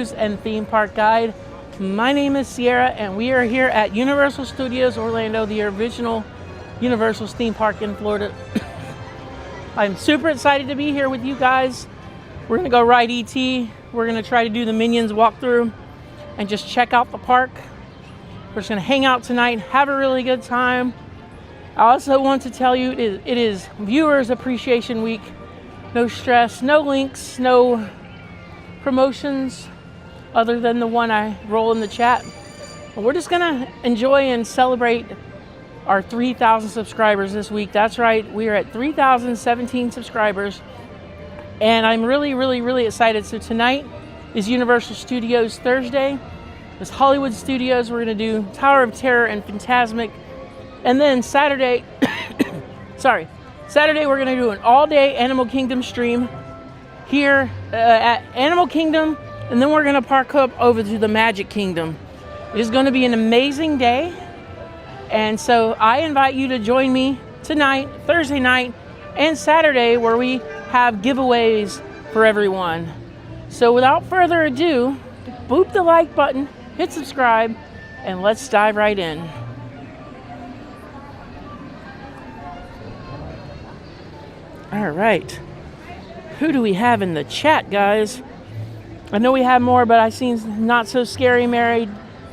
Cruise and Theme Park Guide. My name is Sierra, and we are here at Universal Studios Orlando, the original Universal theme park in Florida. I'm super excited to be here with you guys. We're gonna go ride E.T. We're gonna try to do the Minions walkthrough and just check out the park. We're just gonna hang out tonight, have a really good time. I also want to tell you it is Viewers Appreciation Week. No stress, no links, no promotions other than the one I roll in the chat. But we're just gonna enjoy and celebrate our 3,000 subscribers this week. That's right, we are at 3,017 subscribers, and I'm really excited. So tonight is Universal Studios Thursday. It's Hollywood Studios. We're gonna do Tower of Terror and Fantasmic, and then Saturday we're gonna do an all-day Animal Kingdom stream here at Animal Kingdom, and then we're gonna park up over to the Magic Kingdom. It is gonna be an amazing day, and so I invite you to join me tonight, Thursday night, and Saturday, where we have giveaways for everyone. So without further ado, boop the like button, hit subscribe, and let's dive right in. All right, who do we have in the chat, guys? I know we have more, but I seen Not So Scary Mary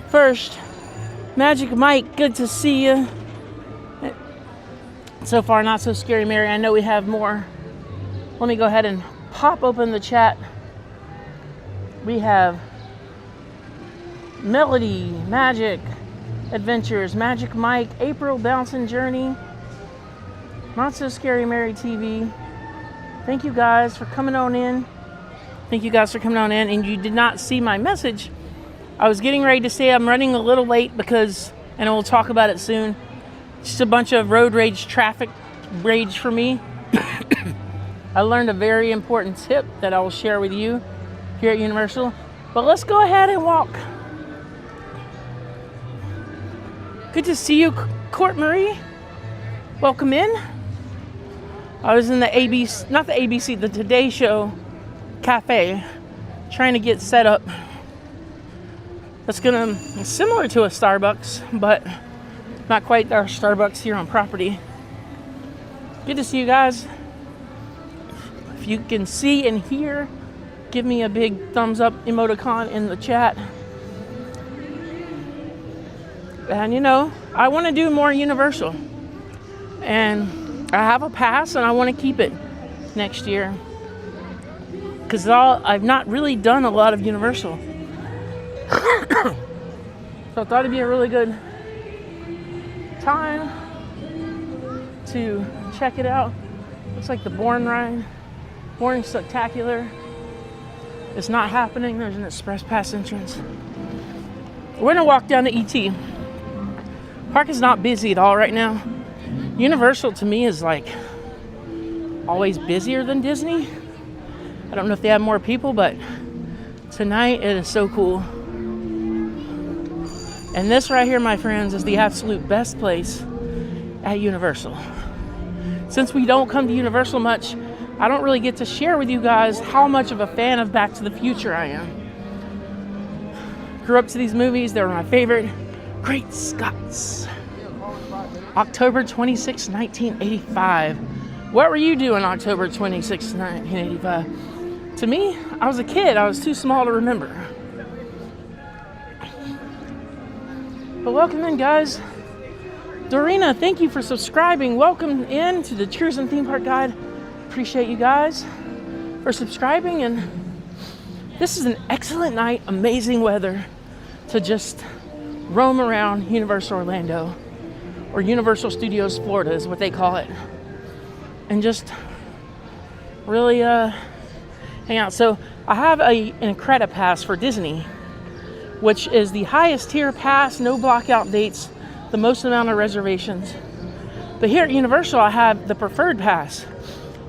first. Magic Mike, good to see you. So far, Not So Scary Mary. I know we have more. Let me go ahead and pop open the chat. We have Melody, Magic Adventures, Magic Mike, April Bouncing Journey, Not So Scary Mary TV. Thank you guys for coming on in. And you did not see my message. I was getting ready to say I'm running a little late because, and we'll talk about it soon, just a bunch of road rage, traffic rage for me. I learned a very important tip that I will share with you here at Universal. But let's go ahead and walk. Good to see you, Court Marie. Welcome in. I was in the the Today Show Cafe, trying to get set up. That's similar to a Starbucks, but not quite our Starbucks here on property. Good to see you guys. If you can see and hear, give me a big thumbs up emoticon in the chat. And you know, I want to do more Universal, and I have a pass and I want to keep it next year, because I've not really done a lot of Universal. So I thought it'd be a really good time to check it out. Looks like the Bourne Spectacular is not happening. There's an express pass entrance. We're gonna walk down to E.T. Park is not busy at all right now. Universal to me is like always busier than Disney. I don't know if they have more people, but tonight it is so cool. And this right here, my friends, is the absolute best place at Universal. Since we don't come to Universal much, I don't really get to share with you guys how much of a fan of Back to the Future I am. Grew up to these movies, they were my favorite. Great Scots. October 26, 1985. What were you doing October 26, 1985? To me, I was a kid. I was too small to remember. But welcome in, guys. Dorina, thank you for subscribing. Welcome in to the Cruise and Theme Park Guide. Appreciate you guys for subscribing. And this is an excellent night, amazing weather to just roam around Universal Orlando, or Universal Studios Florida is what they call it, and just really hang out. So I have an Incredi Pass for Disney, which is the highest tier pass, no blockout dates, the most amount of reservations. But here at Universal, I have the Preferred Pass.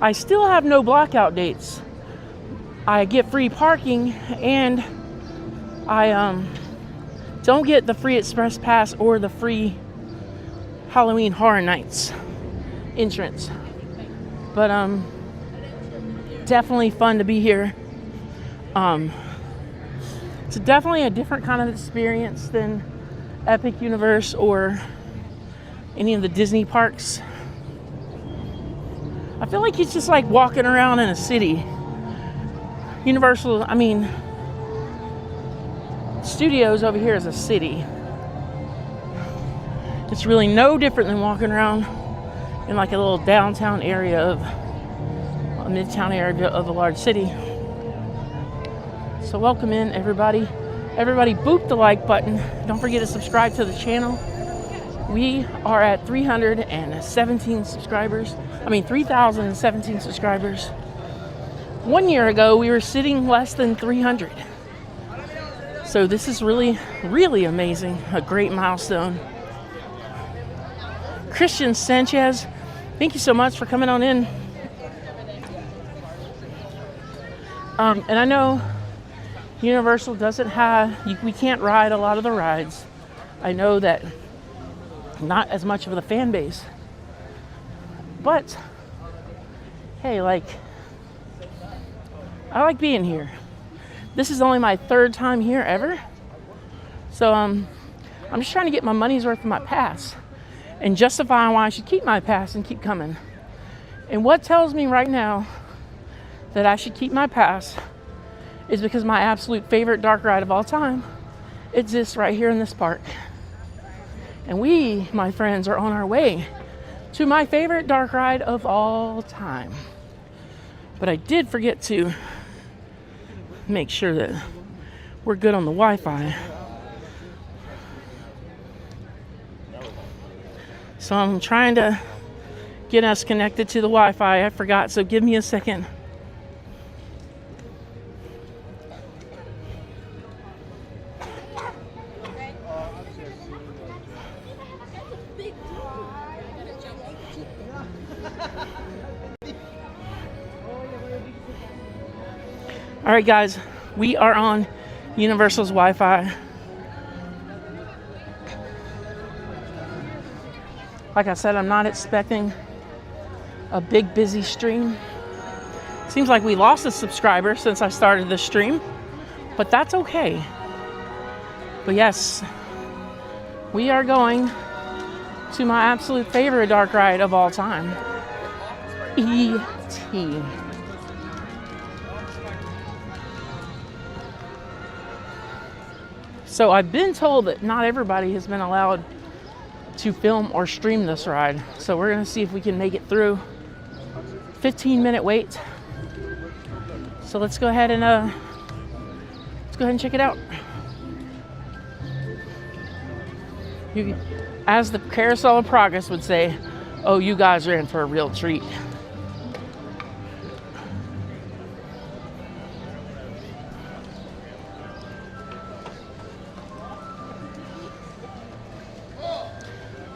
I still have no blockout dates. I get free parking, and I don't get the free Express Pass or the free Halloween Horror Nights entrance. But definitely fun to be here. definitely a different kind of experience than Epic Universe or any of the Disney parks. I feel like it's just like walking around in a city. Universal, I mean, Studios over here is a city. It's really no different than walking around in like a little downtown area of a midtown area of a large city. So welcome in, everybody. Everybody boop the like button. Don't forget to subscribe to the channel. We are at 317 subscribers. 3,017 subscribers. 1 year ago, we were sitting less than 300. So this is really, really amazing. A great milestone. Christian Sanchez, thank you so much for coming on in. And I know Universal doesn't have, we can't ride a lot of the rides. I know that not as much of the fan base. But, hey, like, I like being here. This is only my third time here ever. So, I'm just trying to get my money's worth of my pass and justify why I should keep my pass and keep coming. And what tells me right now that I should keep my pass is because my absolute favorite dark ride of all time exists right here in this park. And we, my friends, are on our way to my favorite dark ride of all time. But I did forget to make sure that we're good on the Wi-Fi. So I'm trying to get us connected to the Wi-Fi. I forgot, so give me a second. All right, guys, we are on Universal's Wi-Fi. Like I said, I'm not expecting a big, busy stream. Seems like we lost a subscriber since I started the stream, but that's okay. But yes, we are going to my absolute favorite dark ride of all time, E.T. So I've been told that not everybody has been allowed to film or stream this ride. So we're gonna see if we can make it through. 15-minute wait. So let's go ahead and check it out. As the Carousel of Progress would say, oh, you guys are in for a real treat.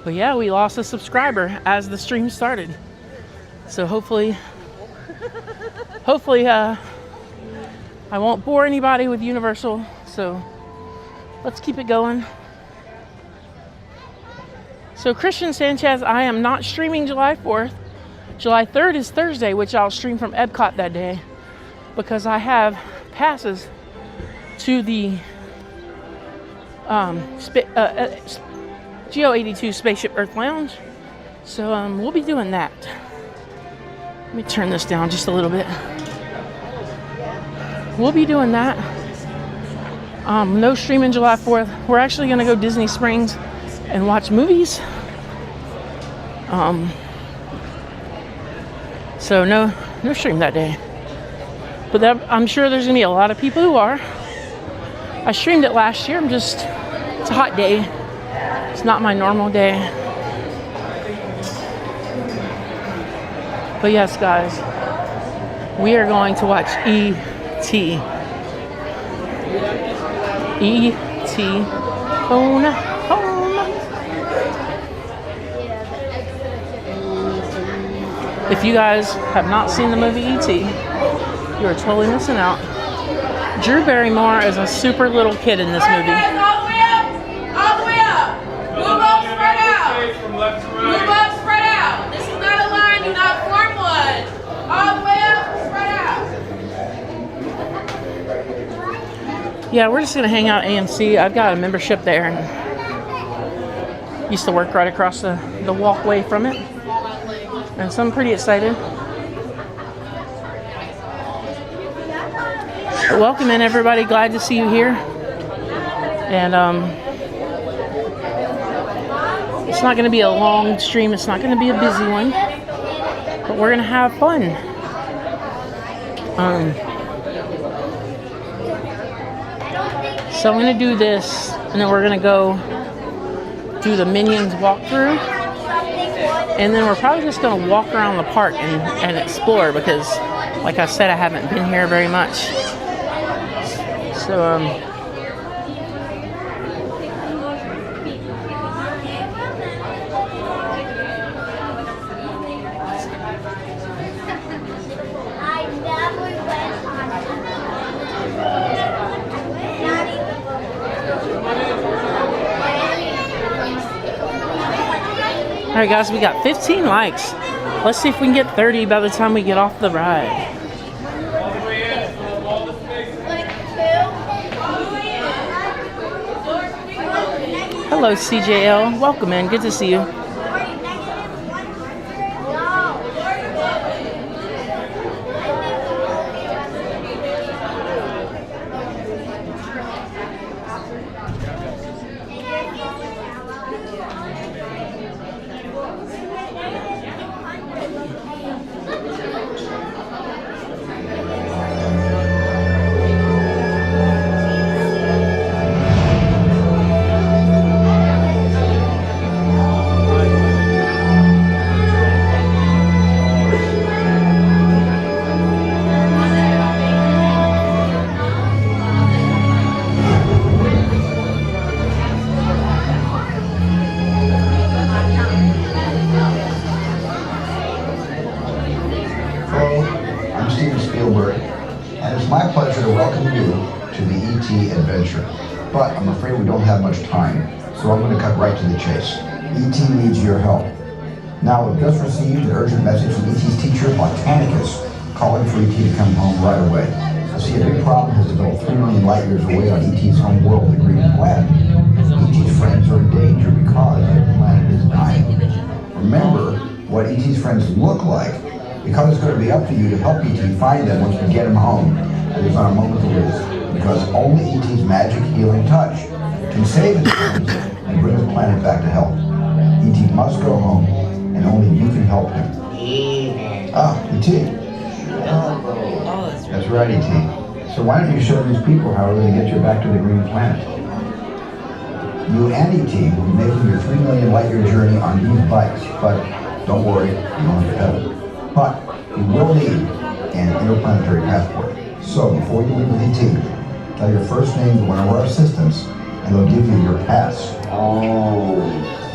But yeah, we lost a subscriber as the stream started. So hopefully I won't bore anybody with Universal. So let's keep it going. So Christian Sanchez, I am not streaming July 4th. July 3rd is Thursday, which I'll stream from Epcot that day because I have passes to the GO82 Spaceship Earth Lounge. So we'll be doing that. Let me turn this down just a little bit. We'll be doing that. No streaming July 4th. We're actually gonna go Disney Springs and watch movies. So no stream that day. But I'm sure there's gonna be a lot of people who are. I streamed it last year. It's a hot day. It's not my normal day. But yes, guys, we are going to watch E.T. E.T. Home. If you guys have not seen the movie E.T., you are totally missing out. Drew Barrymore is a super little kid in this movie. All the way up! All the way up! Move up, spread out! From left to right. Move up, spread out! This is not a line, do not form one! All the way up, spread out! Yeah, we're just gonna hang out at AMC. I've got a membership there and used to work right across the walkway from it. And so I'm pretty excited. But welcome in, everybody. Glad to see you here. And it's not going to be a long stream. It's not going to be a busy one. But we're going to have fun. So I'm going to do this, and then we're going to go do the Minions walkthrough. And then we're probably just going to walk around the park and explore because, like I said, I haven't been here very much. So, Alright guys, we got 15 likes. Let's see if we can get 30 by the time we get off the ride. Hello CJL, welcome in, good to see you. But I'm afraid we don't have much time, so I'm going to cut right to the chase. E.T. needs your help. Now, we've just received an urgent message from E.T.'s teacher, Botanicus, calling for E.T. to come home right away. I see a big problem has developed 3 million light years away on E.T.'s home world, the Green Planet. E.T.'s friends are in danger because the planet is dying. Remember what E.T.'s friends look like, because it's going to be up to you to help E.T. find them once we get him home. And there's not a moment to lose. Because only E.T.'s magic healing touch can save his friends and bring the planet back to health. E.T. must go home, and only you can help him. Ah, E.T. That's right, E.T. So why don't you show these people how we're going to get you back to the green planet? You and E.T. will be making your 3 million light year journey on these bikes, but don't worry, you don't have to pedal. But you will need an interplanetary passport. So before you leave with E.T., tell your first name to one of our assistants, and they'll give you your pass. Oh.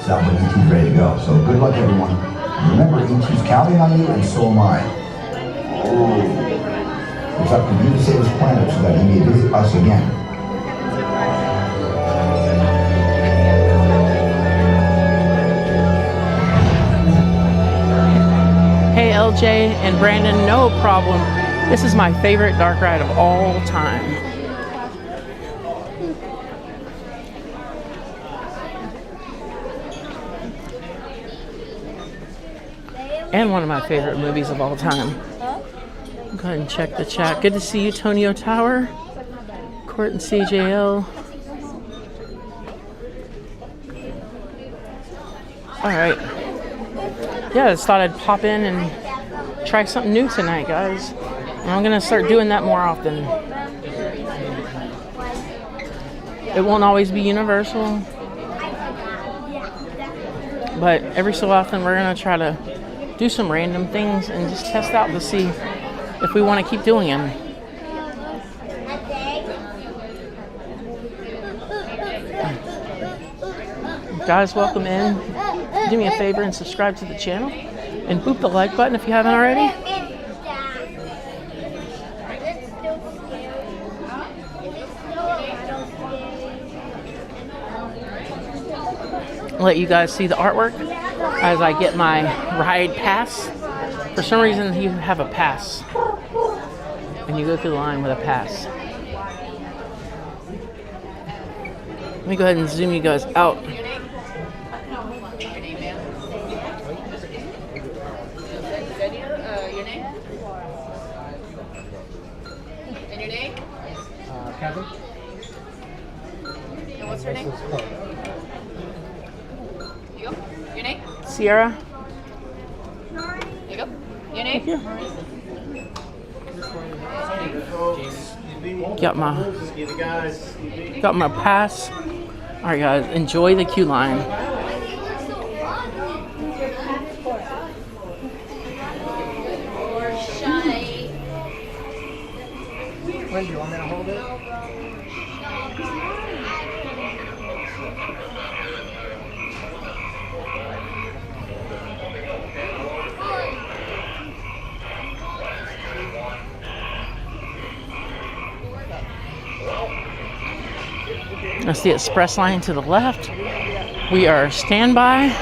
Sounds like E.T.'s ready to go. So good luck, everyone. And remember, E.T.'s counting on you, and so am I. Oh. It's up to you to save this planet so that he may visit us again. Hey LJ and Brandon, no problem. This is my favorite dark ride of all time. And one of my favorite movies of all time. Go ahead and check the chat. Good to see you, Tonio Tower, Court and CJL. Alright. Yeah, I just thought I'd pop in and try something new tonight, guys. And I'm gonna start doing that more often. It won't always be Universal, but every so often we're gonna try to do some random things and just test out to see if we want to keep doing them. Guys, welcome in. Do me a favor and subscribe to the channel and boop the like button if you haven't already. Let you guys see the artwork as I get my ride pass. For some reason, you have a pass, and you go through the line with a pass. Let me go ahead and zoom you guys out. Your name, ma'am. Your name? And your name? Kevin? And what's her name? You go. Your name? Sierra. You go. Your name? Got my pass. All right, guys, enjoy the queue line. When do you want me to hold it? That's the express line to the left. We are standby.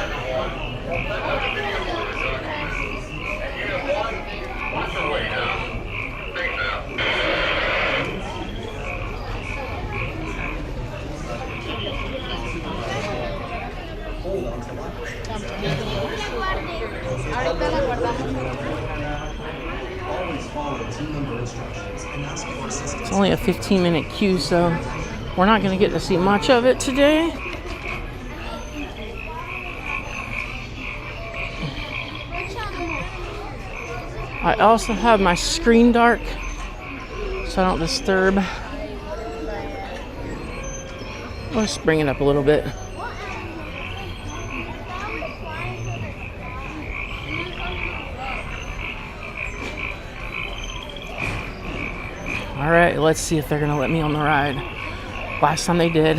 It's only a 15-minute queue, so we're not going to get to see much of it today. I also have my screen dark so I don't disturb. Let's bring it up a little bit. All right, let's see if they're gonna let me on the ride. Last time they did.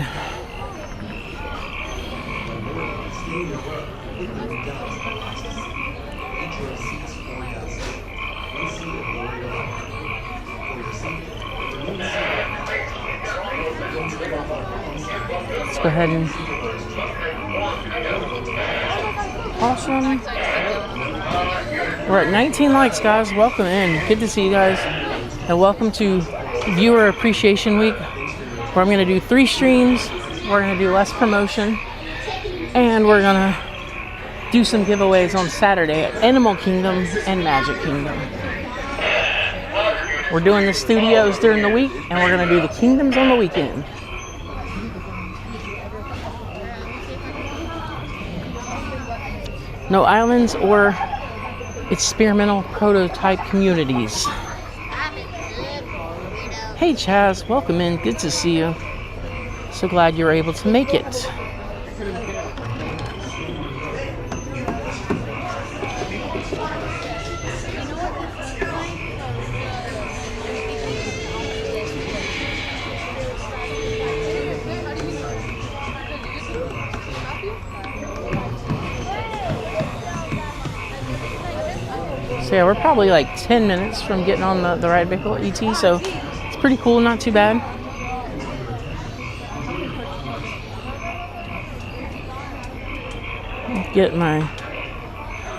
Let's go ahead and... Awesome. We're at 19 likes, guys. Welcome in. Good to see you guys. And welcome to Viewer Appreciation Week, where I'm going to do 3 streams. We're going to do less promotion. And we're going to do some giveaways on Saturday at Animal Kingdom and Magic Kingdom. We're doing the studios during the week, and we're going to do the kingdoms on the weekend. No islands or experimental prototype communities. Hey Chaz, welcome in. Good to see you. So glad you're able to make it. So yeah, we're probably like 10 minutes from getting on the ride vehicle at ET, so it's pretty cool, not too bad. Get my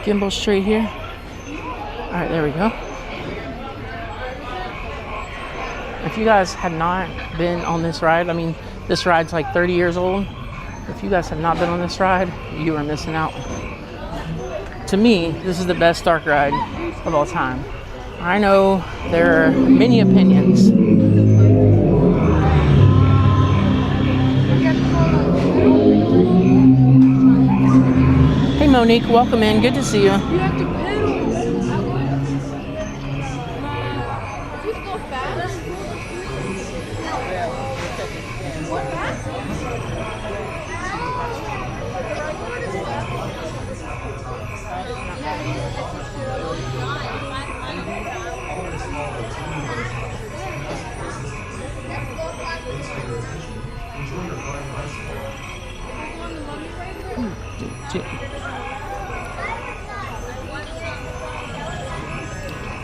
gimbal straight here. All right, there we go. If you guys have not been on this ride, I mean, this ride's like 30 years old. If you guys have not been on this ride, you are missing out. To me, this is the best dark ride of all time. I know there are many opinions. Hey Monique, welcome in. Good to see you. You have to pedal. If you go fast. What fast?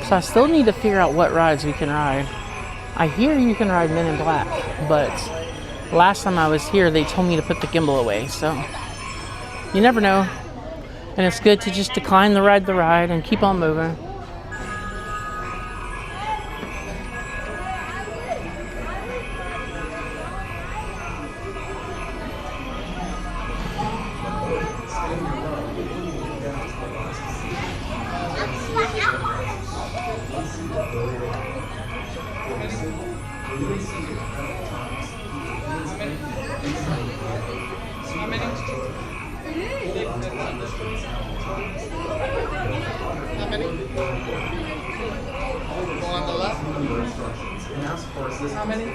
So I still need to figure out what rides we can ride. I hear you can ride Men in Black, but last time I was here, they told me to put the gimbal away, so you never know. And it's good to just decline the ride and keep on moving.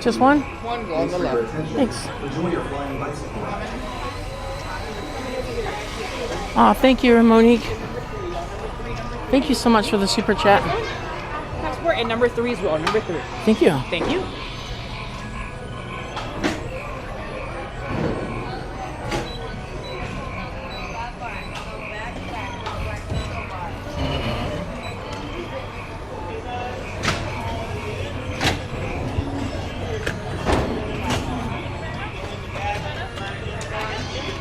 Just one? One go on the left. Thanks. Aw, thank you, Monique. Thank you so much for the super chat. Passport and number 3 as well. Number 3. Thank you. Thank you.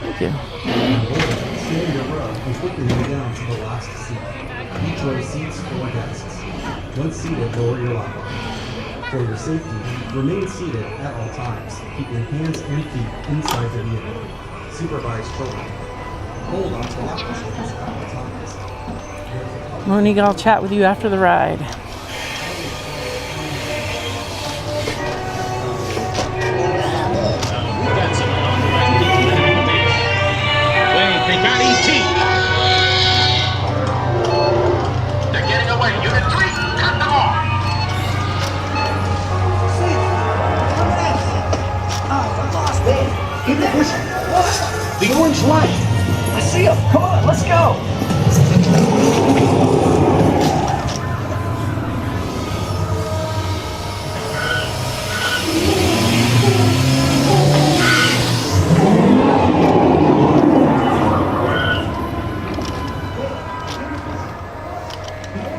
Thank you. Stay in your row and quickly move down to the last seat. Each row seats 4 guests. Once seated, lower your lap bar. For your safety, remain seated at all times. Keep your hands and feet inside the vehicle. Supervise children. Hold on to lap controls at all times. Monique, I'll chat with you after the ride. They got E.T. They're getting away. Unit 3, cut them off. Get the vision. What? The orange light. I see him. Come on, let's go.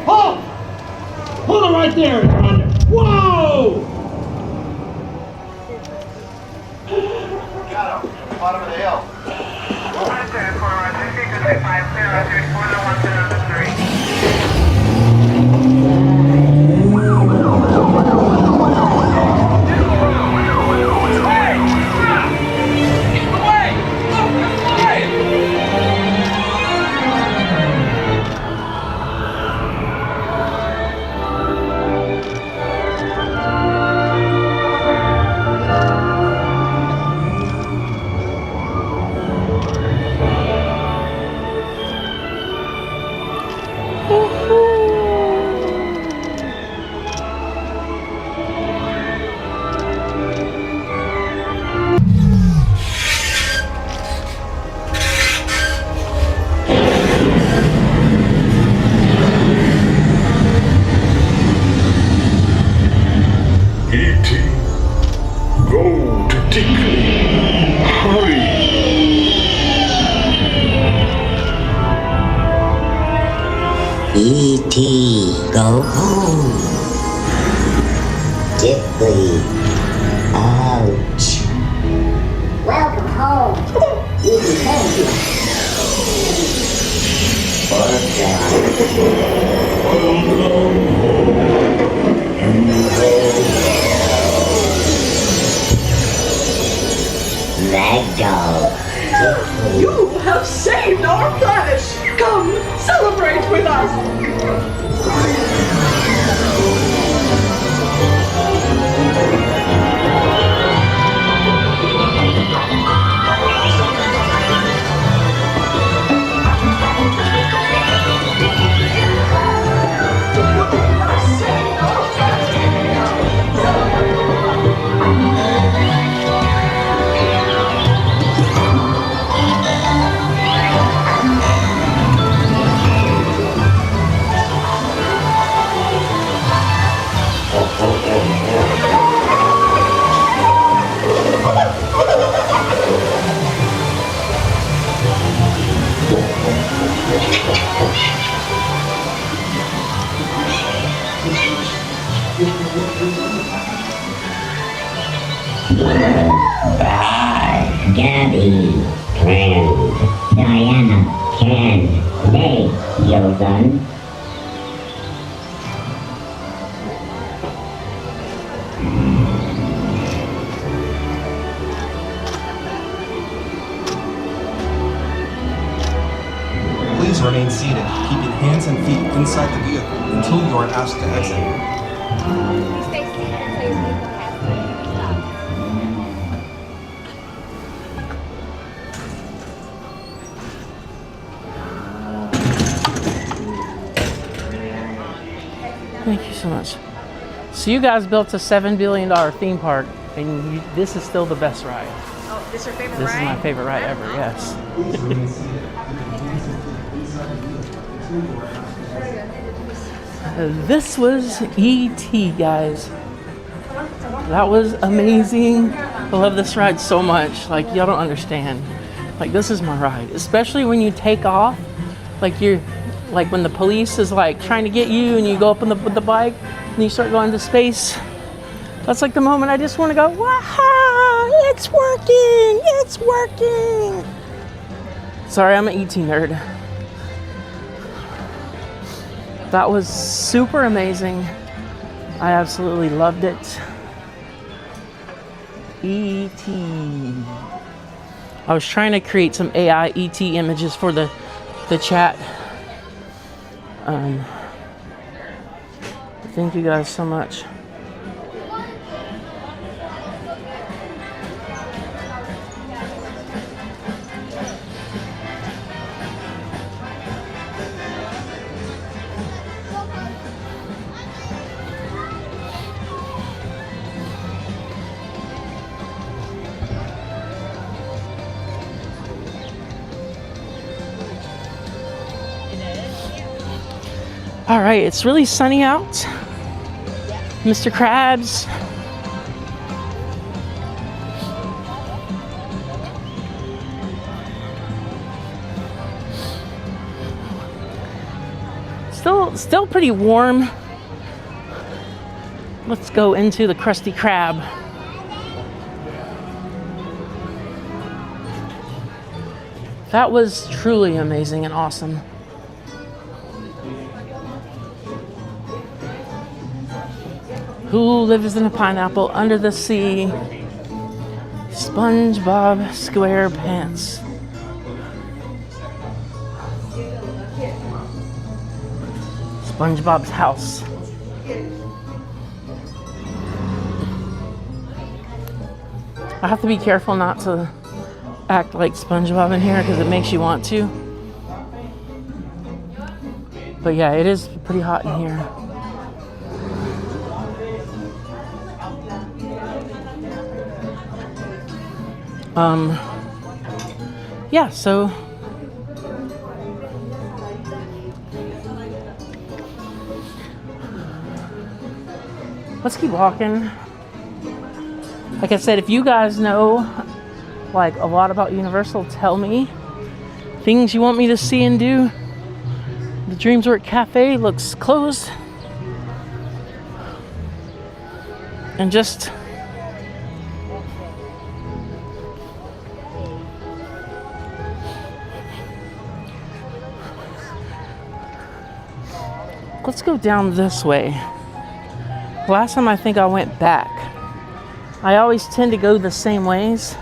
Hold! Hold it right there, Commander. Whoa! Got him. Bottom of the hill. E.T. Go to Tinkley. Hurry. E.T. go home. Dipley. Ouch. Welcome home. E.T. thank you. Ragdoll. You have saved our planet! Come, celebrate with us! Gabby, friend, Diana, Ken, Nate, Yogan. Please remain seated, keeping hands and feet inside the vehicle until you are asked to exit. Stay seated until your vehicle passes. so much. So you guys built a $7 billion theme park, and this is still the best ride. Oh, this your favorite This ride? is my favorite ride ever, yes. This was E.T., guys. That was amazing. I love this ride so much. Like, y'all don't understand. Like, this is my ride. Especially when you take off. Like, like when the police is like trying to get you and you go up on with the bike and you start going to space. That's like the moment I just want to go, wow, it's working, it's working. Sorry, I'm an E.T. nerd. That was super amazing. I absolutely loved it. E.T. I was trying to create some AI E.T. images for the chat. Thank you guys so much. All right, it's really sunny out. Mr. Krabs. Still pretty warm. Let's go into the Krusty Krab. That was truly amazing and awesome. Who lives in a pineapple under the sea? SpongeBob SquarePants. SpongeBob's house. I have to be careful not to act like SpongeBob in here because it makes you want to. But yeah, it is pretty hot in here. Yeah, so let's keep walking. Like I said, if you guys know like a lot about Universal, tell me things you want me to see and do. The DreamWorks Cafe looks closed. And just let's go down this way. Last time I think I went back. I always tend to go the same ways.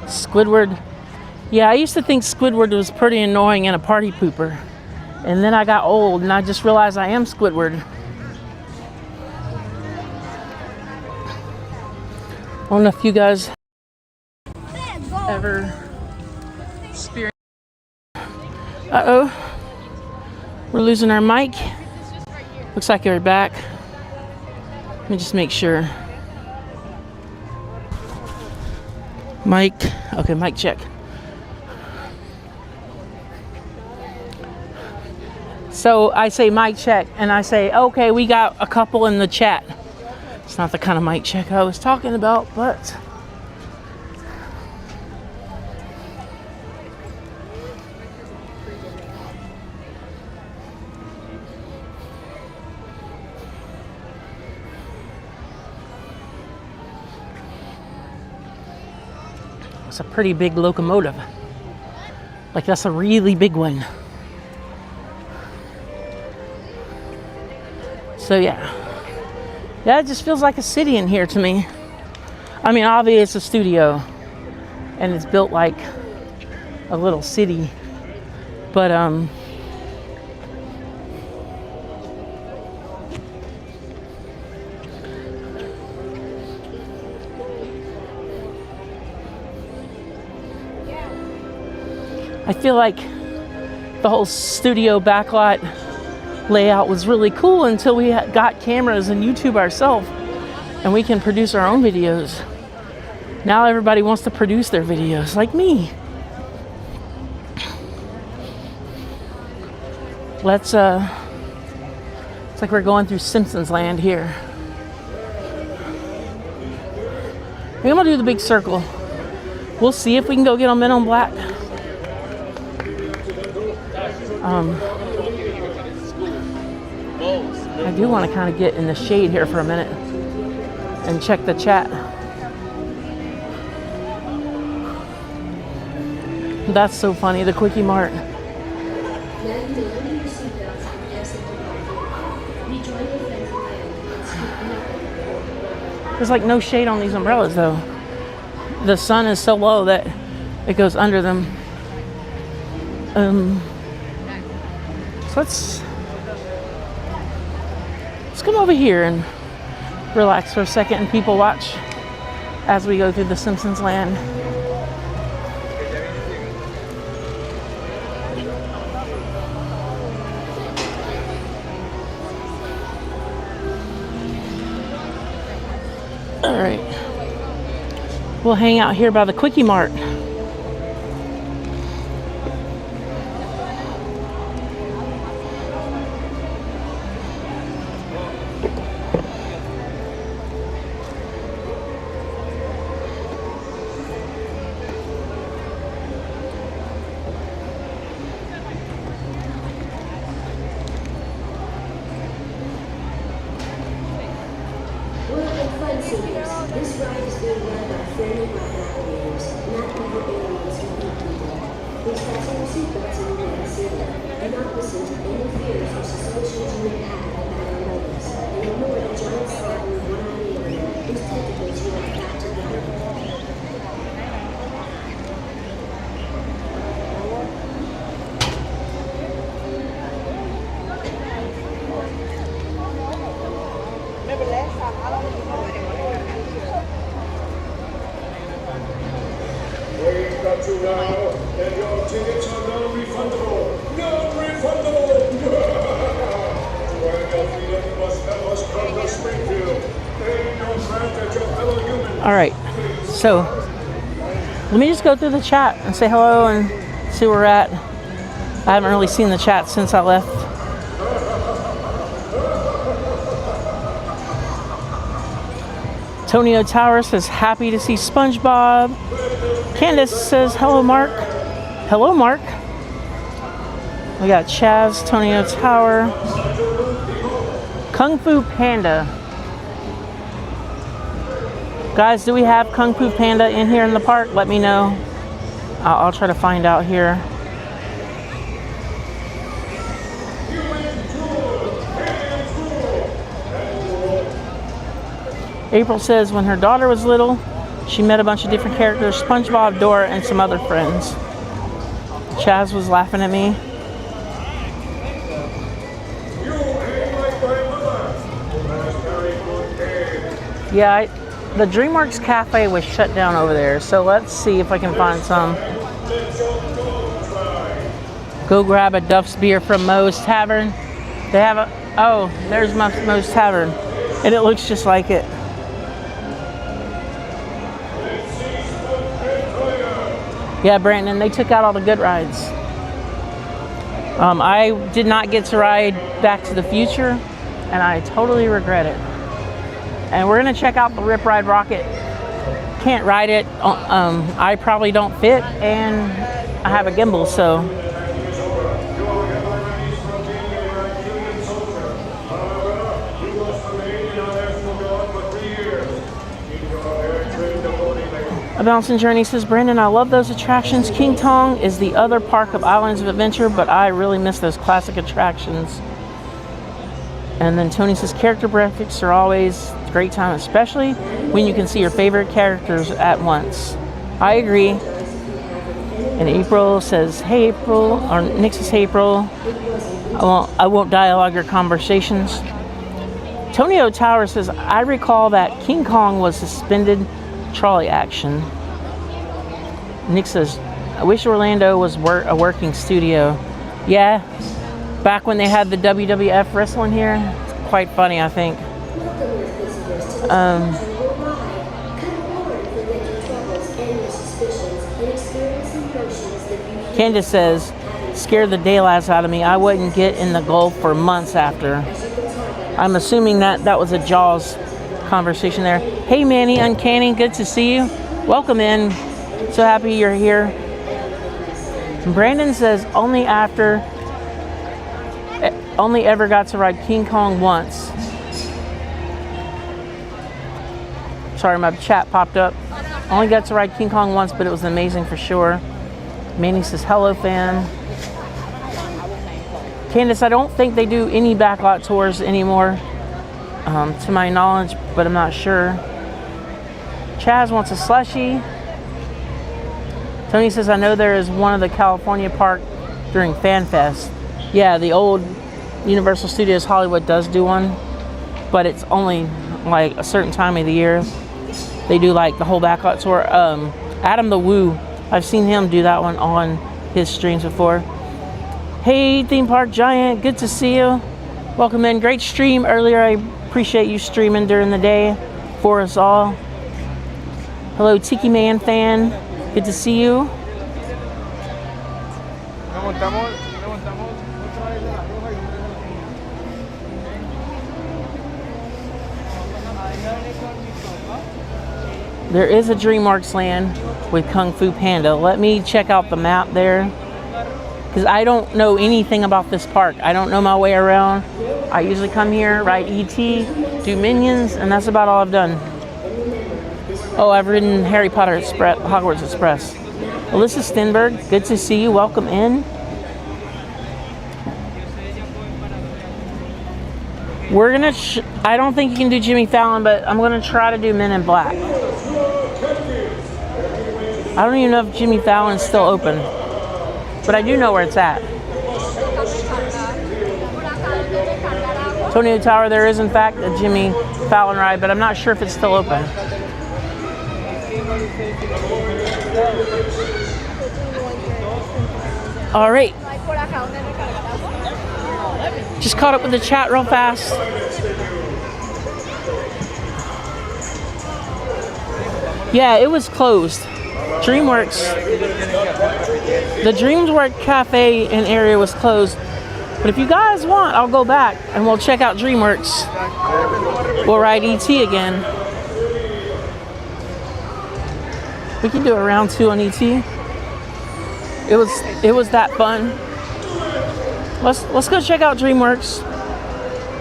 Squidward. Yeah, I used to think Squidward was pretty annoying and a party pooper. And then I got old and I just realized I am Squidward. I don't know if you guys ever experienced. Uh-oh. We're losing our mic. Looks like you're back. Let me just make sure. Mic. Okay, mic check. So I say mic check and I say, okay, we got a couple in the chat. It's not the kind of mic check I was talking about, but it's a pretty big locomotive. Like that's a really big one. So yeah, it just feels like a city in here to me. I mean, obviously it's a studio and it's built like a little city, but I feel like the whole studio backlot layout was really cool until we got cameras and YouTube ourselves, and we can produce our own videos. Now everybody wants to produce their videos, like me. It's like we're going through Simpsons Land here. I think I'm gonna do the big circle. We'll see if we can go get on Men on Black. I do want to kind of get in the shade here for a minute and check the chat. That's so funny, the Quickie Mart. There's like no shade on these umbrellas though. The sun is so low that it goes under them. So let's come over here and relax for a second and people watch as we go through the Simpsons Land. All right, we'll hang out here by the Quickie Mart. This ride is being run by friendly ride operators, not evil aliens who eat people. Please fasten your seatbelts and remain seated. Do not listen to any fears or suspicions you may have about our motives, and ignore the giant slobbering one-eyed alien whose tentacles you are about to gather. Got you now, and your tickets are non-refundable. Non-refundable! Join your freedom, you must have us come to Springfield. Ain't no craft at your fellow human. All right, so let me just go through the chat and say hello and see where we're at. I haven't really seen the chat since I left. Tonio Tower says happy to see SpongeBob. Candace says hello, Mark. Hello, Mark. We got Chaz, Tonio Tower, Kung Fu Panda. Guys, do we have Kung Fu Panda in here in the park? Let me know. I'll try to find out here. April says when her daughter was little, she met a bunch of different characters, SpongeBob, Dora, and some other friends. Chaz was laughing at me. Yeah, the DreamWorks Cafe was shut down over there, so let's see if I can find some. Go grab a Duff's beer from Moe's Tavern. They have a, oh, there's Moe's Tavern, and it looks just like it. Yeah, Brandon, they took out all the good rides. I did not get to ride Back to the Future, and I totally regret it. And we're gonna check out the Rip Ride Rocket. Can't ride it. I probably don't fit, and I have a gimbal, so. A Bouncing Journey says, Brandon, I love those attractions. King Kong is the other park of Islands of Adventure, but I really miss those classic attractions. And then Tony says, character graphics are always a great time, especially when you can see your favorite characters at once. I agree. And April says, hey April, or Nick says, hey April, I won't dialogue your conversations. Tonio Tower says, I recall that King Kong was suspended trolley action. Nick says, I wish Orlando was a working studio. Yeah, back when they had the WWF wrestling here. It's quite funny, I think. Candace says, scared the daylights out of me. I wouldn't get in the Gulf for months after. I'm assuming that was a Jaws conversation there. Hey Manny, Uncanny, good to see you. Welcome in. So happy you're here. Brandon says, only ever got to ride King Kong once. Sorry, my chat popped up. Only got to ride King Kong once, but it was amazing for sure. Manny says, hello, fan. Candace, I don't think they do any backlot tours anymore, to my knowledge, but I'm not sure. Chaz wants a slushie. Tony says, I know there is one of the California park during Fan Fest. Yeah, the old Universal Studios Hollywood does do one, but it's only like a certain time of the year. They do like the whole backlot tour. Adam the Woo, I've seen him do that one on his streams before. Hey, Theme Park Giant, good to see you. Welcome in. Great stream earlier. I appreciate you streaming during the day for us all. Hello, Tiki Man fan. Good to see you. There is a DreamWorks Land with Kung Fu Panda. Let me check out the map there, because I don't know anything about this park. I don't know my way around. I usually come here, ride E.T., do Minions, and that's about all I've done. Oh, I've ridden Harry Potter Express, Hogwarts Express. Alyssa Stenberg, good to see you. Welcome in. We're gonna, I don't think you can do Jimmy Fallon, but I'm gonna try to do Men in Black. I don't even know if Jimmy Fallon's still open, but I do know where it's at. Tonio Tower, there is in fact a Jimmy Fallon ride, but I'm not sure if it's still open. All right. Just caught up with the chat real fast. Yeah, it was closed. DreamWorks, the DreamWorks Cafe and area was closed. But if you guys want, I'll go back and we'll check out DreamWorks. We'll ride E.T. again. We can do a round 2 on E.T. It was that fun. Let's go check out DreamWorks,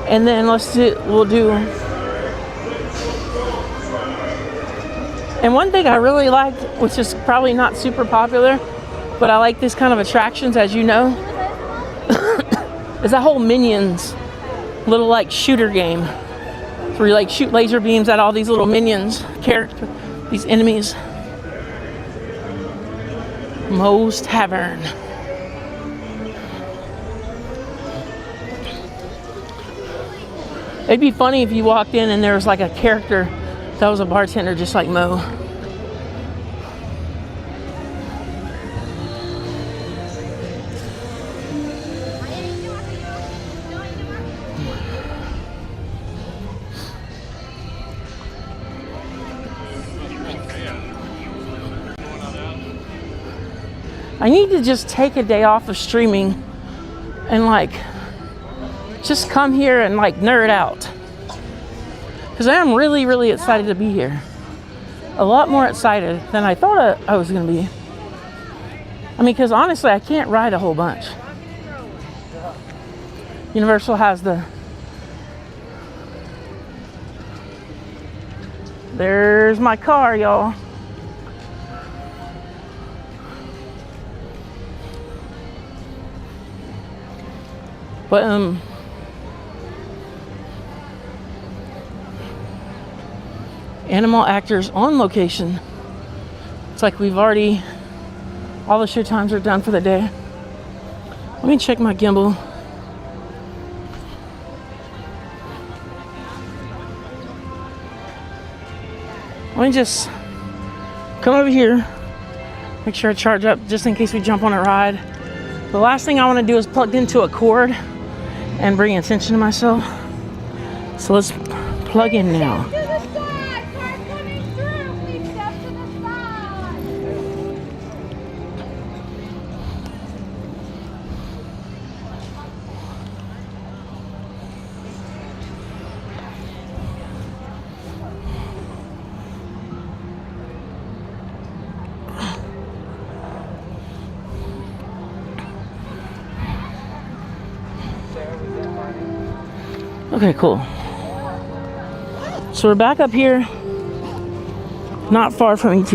and then we'll do. And one thing I really liked, which is probably not super popular, but I like this kind of attractions, as you know, is that whole Minions little like shooter game, where you like shoot laser beams at all these little minions, these enemies. Moe's Tavern. It'd be funny if you walked in and there was like a character that was a bartender just like Moe. I need to just take a day off of streaming and like just come here and like nerd out, because I am really, really excited to be here. A lot more excited than I thought I was going to be. I mean, because honestly, I can't ride a whole bunch. Universal has there's my car, y'all. But animal actors on location. It's like we've already, all the show times are done for the day. Let me check my gimbal. Let me just come over here, make sure I charge up just in case we jump on a ride. The last thing I want to do is plug into a cord and bring attention to myself. So let's plug in now. Okay, cool. So we're back up here, not far from ET.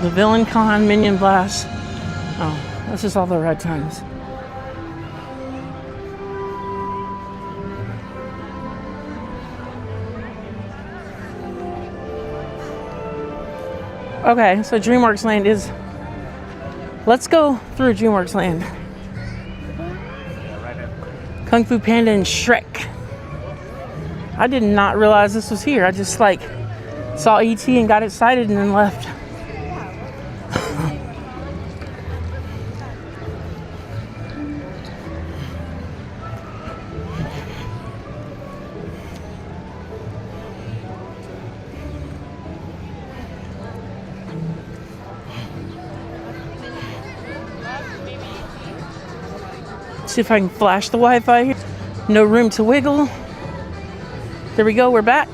The Villain Con, Minion Blast. Oh, this is all the right times. Okay, so DreamWorks Land is... Let's go through DreamWorks Land. Kung Fu Panda and Shrek. I did not realize this was here. I just like saw ET and got excited and then left. See if I can flash the Wi-Fi here. No room to wiggle. There we go, we're back.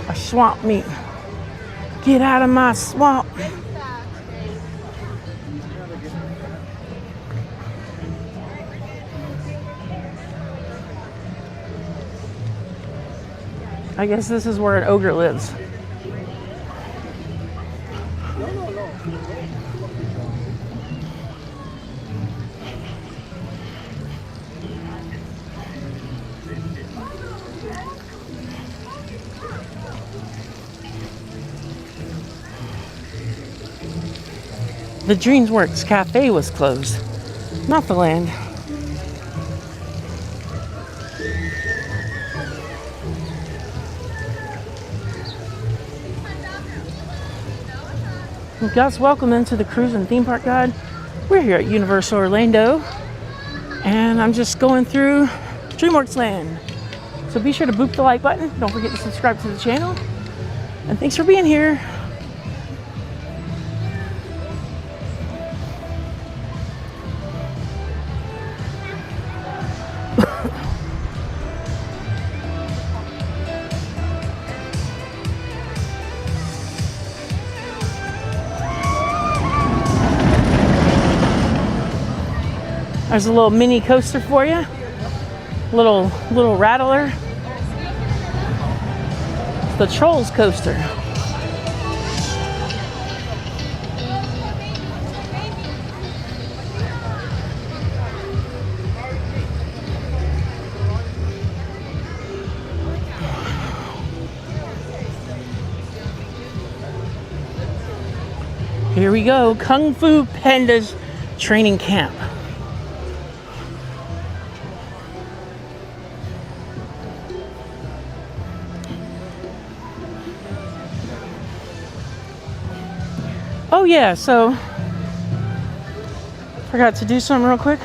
A swamp meat. Get out of my swamp. I guess this is where an ogre lives. The DreamWorks Cafe was closed, not the land. Well, guys, welcome into the Cruise and Theme Park Guide. We're here at Universal Orlando, and I'm just going through DreamWorks Land. So be sure to boop the like button. Don't forget to subscribe to the channel. And thanks for being here. There's a little mini coaster for you. Little rattler. It's the Trolls coaster. Here we go, Kung Fu Panda's training camp. Oh yeah, so forgot to do something real quick.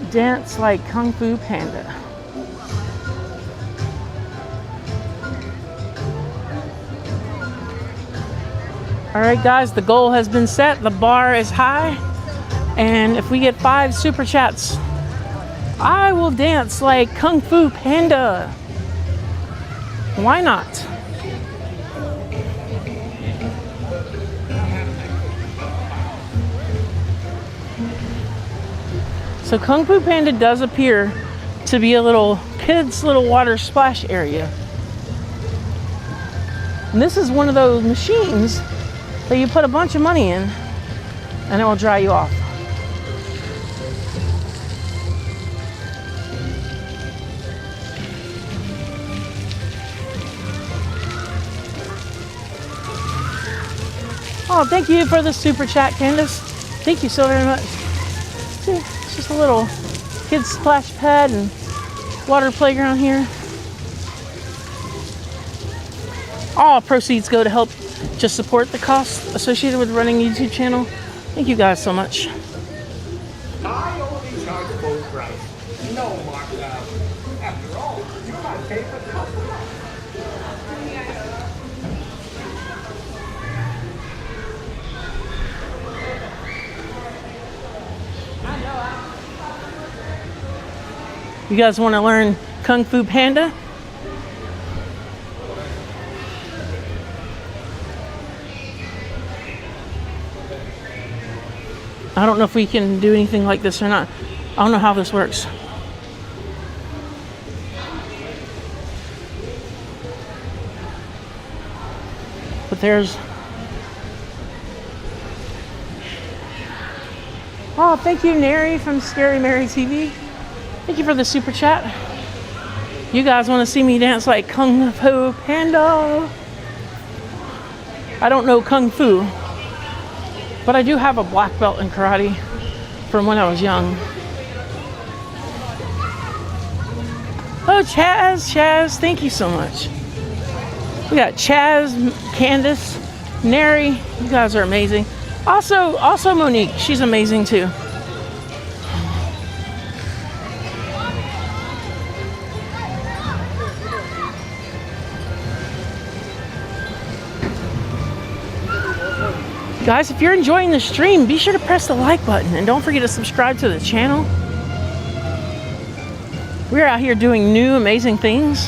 Dance like Kung Fu Panda. All right, guys, the goal has been set. The bar is high. And if we get 5 super chats, I will dance like Kung Fu Panda. Why not? So Kung Fu Panda does appear to be a little kids' little water splash area. And this is one of those machines that you put a bunch of money in and it will dry you off. Oh, thank you for the super chat, Candace. Thank you so very much. See, it's just a little kids splash pad and water playground here. All proceeds go to help just support the costs associated with running a YouTube channel. Thank you guys so much. I only charge full price. No markup. After all, you're my favorite customer. You guys want to learn Kung Fu Panda? I don't know if we can do anything like this or not. I don't know how this works. But there's... Oh, thank you, Neri from Scary Mary TV. Thank you for the super chat. You guys want to see me dance like Kung Fu Panda? I don't know Kung Fu, but I do have a black belt in karate from when I was young. Oh, Chaz, thank you so much. We got Chaz, Candace, Neri. You guys are amazing. Also Monique, she's amazing too. Guys, if you're enjoying the stream, be sure to press the like button and don't forget to subscribe to the channel. We're out here doing new, amazing things.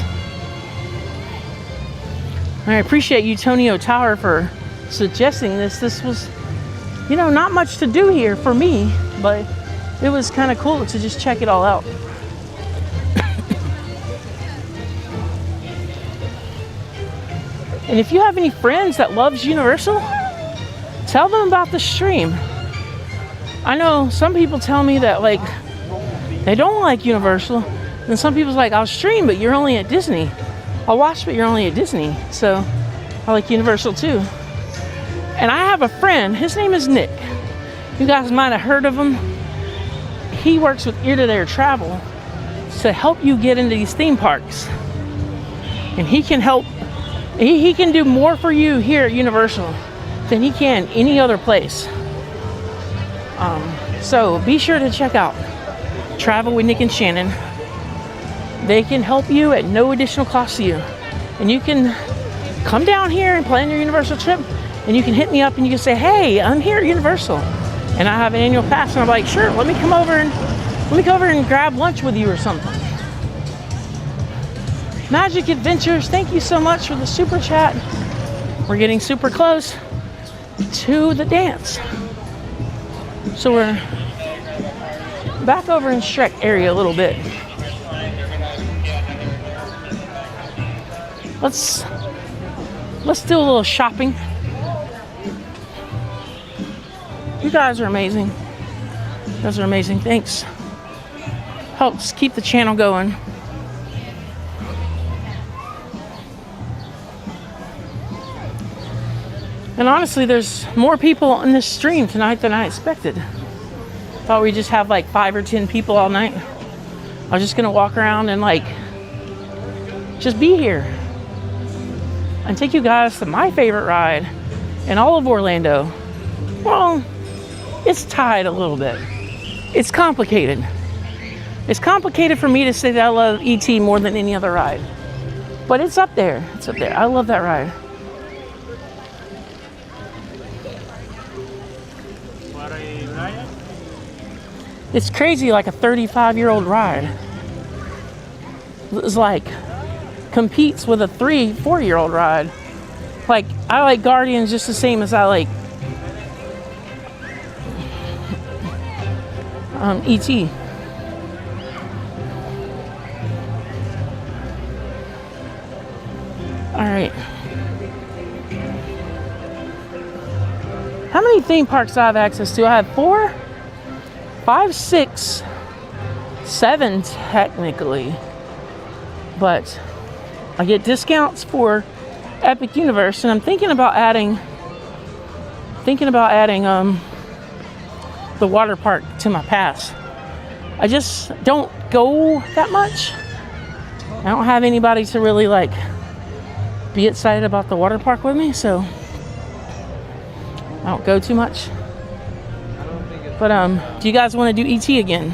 I appreciate you, Tonio Tower, for suggesting this. This was, you know, not much to do here for me, but it was kind of cool to just check it all out. And if you have any friends that loves Universal, tell them about the stream. I know some people tell me that, like, they don't like Universal. And some people's like, I'll stream, but you're only at Disney. I'll watch, but you're only at Disney. So I like Universal too. And I have a friend, his name is Nick. You guys might have heard of him. He works with Ear to There Travel to help you get into these theme parks. And he can help, he can do more for you here at Universal than he can any other place. So be sure to check out Travel with Nick and Shannon. They can help you at no additional cost to you. And you can come down here and plan your Universal trip, and you can hit me up and you can say, hey, I'm here at Universal and I have an annual pass. And I'm like, sure, let me come over and grab lunch with you or something. Magic Adventures, thank you so much for the super chat. We're getting super close to the dance. So we're back over in Shrek area a little bit. Let's do a little shopping. You guys are amazing. You guys are amazing. Thanks. Helps keep the channel going. And honestly, there's more people on this stream tonight than I expected. Thought we'd just have like 5 or 10 people all night. I was just gonna walk around and like just be here and take you guys to my favorite ride in all of Orlando. Well, it's tied a little bit. It's complicated. It's complicated for me to say that I love E.T. more than any other ride. But it's up there. It's up there. I love that ride. It's crazy, like a 35-year-old ride. It's like competes with a 3-4-year-old ride. Like, I like Guardians just the same as I like E.T. right. How many theme parks do I have access to? I have 4, 5, 6, 7 technically. But I get discounts for Epic Universe, and I'm thinking about adding the water park to my pass. I just don't go that much. I don't have anybody to really like be excited about the water park with me, so I don't go too much. But do you guys want to do ET again?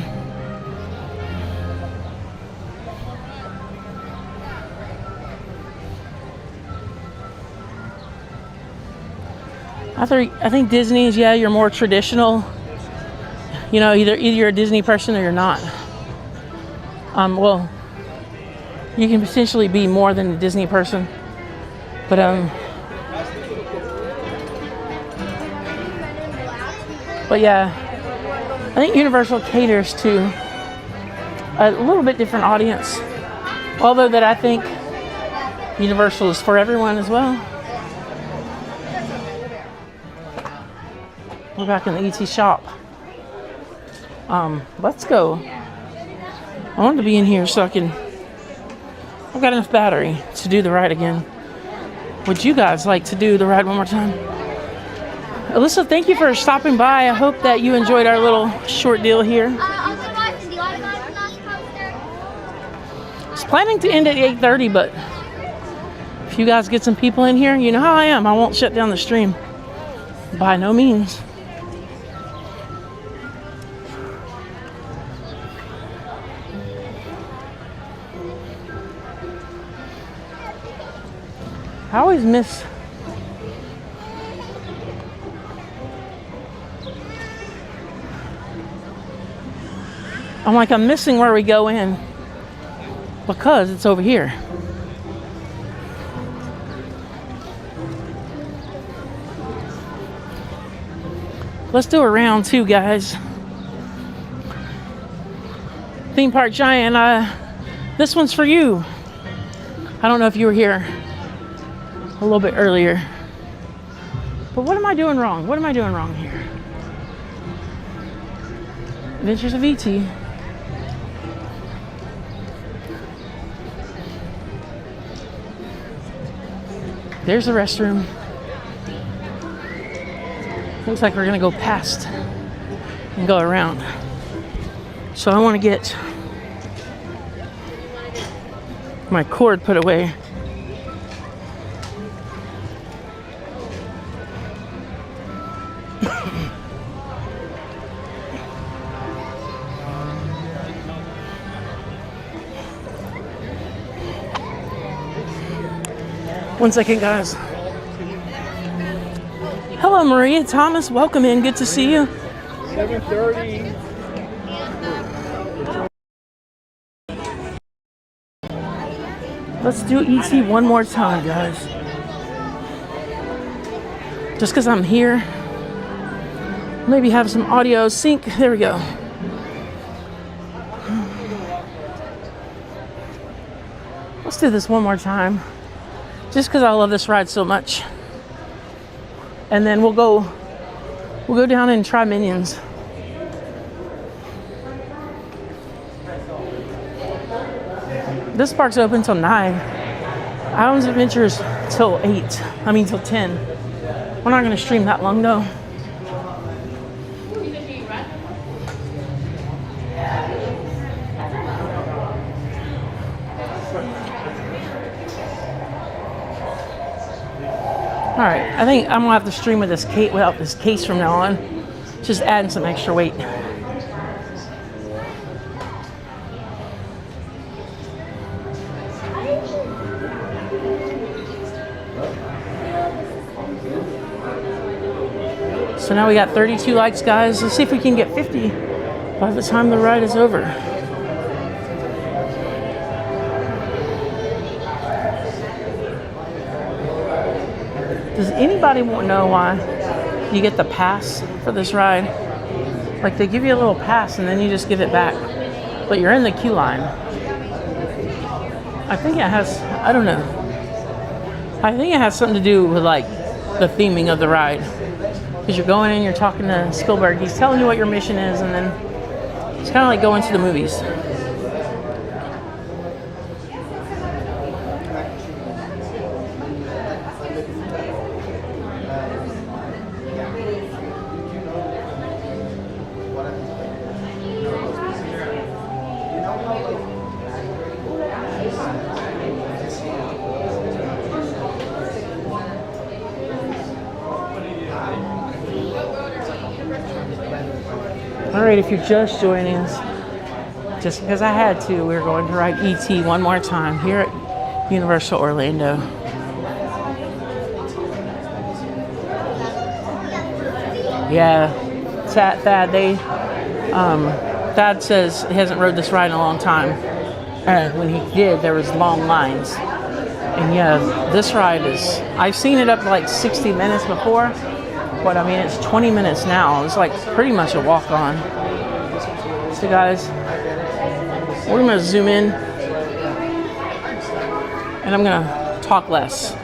I think Disney is, yeah, you're more traditional. You know, either you're a Disney person or you're not. Well, you can potentially be more than a Disney person, but yeah, I think Universal caters to a little bit different audience. Although that I think Universal is for everyone as well. We're back in the ET shop. Let's go. I wanted to be in here so I've got enough battery to do the ride again. Would you guys like to do the ride one more time? Alyssa, thank you for stopping by. I hope that you enjoyed our little short deal here. I was planning to end at 8:30, but if you guys get some people in here, you know how I am. I won't shut down the stream. By no means. I always miss I'm missing where we go in because it's over here. Let's do a round 2, guys. Theme Park Giant, this one's for you. I don't know if you were here a little bit earlier. But what am I doing wrong? What am I doing wrong here? Adventures of E.T. There's the restroom. Looks like we're gonna go past and go around. So I want to get my cord put away. One second, guys. Hello, Maria Thomas. Welcome in. Good to see you. 7:30. Let's do ET one more time, guys. Just because I'm here. Maybe have some audio sync. There we go. Let's do this one more time. Just because I love this ride so much. And then we'll go down and try Minions. This park's open till 9. Islands Adventures till 8. I mean till 10. We're not gonna stream that long though. All right, I think I'm gonna have to stream with this case without this case from now on. Just adding some extra weight. So now we got 32 likes, guys. Let's see if we can get 50 by the time the ride is over. Does anybody want to know why you get the pass for this ride? Like they give you a little pass and then you just give it back, but you're in the queue line. I think it has, I don't know. I think it has something to do with like the theming of the ride. Because you're going in, you're talking to Spielberg, he's telling you what your mission is, and then it's kind of like going to the movies. Alright, if you're just joining us, just because I had to, we're going to ride E.T. one more time here at Universal Orlando. Yeah, Thad, Thad says he hasn't rode this ride in a long time. And when he did, there was long lines. And yeah, this ride is, I've seen it up to like 60 minutes before. But I mean, it's 20 minutes now. It's like pretty much a walk on. So guys, we're gonna zoom in and I'm gonna talk less.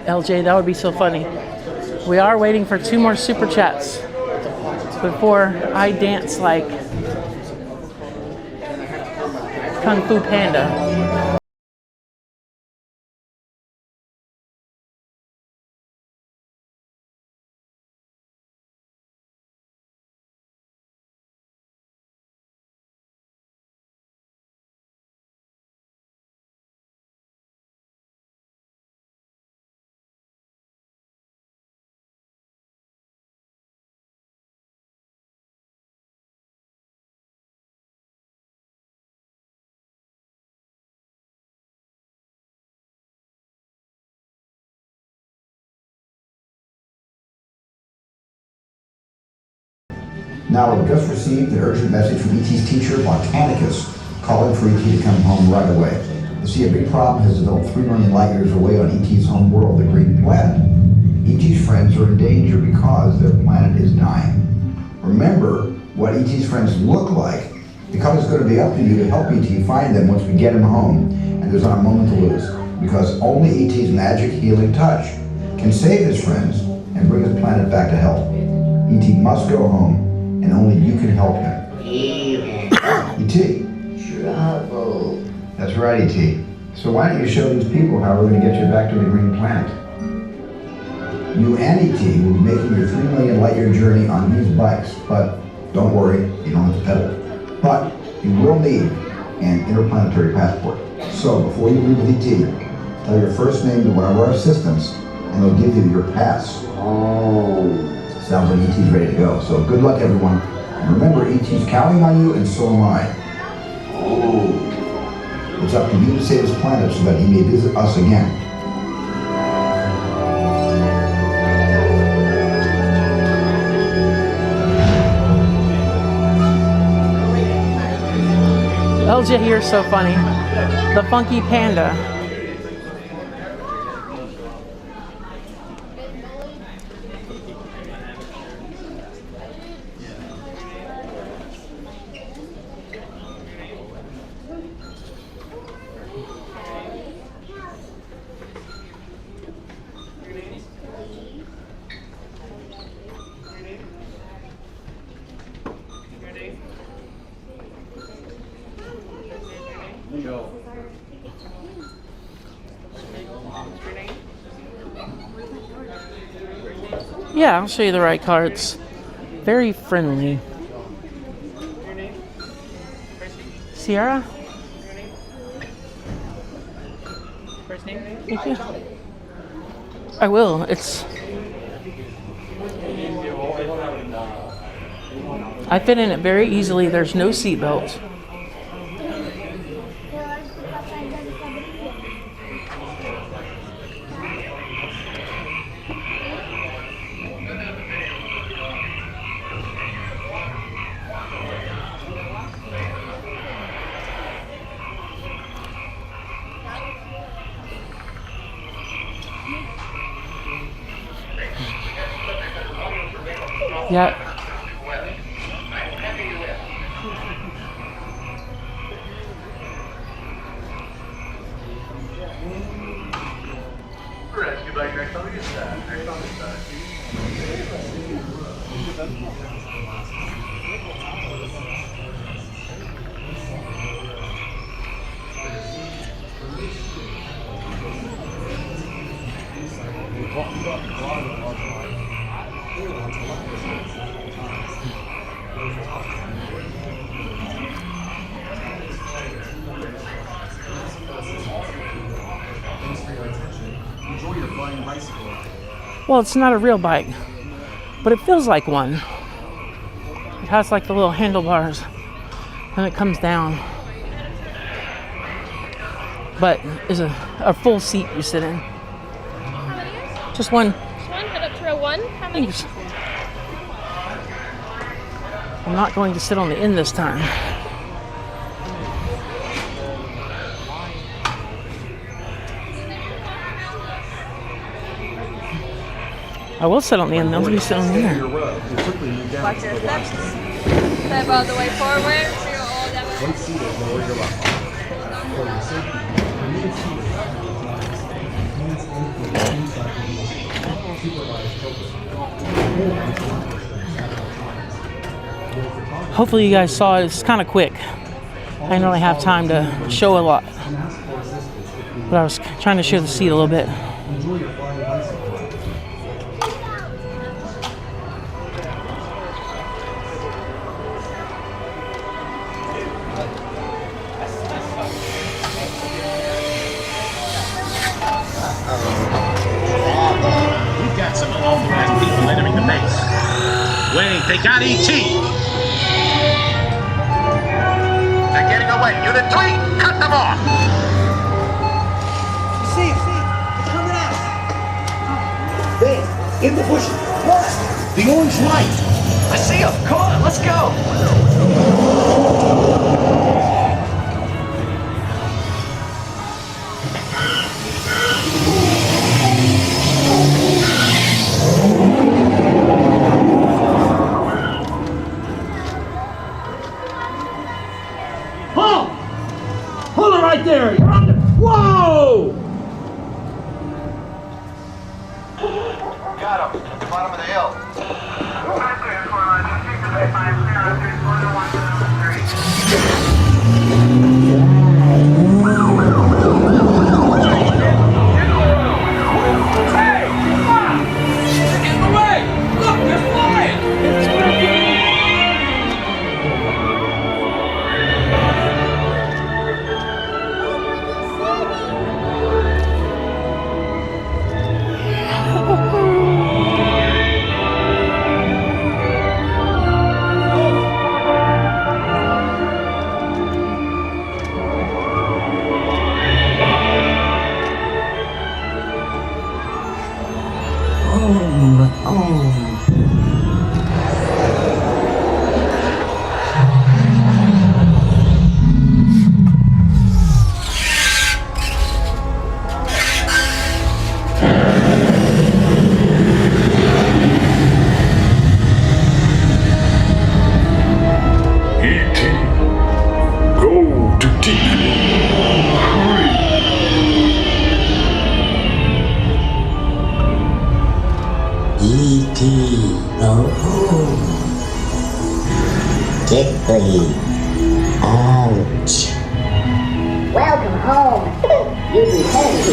LJ, that would be so funny. We are waiting for 2 more super chats before I dance like Kung Fu Panda. Now, we've just received an urgent message from E.T.'s teacher, Botanicus, calling for E.T. to come home right away. You see, a big problem has developed 3 million light years away on E.T.'s home world, the Green Planet. E.T.'s friends are in danger because their planet is dying. Remember what E.T.'s friends look like, because it's going to be up to you to help E.T. find them once we get him home, and there's not a moment to lose, because only E.T.'s magic healing touch can save his friends and bring his planet back to health. E.T. must go home, and only you can help him. E.T. Trouble. That's right, E.T. So why don't you show these people how we're going to get you back to the Green Planet? You and E.T. will be making your 3 million light year journey on these bikes, but don't worry, you don't have to pedal. But you will need an interplanetary passport. So before you leave with E.T., tell your first name to one of our assistants, and they'll give you your pass. Oh. Sounds like E.T.'s ready to go. So good luck, everyone. And remember, E.T.'s counting on you, and so am I. Oh. It's up to you to save his planet so that he may visit us again. LJ, you're so funny. The funky panda. Yeah, I'll show you the right cards. Very friendly. Sierra? First name? Thank you. I will. I fit in it very easily. There's no seatbelt. Yeah. Rescue bike next on this side. Next on this side. Enjoy your flying bicycle. Well, it's not a real bike, but it feels like one. It has like the little handlebars and it comes down. But is a full seat you sit in. How many years? Just one. Just one? Head up to row one? How many? Thanks. I'm not going to sit on the end this time. I will sit on the end. Let me sit on the end. Watch your steps. Step all the way forward. So you're all that way. Once seated, lower your left arm. For your safety, remain seated at all times. Hands and feet inside the wheel. Supervise children. Hold on to lock restraints at all times. Hopefully you guys saw it. It's kind of quick. I didn't really have time to show a lot. But I was trying to show the seat a little bit. Enjoy your flying bicycle. We've got some unauthorized people entering the base. Wait, they got ET! They're getting away. Unit 3, cut them off. See, they're coming out. There, in the bushes. What? The orange light. I see him. Come on, let's go. Halt! Hold it right there! You're under. Whoa! Got him. Bottom of the hill. Tickly. Ouch. Welcome home. You returned.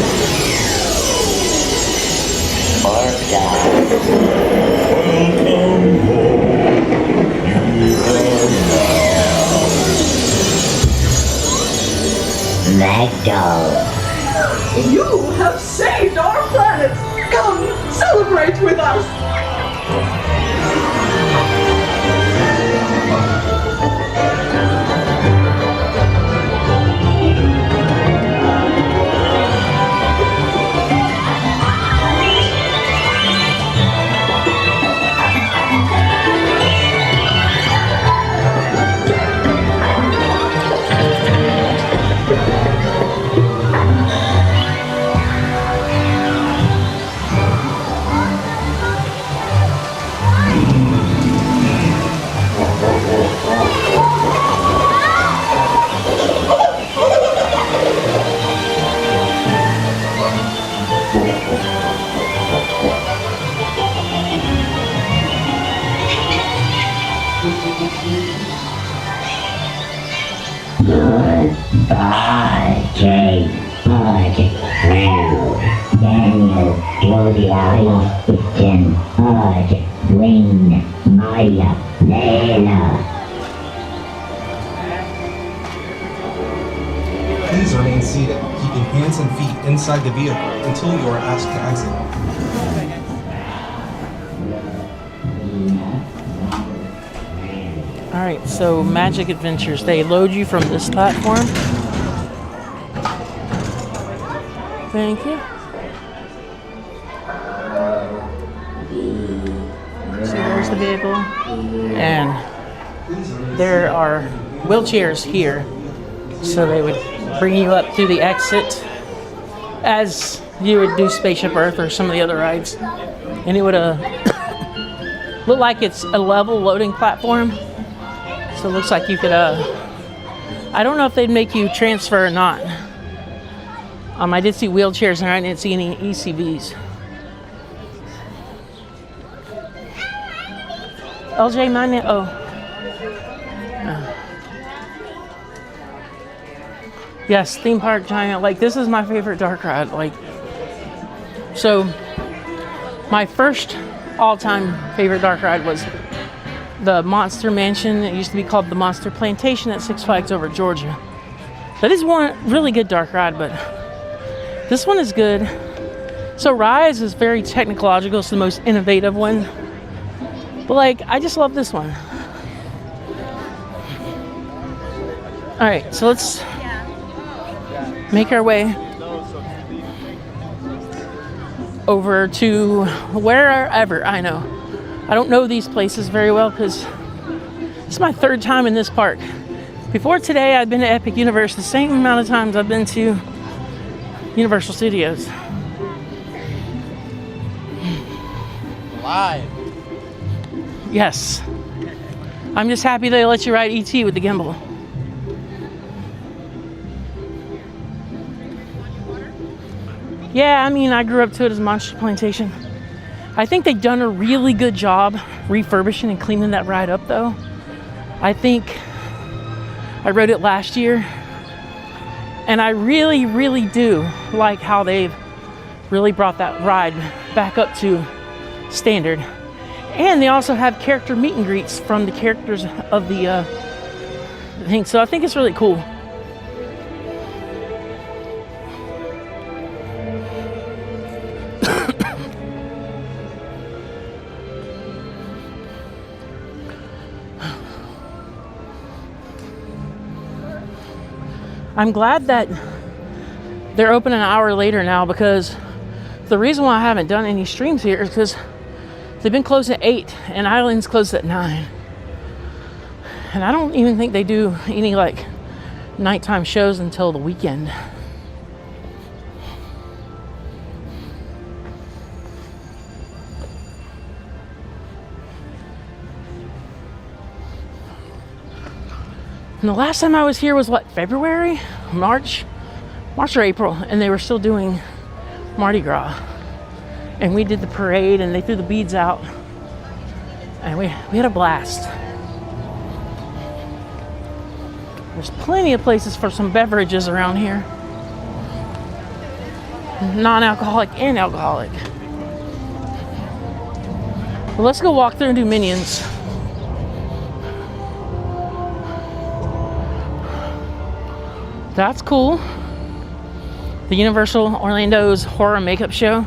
Orca. Magdal. You have saved our planet! Come, celebrate with us! J. Bud, Brown, Daniel, Gloria, Ethan, Bud, Wayne, Maya, Layla. Please remain seated, keeping hands and feet inside the vehicle until you are asked to exit. Alright, so Magic Adventures. They load you from this platform. Thank you. So there's the vehicle. And there are wheelchairs here. So they would bring you up to the exit as you would do Spaceship Earth or some of the other rides. And it would look like it's a level loading platform. So it looks like you could, I don't know if they'd make you transfer or not. I did see wheelchairs and I didn't see any ECVs. LJ, my name, yes, theme park giant. Like, this is my favorite dark ride. Like, so my first all-time favorite dark ride was the Monster Mansion. It used to be called the Monster Plantation at Six Flags Over Georgia. That is one really good dark ride, but this one is good. So Rise is very technological. It's the most innovative one. But like, I just love this one. All right, so let's make our way over to wherever. I know. I don't know these places very well because it's my third time in this park. Before today, I've been to Epic Universe the same amount of times I've been to Universal Studios. Live. Yes. I'm just happy they let you ride ET with the gimbal. Yeah, I mean, I grew up to it as Monster Plantation. I think they've done a really good job refurbishing and cleaning that ride up, though. I think I rode it last year, and I really, really do like how they've really brought that ride back up to standard. And they also have character meet and greets from the characters of the thing. So I think it's really cool. I'm glad that they're open an hour later now, because the reason why I haven't done any streams here is because they've been closed at 8 and Island's closed at 9. And I don't even think they do any like nighttime shows until the weekend. And the last time I was here was what, February? March or April, and they were still doing Mardi Gras. And we did the parade and they threw the beads out. And we had a blast. There's plenty of places for some beverages around here. Non-alcoholic and alcoholic. Well, let's go walk through and do Minions. That's cool. The Universal Orlando's horror makeup show.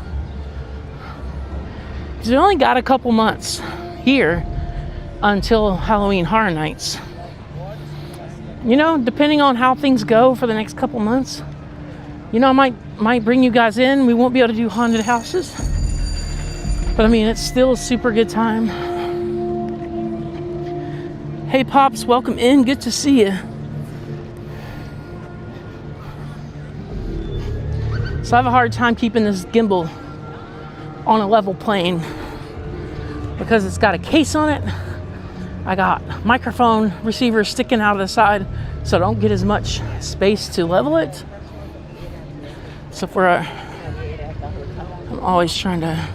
Because we only got a couple months here until Halloween Horror Nights. You know, depending on how things go for the next couple months, you know, I might bring you guys in. We won't be able to do haunted houses, but I mean, it's still a super good time. Hey Pops, welcome in. Good to see you. So I have a hard time keeping this gimbal on a level plane because it's got a case on it. I got microphone receivers sticking out of the side, so I don't get as much space to level it. So I'm always trying to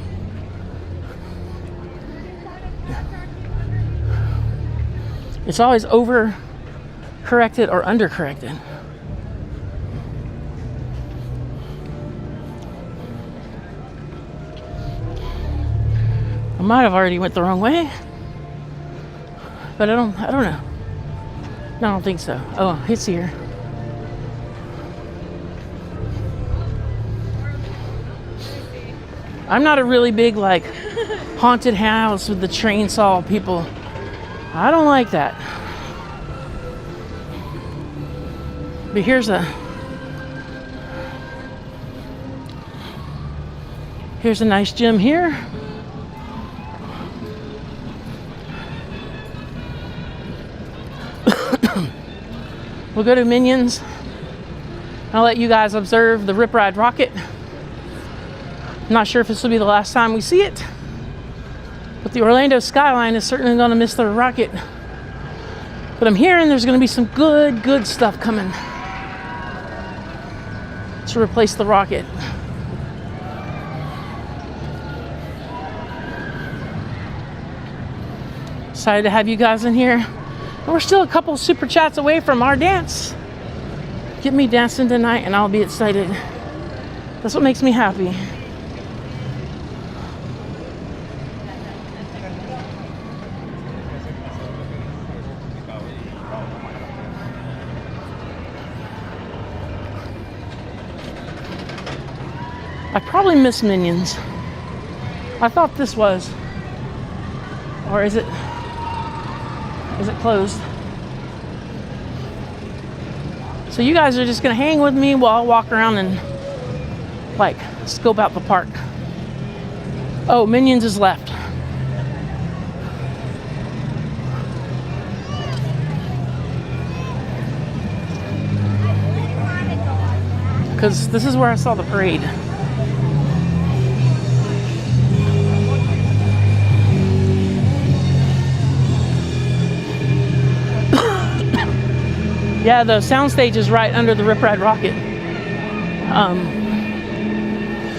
it's always over corrected or under corrected. might have already went the wrong way, but I don't know. No, I don't think so. Oh, it's here. I'm not a really big like haunted house with the chainsaw people. I don't like that. But here's a nice gym here. We'll go to Minions. I'll let you guys observe the Rip Ride rocket. I'm not sure if this will be the last time we see it, but the Orlando skyline is certainly going to miss the rocket. But I'm hearing there's going to be some good stuff coming to replace the rocket. Excited to have you guys in here. And we're still a couple super chats away from our dance. Get me dancing tonight and I'll be excited. That's what makes me happy. I probably missed Minions. I thought this was. Or is it closed? So you guys are just gonna hang with me while I walk around and like scope out the park. Oh, Minions is left. Because this is where I saw the parade. Yeah, the soundstage is right under the Rip Ride rocket.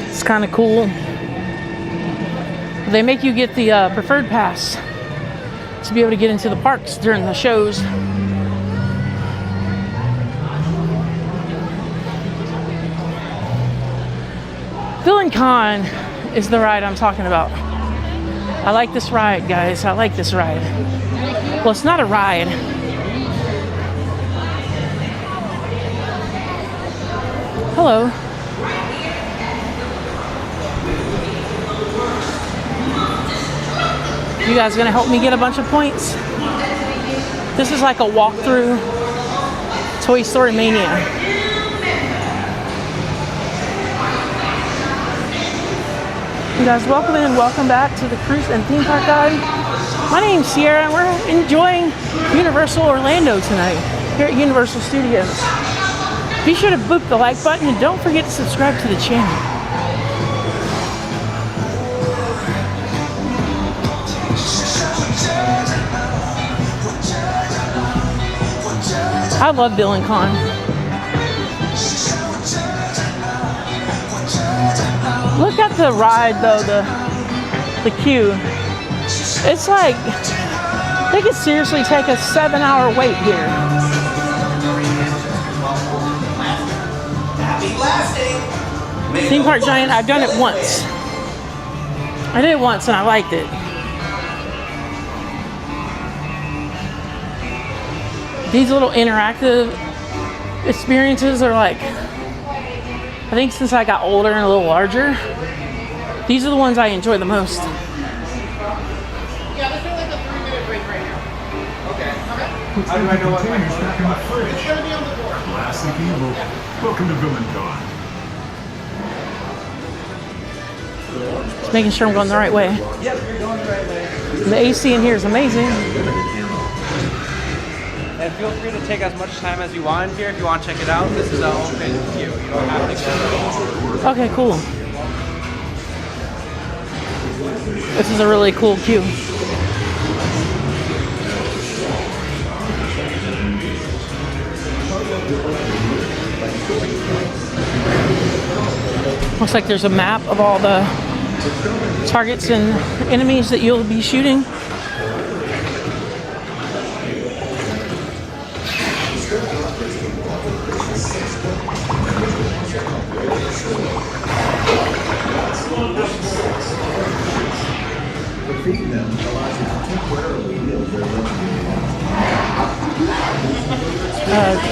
It's kind of cool. They make you get the preferred pass to be able to get into the parks during the shows. Villain Con is the ride I'm talking about. I like this ride, guys. I like this ride. Well, it's not a ride. Hello. You guys gonna help me get a bunch of points? This is like a walkthrough Toy Story Mania. You guys, welcome in and welcome back to the Cruise and Theme Park Guide. My name's Sierra and we're enjoying Universal Orlando tonight here at Universal Studios. Be sure to boop the like button and don't forget to subscribe to the channel. I love Villain Con. Look at the ride though, the queue. It's like, they could seriously take a 7-hour wait here. Theme Park Giant, I've done it once. I did it once and I liked it. These little interactive experiences are like, I think since I got older and a little larger, these are the ones I enjoy the most. Yeah, let's do like a 3-minute break right now. Okay. How do I know what my It's gonna be on the board. Classic evil. Welcome to Villain Con. Just making sure I'm going the right way. Yep, you're going the right way. The AC in here is amazing. And feel free to take as much time as you want here. If you want to check it out, this is an open queue. You don't have to go. Okay, cool. This is a really cool queue. Looks like there's a map of all the targets and enemies that you'll be shooting. Treating them allows you to temporarily wield their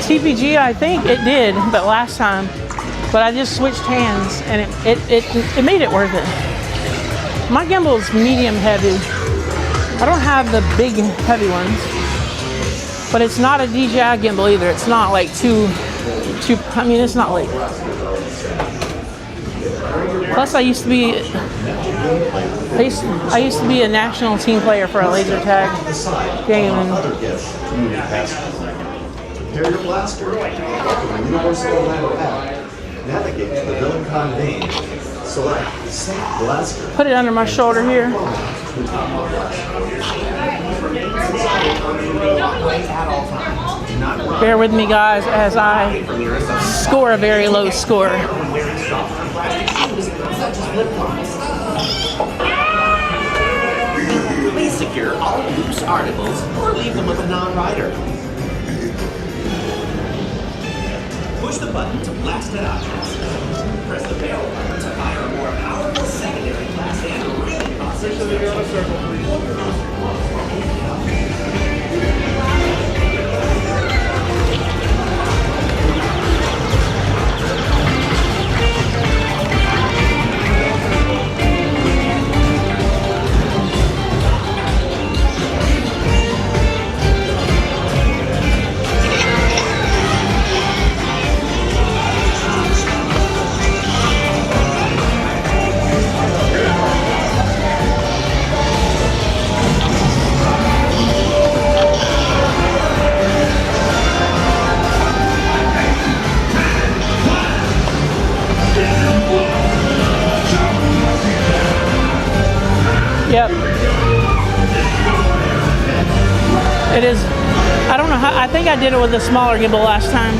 TPG, I think it did, but last time. But I just switched hands, and it made it worth it. My gimbal is medium heavy. I don't have the big heavy ones, but it's not a DJI gimbal either. It's not like too. I mean, it's not like. Plus, I used to be a national team player for a laser tag game. And prepare your blaster. Welcome to Universal Land app. Navigate to the Villain Con name. Select Safe Blaster. Put it under my shoulder here. Bear with me, guys, as I score a very low score. Please secure all loose articles or leave them with a non-rider. Push the button to blast at objects. Press the barrel button to fire a more powerful secondary blast and really process the circle, Yep. It is. I don't know how. I think I did it with a smaller gimbal last time.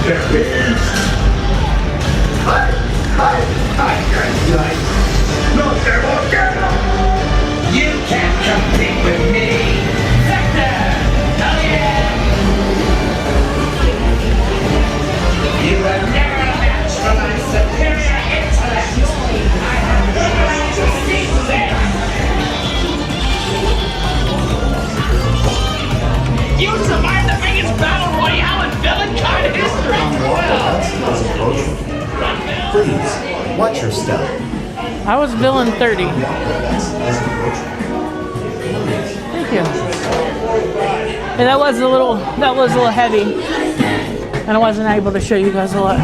You can't compete with me! Vector! Oh yeah! You were never a match for my superior intellect! I have realized to see this! You survived the biggest battle royale in villain card history! Please, watch your step. I was villain 30. Thank you. And that was a little heavy, and I wasn't able to show you guys a lot.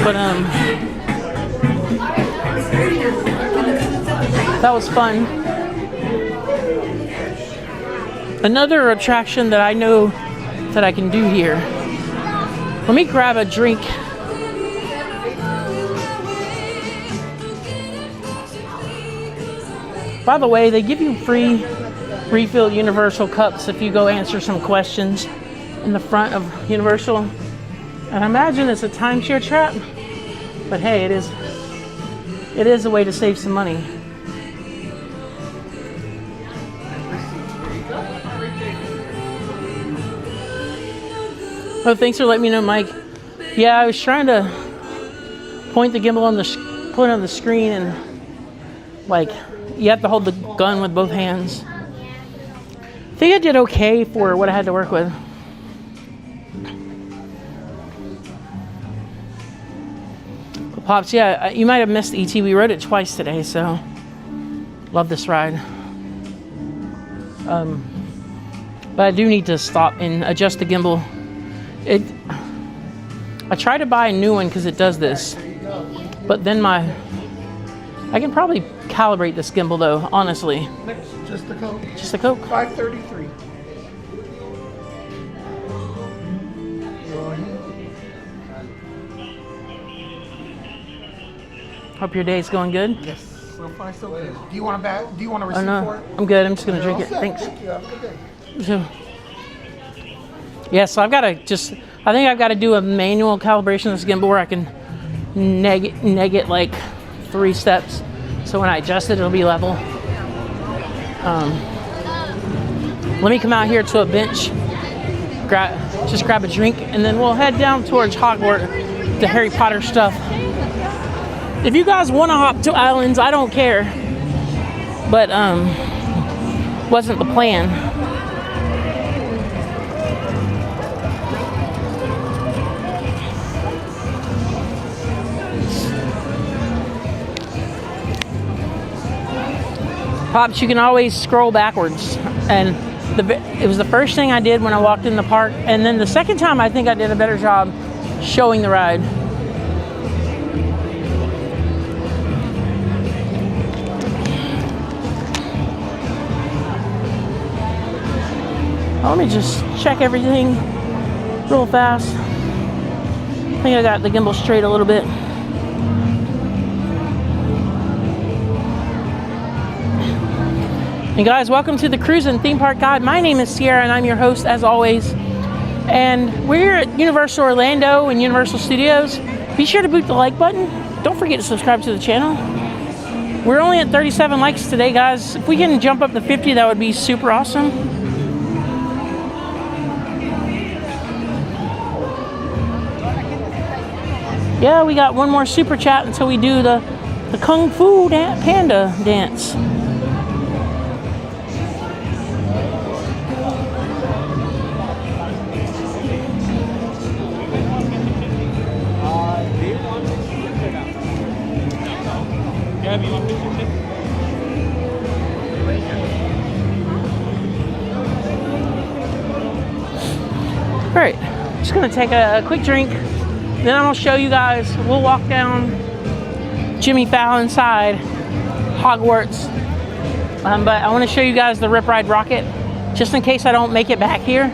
But that was fun. Another attraction that I know that I can do here. Let me grab a drink. By the way, they give you free refill Universal cups if you go answer some questions in the front of Universal. And I imagine it's a timeshare trap, but hey, it is a way to save some money. Oh, thanks for letting me know, Mike. Yeah, I was trying to point the gimbal on the screen, and like you have to hold the gun with both hands. I think I did okay for what I had to work with. But Pops, yeah, you might have missed ET. We rode it twice today, so love this ride. But I do need to stop and adjust the gimbal. I tried to buy a new one because it does this, but then I can probably calibrate this gimbal though, honestly. Just the Coke. Just the Coke? 533. Hope your day's going good. Yes, so far so good. Do you want a receipt Oh, no, for it? I'm good. I'm just gonna drink it. All set. Thanks. Thank you. Have a good day. So, yeah, so I think I've got to do a manual calibration of this gimbal where I can neg it like 3 steps. So when I adjust it, it'll be level. Let me come out here to a bench, just grab a drink, and then we'll head down towards Hogwarts, the Harry Potter stuff. If you guys want to hop to islands, I don't care. But wasn't the plan. Pops, you can always scroll backwards, and it was the first thing I did when I walked in the park, and then the second time I think I did a better job showing the ride. Let me just check everything real fast. I think I got the gimbal straight a little bit. And guys, welcome to the Cruise and Theme Park Guide. My name is Sierra and I'm your host as always. And we're here at Universal Orlando and Universal Studios. Be sure to boot the like button. Don't forget to subscribe to the channel. We're only at 37 likes today, guys. If we can jump up to 50, that would be super awesome. Yeah, we got one more super chat until we do the Kung Fu Panda dance. All right, just gonna take a quick drink. Then I'm gonna show you guys, we'll walk down Jimmy Fallon's side, Hogwarts. But I wanna show you guys the Rip Ride Rocket, just in case I don't make it back here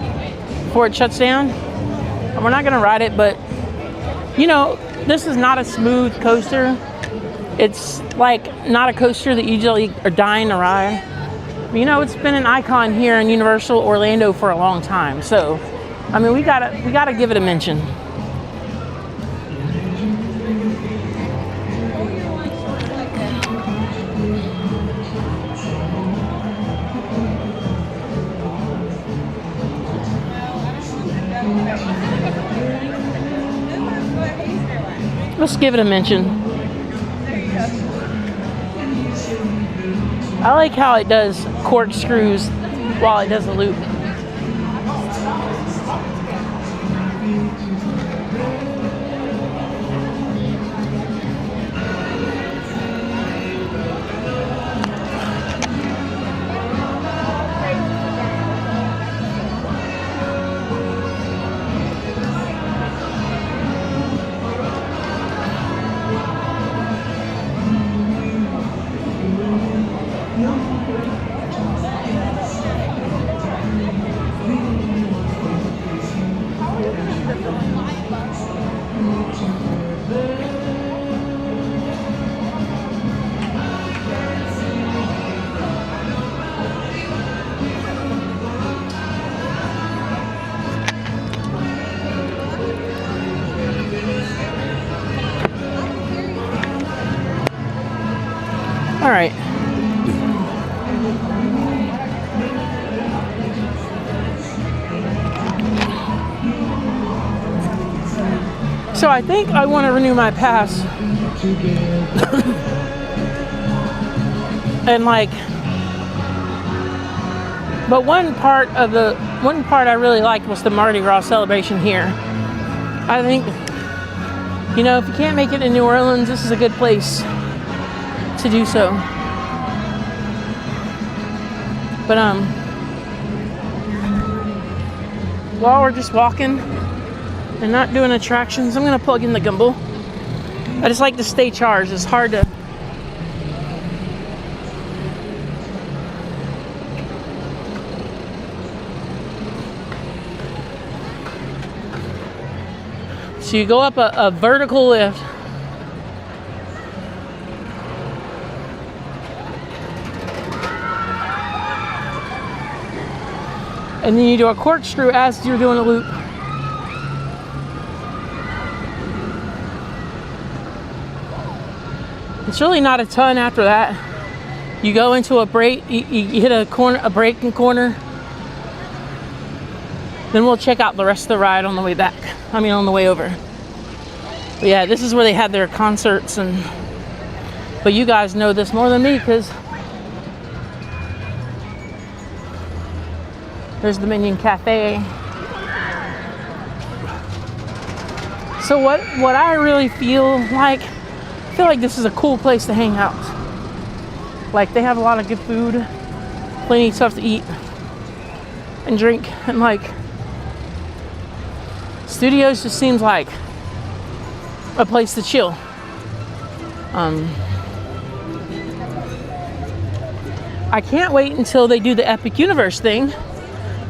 before it shuts down. And we're not gonna ride it, but you know, this is not a smooth coaster. It's like not a coaster that you usually are dying to ride. You know, it's been an icon here in Universal Orlando for a long time. So I mean, we gotta give it a mention. Let's give it a mention. I like how it does corkscrews while it does a loop. All right. So I think I want to renew my pass. And like, but one part I really liked was the Mardi Gras celebration here. I think, you know, if you can't make it in New Orleans, this is a good place to do so. But while we're just walking and not doing attractions, I'm gonna plug in the gimbal. I just like to stay charged. It's hard to so you go up a vertical lift. And then you do a corkscrew as you're doing a loop. It's really not a ton after that. You go into a break, you hit a braking corner. Then we'll check out the rest of the ride on the way back. I mean, on the way over. But yeah, this is where they had their concerts, but you guys know this more than me because there's the Minion Cafe. So what I really feel like this is a cool place to hang out. Like, they have a lot of good food, plenty of stuff to eat and drink, and like, Studios just seems like a place to chill. I can't wait until they do the Epic Universe thing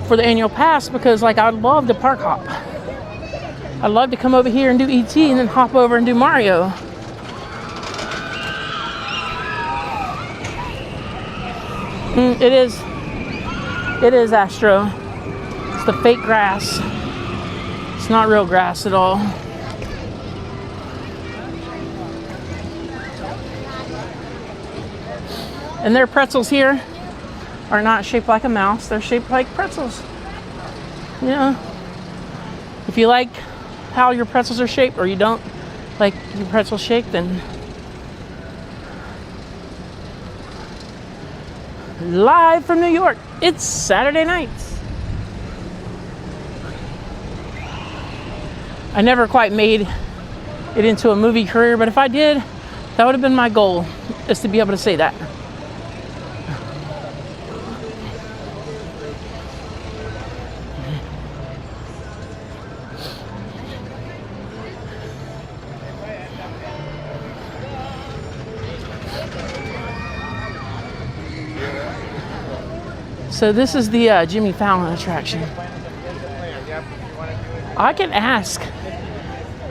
for the annual pass, because like, I'd love to park hop. I'd love to come over here and do ET and then hop over and do Mario. It is Astro. It's the fake grass. It's not real grass at all. And their pretzels here are not shaped like a mouse. They're shaped like pretzels. You know, if you like how your pretzels are shaped, or you don't like your pretzels shaped, then live from New York, it's Saturday nights. I never quite made it into a movie career, but if I did, that would have been my goal, is to be able to say that. So this is the Jimmy Fallon attraction. I can ask.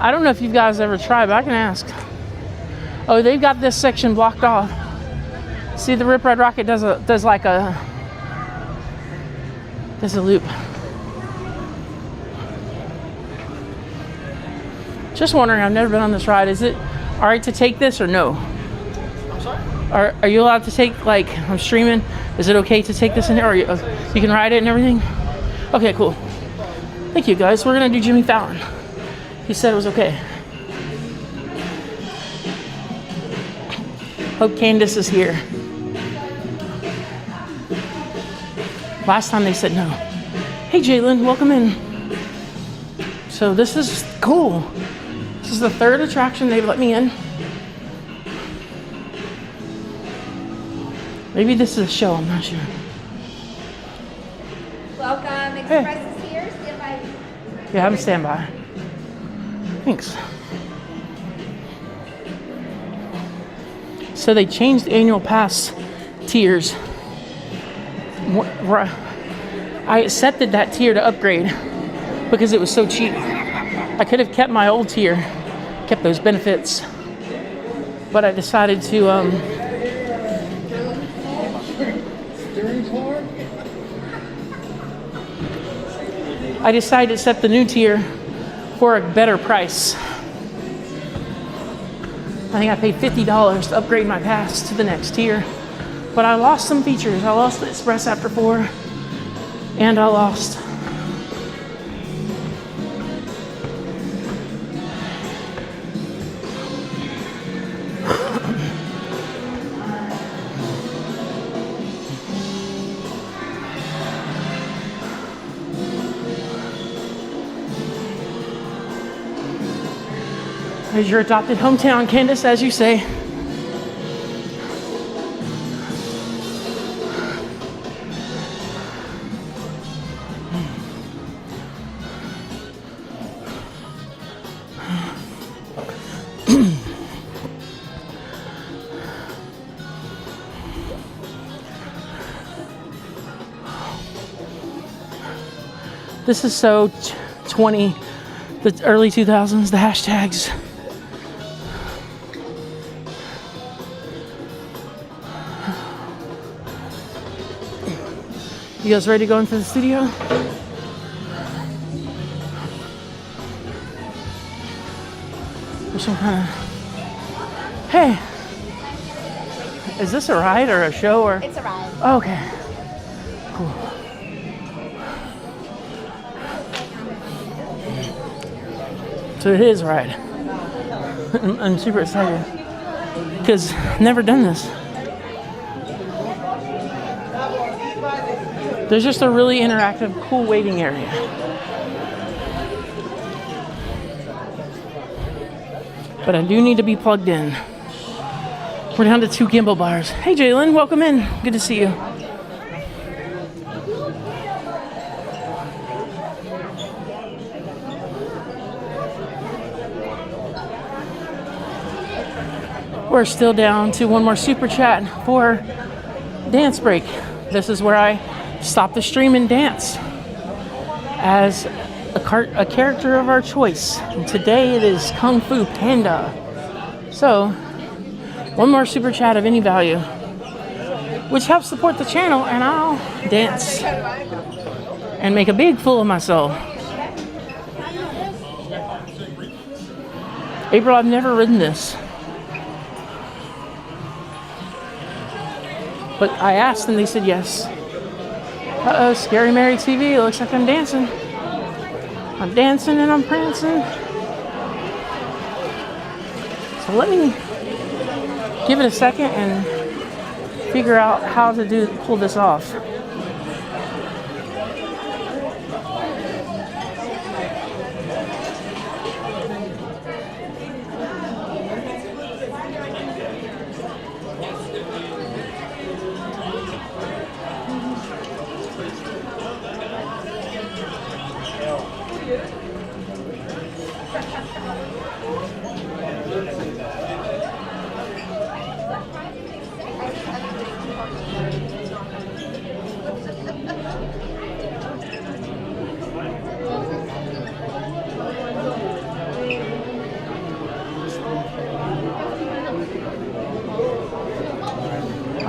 I don't know if you guys ever tried, but I can ask. Oh, they've got this section blocked off. See, the Rip Ride Rocket does a loop. Just wondering, I've never been on this ride. Is it all right to take this or no? I'm sorry? Are you allowed to take, like, I'm streaming. Is it okay to take this in here? Or you can ride it and everything? Okay, cool. Thank you, guys. We're going to do Jimmy Fallon. He said it was okay. Hope Candace is here. Last time they said no. Hey, Jalen, welcome in. So this is cool. This is the third attraction they've let me in. Maybe this is a show, I'm not sure. Welcome, Express is here. Stand by. Yeah, have him stand by. Thanks. So they changed the annual pass tiers. I accepted that tier to upgrade because it was so cheap. I could have kept my old tier, kept those benefits, but I decided to accept the new tier for a better price. I think I paid $50 to upgrade my pass to the next tier, but I lost some features. I lost the Express After 4, and I lost There's your adopted hometown, Candace, as you say. This is so 20, the early 2000s, the hashtags. You guys ready to go into the studio? There's some kind of... Hey! Is this a ride or a show or? It's a ride. Oh, okay. Cool. So it is a ride. I'm super excited because I've never done this. There's just a really interactive, cool waiting area. But I do need to be plugged in. We're down to 2 gimbal bars. Hey Jalen, welcome in. Good to see you. We're still down to one more super chat for dance break. This is where I stop the stream and dance as a character of our choice. And today it is Kung Fu Panda. So, one more super chat of any value, which helps support the channel, and I'll dance and make a big fool of myself. April, I've never ridden this. But I asked and they said yes. Uh-oh, Scary Mary TV, it looks like I'm dancing. I'm dancing and I'm prancing. So let me give it a second and figure out how to pull this off.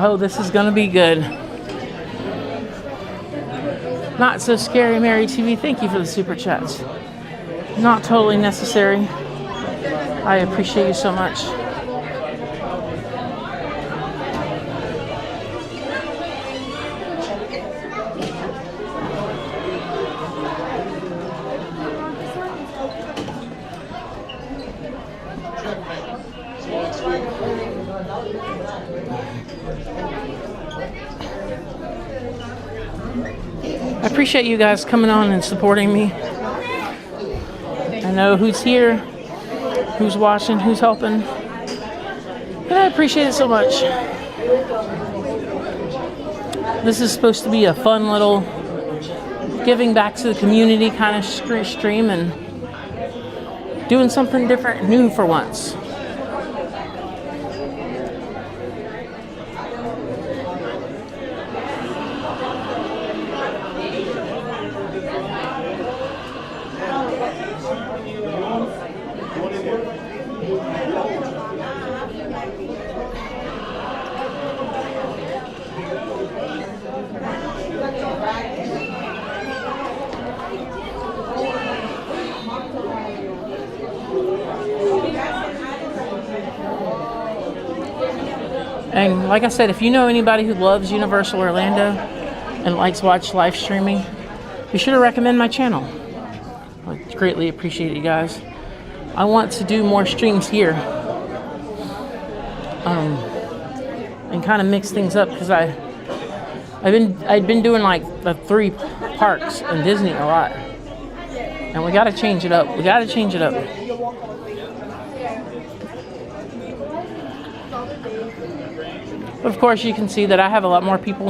Oh, this is gonna be good. Not So Scary Mary TV, thank you for the super chats. Not totally necessary. I appreciate you so much. I appreciate you guys coming on and supporting me. I know who's here, who's watching, who's helping. And I appreciate it so much. This is supposed to be a fun little giving back to the community kind of stream and doing something different, new for once. And like I said, if you know anybody who loves Universal Orlando and likes to watch live streaming, be sure to recommend my channel. I greatly appreciate it, guys. I want to do more streams here and kind of mix things up because I'd been doing like the 3 parks in Disney a lot, and we got to change it up. We got to change it up. But of course, you can see that I have a lot more people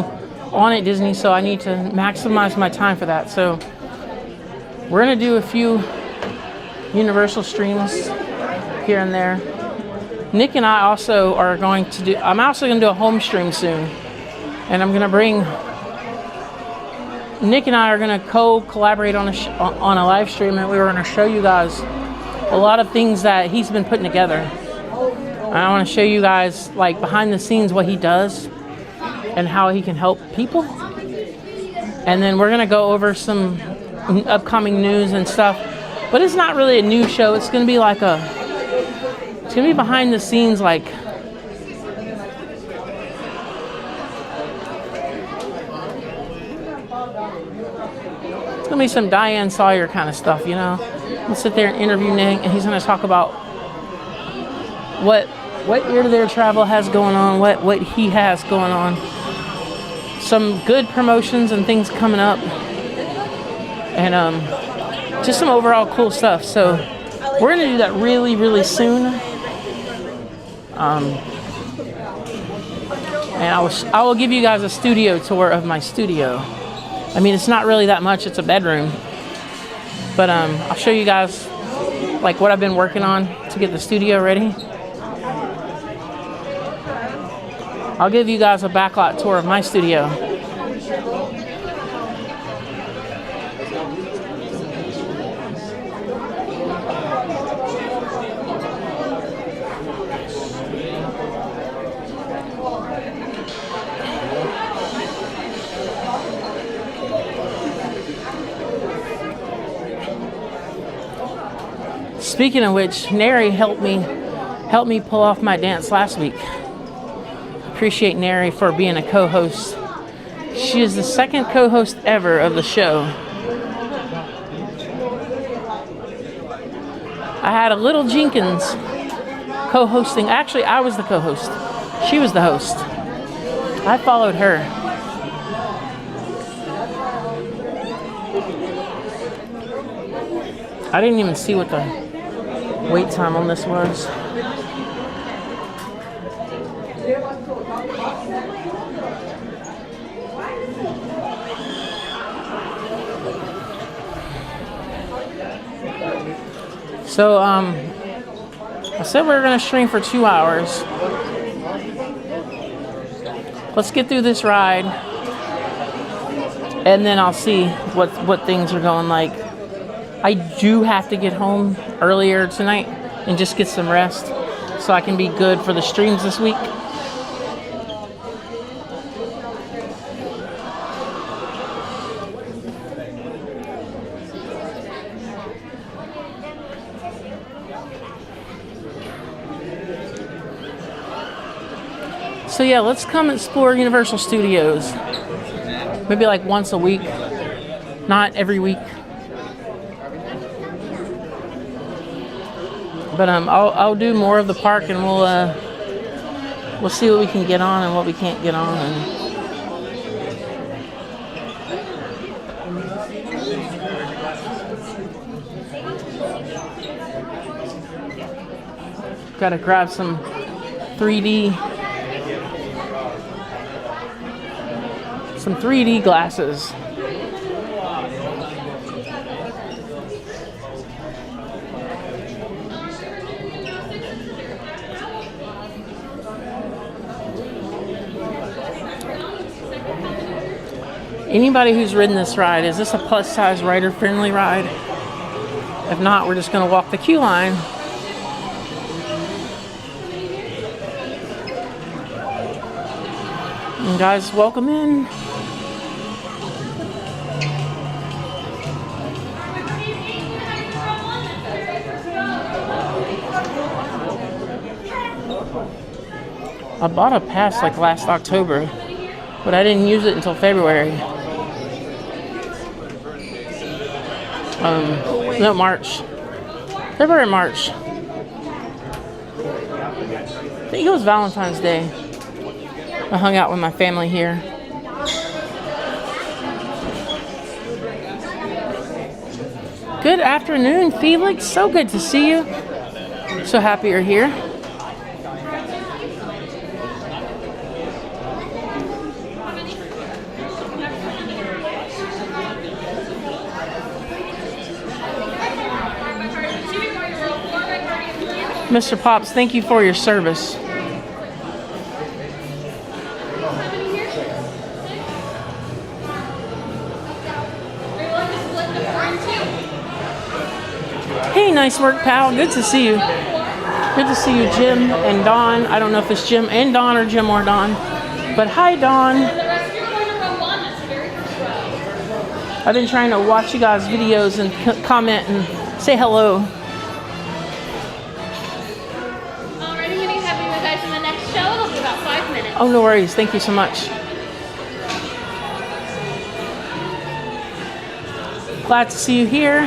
on at Disney, so I need to maximize my time for that. So we're going to do a few Universal streams here and there. Nick and I also are going to do, I'm also going to do a home stream soon. And I'm going to bring, Nick and I are going to collaborate on a live stream, and we were going to show you guys a lot of things that he's been putting together. I want to show you guys, like, behind the scenes what he does and how he can help people. And then we're going to go over some upcoming news and stuff. But it's not really a news show. It's going to be like it's going to be behind the scenes, like, it's going to be some Diane Sawyer kind of stuff, you know. We'll sit there and interview Nick, and he's going to talk about what Ear to Their Travel has going on, what he has going on. Some good promotions and things coming up. And just some overall cool stuff. So we're going to do that really, really soon. And I will give you guys a studio tour of my studio. I mean, it's not really that much. It's a bedroom. But I'll show you guys like what I've been working on to get the studio ready. I'll give you guys a backlot tour of my studio. Speaking of which, Neri helped me pull off my dance last week. Appreciate Neri for being a co-host. She is the second co-host ever of the show. I had a Little Jenkins co-hosting. Actually, I was the co-host. She was the host. I followed her. I didn't even see what the wait time on this was. So, I said we were going to stream for 2 hours. Let's get through this ride, and then I'll see what things are going like. I do have to get home earlier tonight and just get some rest so I can be good for the streams this week. So yeah, let's come explore Universal Studios. Maybe like once a week, not every week. But I'll do more of the park, and we'll see what we can get on and what we can't get on. And gotta grab some 3D glasses. Anybody who's ridden this ride, is this a plus size rider friendly ride? If not, we're just gonna walk the queue line. And guys, welcome in. I bought a pass like last October, but I didn't use it until February. No, March. February, March. I think it was Valentine's Day. I hung out with my family here. Good afternoon, Felix. So good to see you. So happy you're here. Mr. Pops, thank you for your service. Hey, nice work, pal. Good to see you. Good to see you, Jim and Dawn. I don't know if it's Jim and Dawn or Jim or Dawn, but hi, Dawn. I've been trying to watch you guys' videos and comment and say hello. Oh, no worries. Thank you so much. Glad to see you here.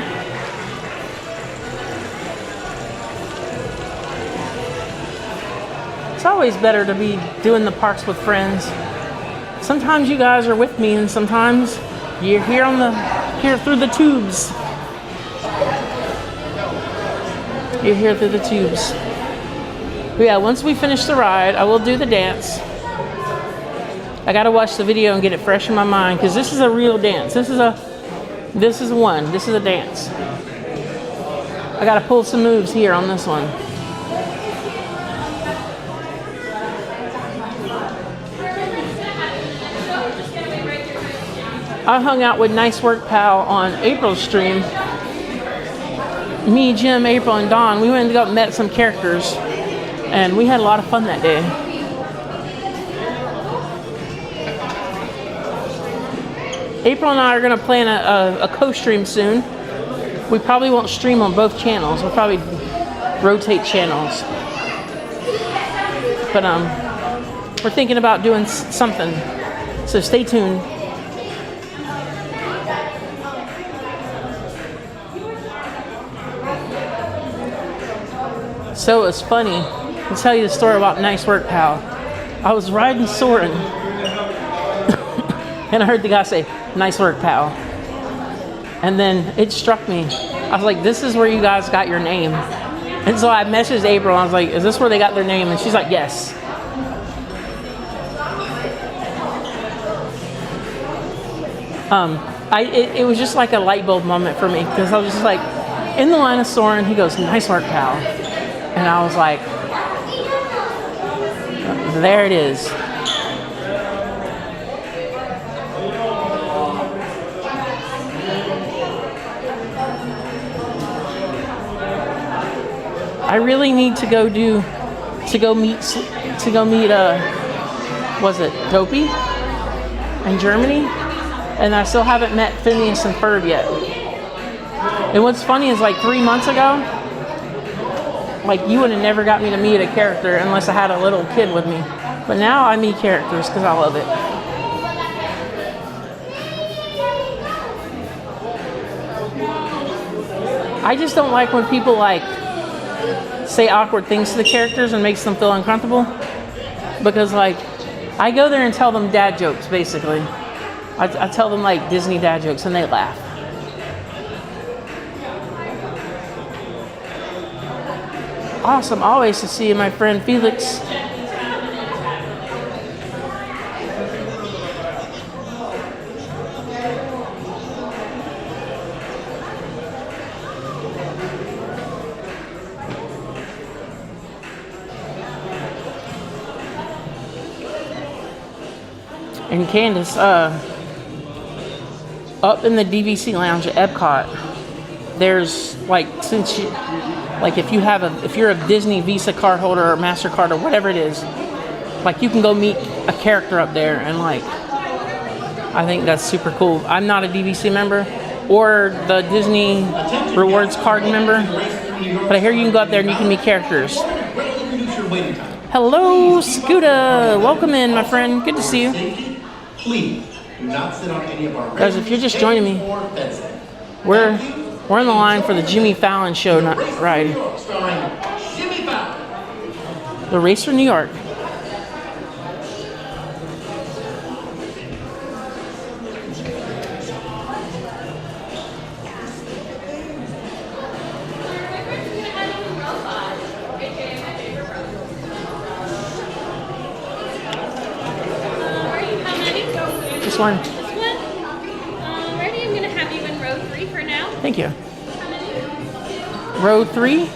It's always better to be doing the parks with friends. Sometimes you guys are with me, and sometimes you're here through the tubes. You're here through the tubes. But yeah, once we finish the ride, I will do the dance. I gotta watch the video and get it fresh in my mind, because this is a real dance. This is a dance. I gotta pull some moves here on this one. I hung out with Nice Work Pal on April's stream. Me, Jim, April, and Dawn, we went and met some characters, and we had a lot of fun that day. April and I are going to plan a co-stream soon. We probably won't stream on both channels. We'll probably rotate channels. But we're thinking about doing something. So stay tuned. So it's funny. I'll tell you the story about Nice Work Pal. I was riding Soren, and I heard the guy say, "Nice work, pal." And then it struck me. I was like, this is where you guys got your name. And so I messaged April, and I was like, is this where they got their name? And she's like, yes. It was just like a light bulb moment for me, because I was just like, in the line of Soren, he goes, "Nice work, pal." And I was like, there it is. I really need to go meet was it Dopey in Germany? And I still haven't met Phineas and Ferb yet. And what's funny is, like 3 months ago, like, you would have never got me to meet a character unless I had a little kid with me. But now I meet characters because I love it. I just don't like when people like say awkward things to the characters and makes them feel uncomfortable. Because like, I go there and tell them dad jokes, basically. I tell them like Disney dad jokes and they laugh. Awesome, always to see my friend Felix. And Candace, up in the DVC lounge at Epcot, there's like, since you, like if you're a Disney Visa card holder or MasterCard or whatever it is, like you can go meet a character up there, and like, I think that's super cool. I'm not a DVC member or the Disney Rewards card member, but I hear you can go up there and you can meet characters. Hello, Scooter. Welcome in, my friend. Good to see you. Please do not sit on any of our guys, if you're just joining me, we're in the line for the Jimmy Fallon show ride. The Race for New York. This one. Alrighty, I'm going to have you in row 3 for now. Thank you. Row 3.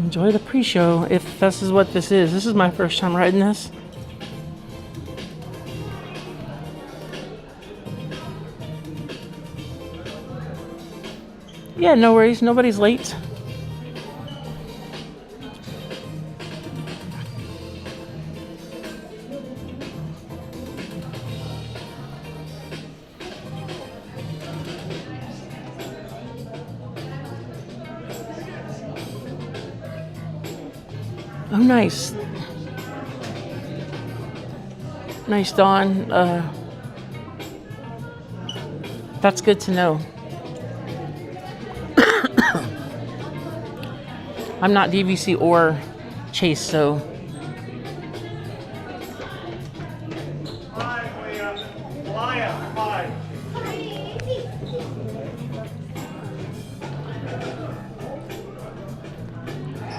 Enjoy the pre-show, if this is what this is. This is my first time riding this. Yeah, no worries. Nobody's late. Oh, nice. Nice, Dawn. That's good to know. I'm not DVC or Chase, so.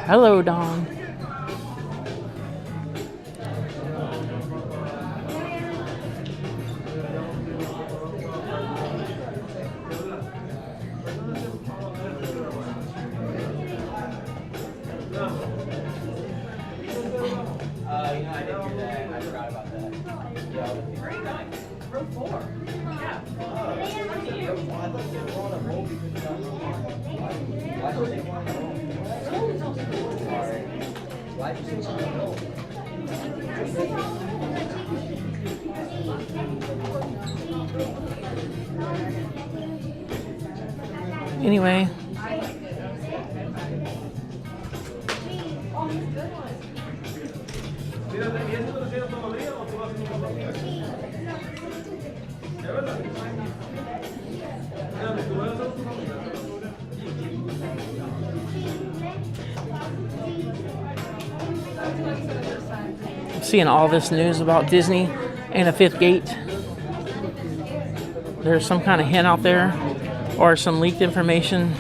Hello, Dawn. Anyway. I'm seeing all this news about Disney and a fifth gate. There's some kind of hint out there, or some leaked information.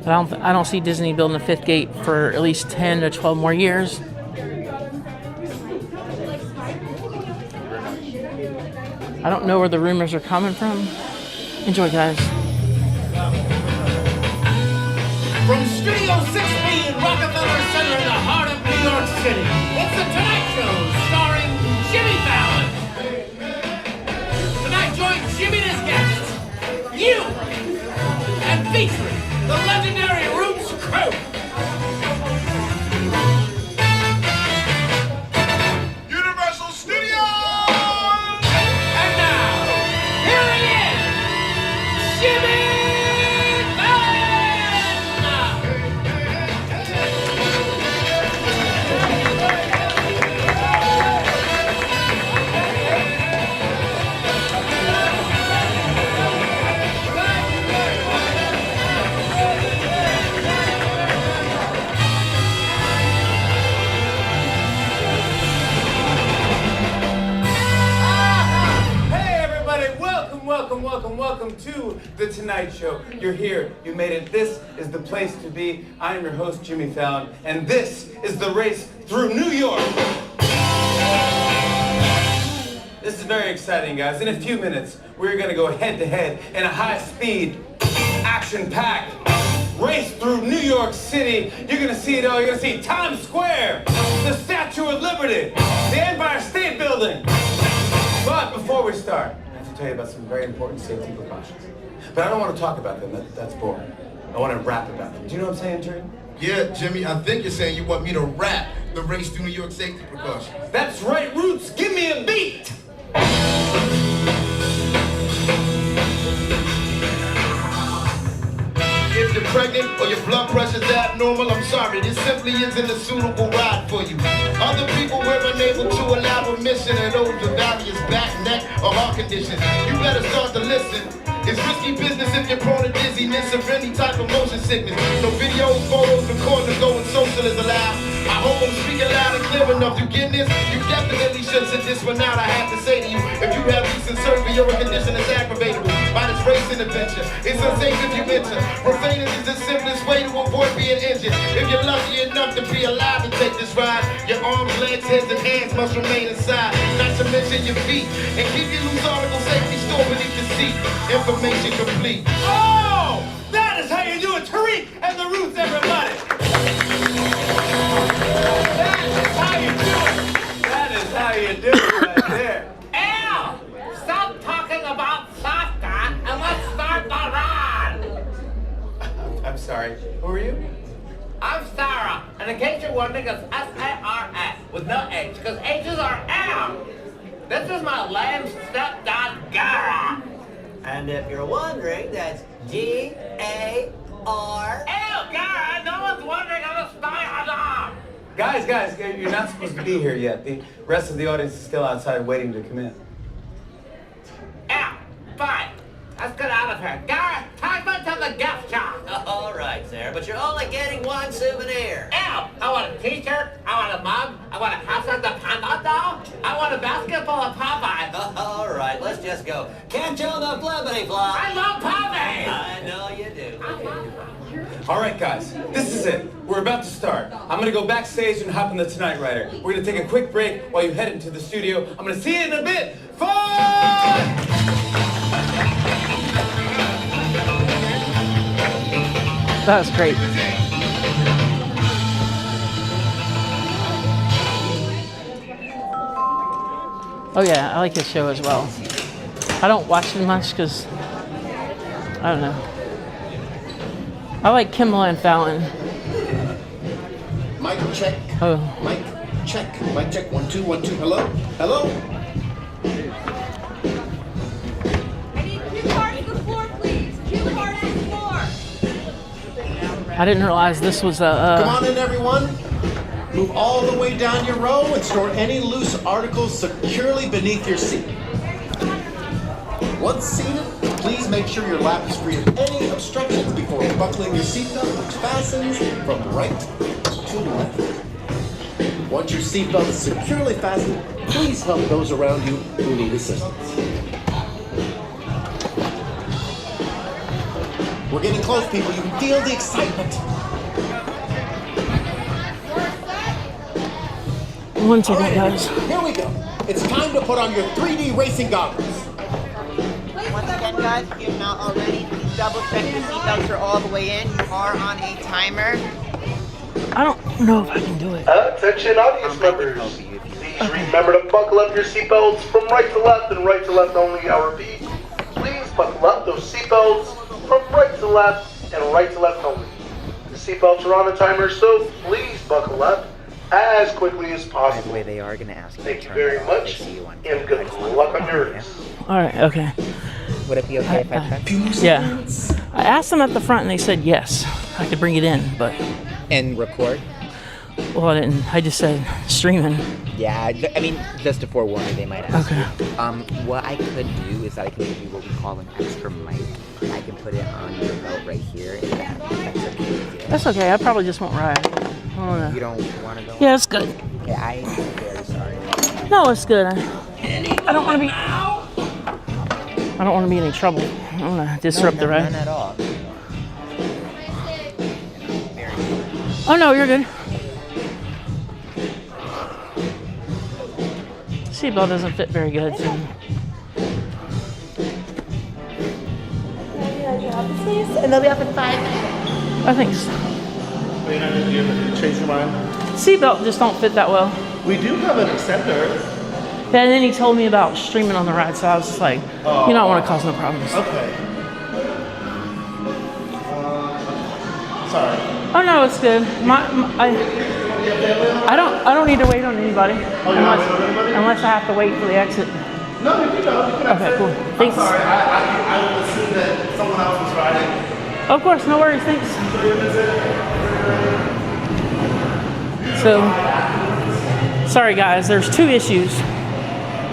But I don't see Disney building a fifth gate for at least 10 to 12 more years. I don't know where the rumors are coming from. Enjoy, guys. From Studio 6B in Rockefeller Center in the heart of New York City, it's The Tonight Show starring Jimmy Fallon. Tonight join Jimmy and his guests, you, and featuring the legendary Roots crew. Universal Studios! And now, here he is, Jimmy Welcome to The Tonight Show. You're here. You made it. This is the place to be. I'm your host, Jimmy Fallon, and this is the race through New York. This is very exciting, guys. In a few minutes, we're going to go head-to-head in a high-speed, action-packed race through New York City. You're going to see it all. You're going to see Times Square, the Statue of Liberty, the Empire State Building. But before we start, tell you about some very important safety precautions. But I don't want to talk about them, that's boring. I want to rap about them. Do you know what I'm saying, Terry? Yeah, Jimmy, I think you're saying you want me to rap the race through New York safety precautions. That's right, Roots, give me a beat! If you're pregnant or your blood pressure's abnormal, I'm sorry, this simply isn't a suitable ride for you. Other people were unable to allow remission of those with various back, neck, or heart conditions. You better start to listen. It's risky business if you're prone to dizziness or any type of motion sickness. No videos, photos, recordings, going social is allowed. I hope I'm speaking loud and clear enough. You get this? You definitely should sit this one out. I have to say to you, if you have recent surgery or a condition that's aggravatable by this racing adventure, it's unsafe if you enter. Profaning is the simplest way to avoid being injured. If you're lucky enough to be alive to take this ride, your arms, legs, heads, and hands must remain inside. Not to mention your feet. And keep your loose article safety stored beneath the seat. Information complete. Oh! That is how you do it, Tariq and the Roots, everybody! That is how you do it right there. Al, stop talking about soccer and let's start the ride. I'm sorry, who are you? I'm Sarah, and in case you're wondering, it's S-A-R-S with no H, because H's are L. This is my lame stepdad, Gara. And if you're wondering, that's G-A-R. Ew, Gara, no one's wondering how to spell it. Guys, you're not supposed to be here yet. The rest of the audience is still outside waiting to come in. Ew, fine. Let's get out of here. Gara, take me to the gift shop. All right, Sarah, but you're only getting one souvenir. Ew, I want a t-shirt, I want a mug, I want a house of the Panda doll, I want a basket full of Popeye. All right, let's just go. Catch on the flippity flop. I love Popeye. I know you do. All right, guys, this is it. We're about to start. I'm gonna go backstage and hop in the Tonight Rider. We're gonna take a quick break while you head into the studio. I'm gonna see you in a bit. Fun! That was great. Oh yeah, I like his show as well. I don't watch it much because, I don't know. I like Kimmel and Fallon. Mic check. Oh. Mic check. Mic check. 1 2 1 2. Hello? Hello? I need 2 cars to the floor, please. 2 cars to the floor. I didn't realize this was a... Come on in, everyone. Move all the way down your row and store any loose articles securely beneath your seat. Once seated, please make sure your lap is free of any obstructions before buckling your seatbelt, which fastens from right to left. Once your seatbelt is securely fastened, please help those around you who need assistance. We're getting close, people. You can feel the excitement. 1 second, guys. Here we go. It's time to put on your 3D racing goggles. Once again, guys, if you're not already, double check the seatbelts are all the way in. You are on a timer. I don't know if I can do it. Attention audience members. Please remember to buckle up your seatbelts from right to left and right to left only. I repeat, please buckle up those seatbelts from right to left and right to left only. The seatbelts are on the timer, so please buckle up as quickly as possible. By the way, they are going to ask you. Thank you very much, and good luck on your race. All right, okay. Would it be okay if I checked? Yeah. I asked them at the front and they said yes. I could bring it in, but... And record? Well, I didn't. I just said streaming. Yeah, I mean, just to forewarn you, they might ask Okay. you. What I could do is that I can give you what we call an extra mic. I can put it on your belt right here, and that's okay with you. That's okay. I probably just won't ride. I don't know. You don't want to go? Yeah, it's good. Yeah, I am very sorry. No, it's good. I don't want to be... I don't want to be in any trouble. I don't want to disrupt the ride. None at all. Oh, no, you're good. Seatbelt doesn't fit very good. So. And they'll be up in 5 minutes. I think so. Are you not going to change your mind? Seatbelt just don't fit that well. We do have an extender. Yeah, and then he told me about streaming on the ride, so I was just like, you don't want to cause no problems. Okay. Sorry. Oh no, it's good. I don't need to wait on anybody unless I have to wait for the exit. No, you can go. Okay, cool. Thanks. I'm sorry. I would assume that someone else was riding. Of course, no worries. Thanks. So, sorry guys. There's 2 issues.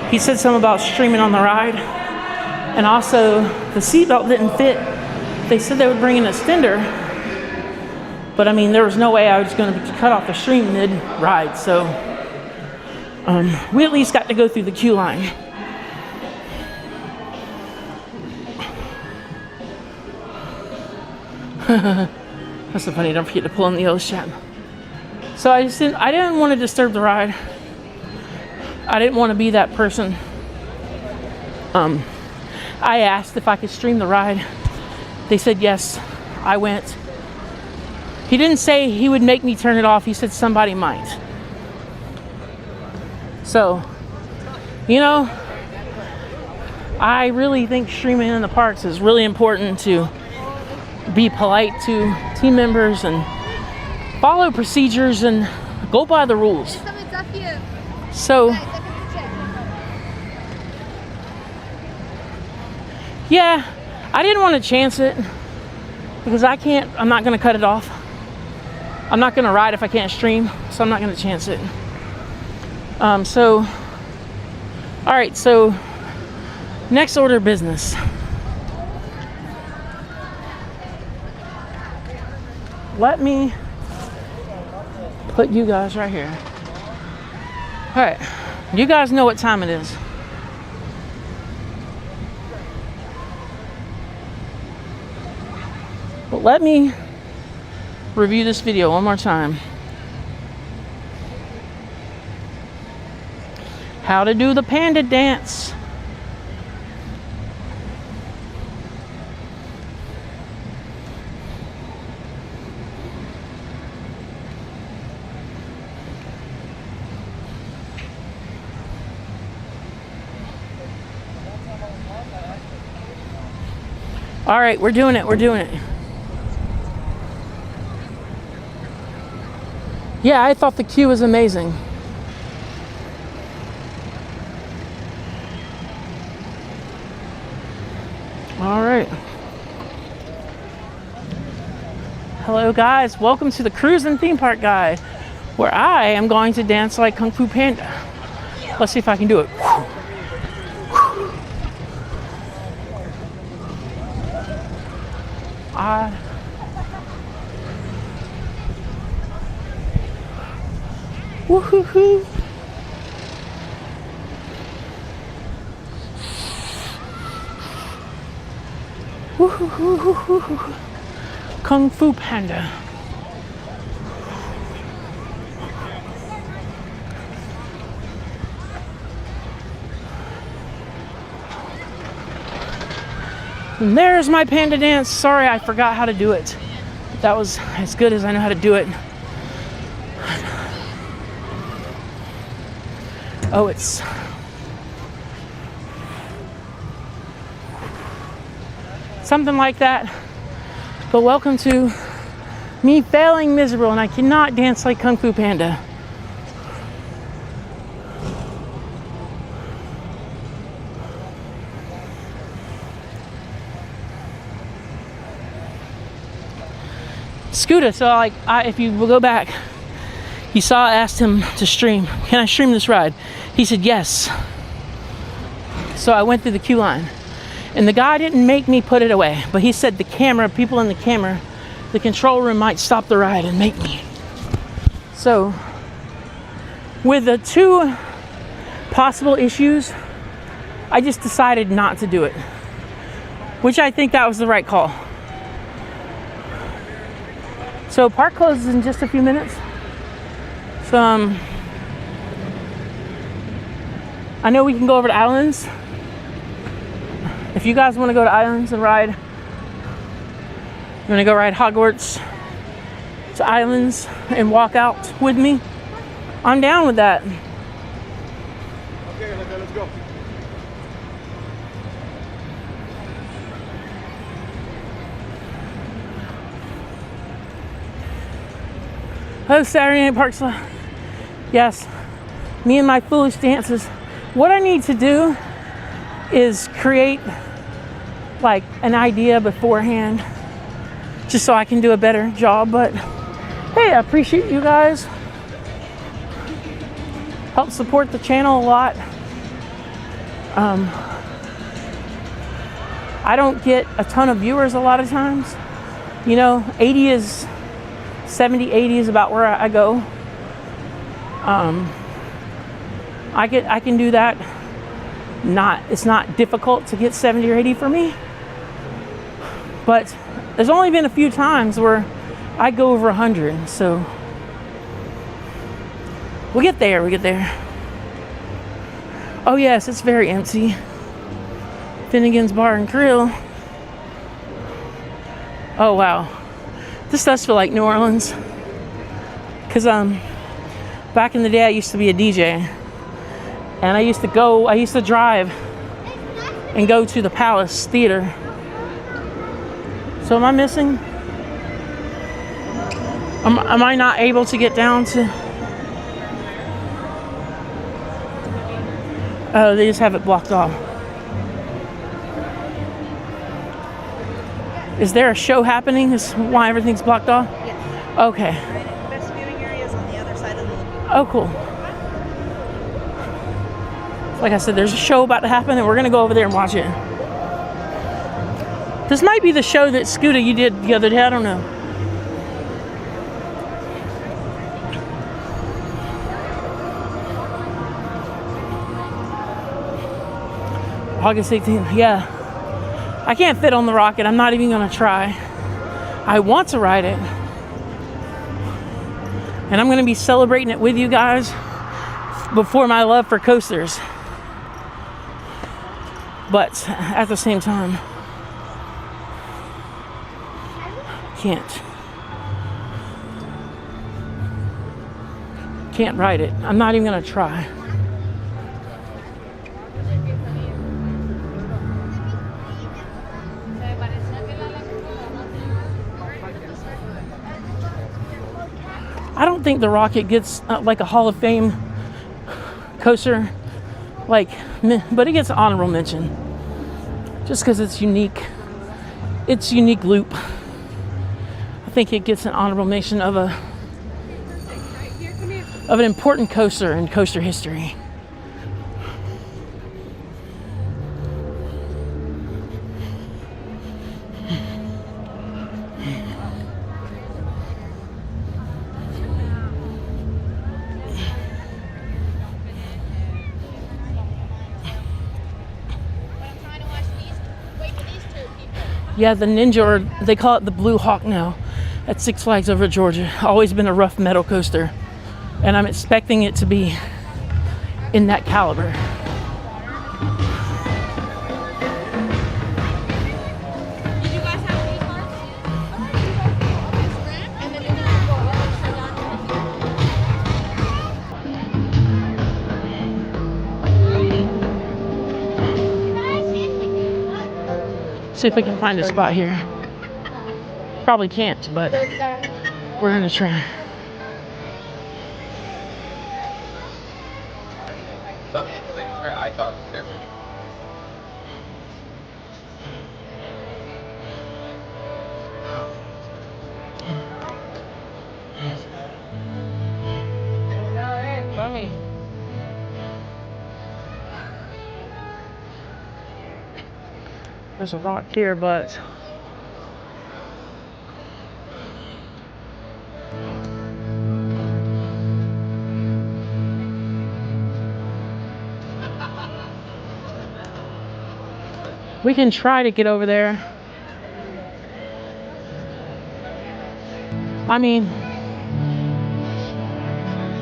He said something about streaming on the ride, and also the seatbelt didn't fit. They said they would bring an extender, but I mean, there was no way I was going to cut off the stream mid-ride, so we at least got to go through the queue line. That's so funny, don't forget to pull in the yellow strap. So I didn't want to disturb the ride. I didn't want to be that person. I asked if I could stream the ride. They said yes. I went. He didn't say he would make me turn it off. He said somebody might. So, you know, I really think streaming in the parks is really important to be polite to team members and follow procedures and go by the rules. So, yeah, I didn't want to chance it because I'm not going to cut it off. I'm not going to ride if I can't stream, so I'm not going to chance it. All right, so next order of business. Let me put you guys right here. All right, you guys know what time it is. But let me review this video one more time. How to do the panda dance. All right, we're doing it. Yeah, I thought the queue was amazing. All right. Hello guys, welcome to the Cruising Theme Park Guide, where I am going to dance like Kung Fu Panda. Let's see if I can do it. Woohoo! Woohoo! Kung Fu Panda. And there's my panda dance. Sorry, I forgot how to do it. That was as good as I know how to do it. Oh, it's something like that. But welcome to me failing miserable, and I cannot dance like Kung Fu Panda. Scooter, so like, if you will go back, he saw, I asked him to stream. Can I stream this ride? He said yes. So I went through the queue line. And the guy didn't make me put it away, but he said the camera, people in the camera, the control room might stop the ride and make me. So, with the two possible issues, I just decided not to do it. Which I think that was the right call. So park closes in just a few minutes. So, I know we can go over to Islands. If you guys want to go to Islands and ride, you want to go ride Hogwarts to Islands and walk out with me, I'm down with that. Okay, let's go. Oh, Saturday Night Park Slide. Yes, me and my foolish dances. What I need to do is create like an idea beforehand just so I can do a better job. But hey, I appreciate you guys. Help support the channel a lot. I don't get a ton of viewers a lot of times. You know, 70, 80 is about where I go. I can do that. It's not difficult to get 70 or 80 for me. But there's only been a few times where I go over 100, so we'll get there, Oh yes, it's very empty. Finnegan's Bar and Grill. Oh wow. This does feel like New Orleans. Cause back in the day I used to be a DJ. And I used to drive and go to the Palace Theater. So am I missing? Am I not able to get down to? Oh, they just have it blocked off. Is there a show happening? Is why everything's blocked off? Yes. Okay. Best viewing area is on the other side of the lagoon. Oh, cool. Like I said, there's a show about to happen, and we're gonna go over there and watch it. This might be the show that Scooter you did the other day. I don't know. August 18th. Yeah. I can't fit on the rocket. I'm not even gonna try. I want to ride it. And I'm gonna be celebrating it with you guys before my love for coasters. But at the same time, can't ride it. I'm not even gonna try. I don't think the Rocket gets like a Hall of Fame coaster, but it gets an honorable mention just because it's unique. It's unique loop. I think it gets an honorable mention of an important coaster in coaster history. Yeah, the Ninja, or they call it the Blue Hawk now, at Six Flags over Georgia. Always been a rough metal coaster, and I'm expecting it to be in that caliber. See if we can find a spot here. Probably can't, but we're gonna try. I thought there. There's a rock here, but we can try to get over there. I mean,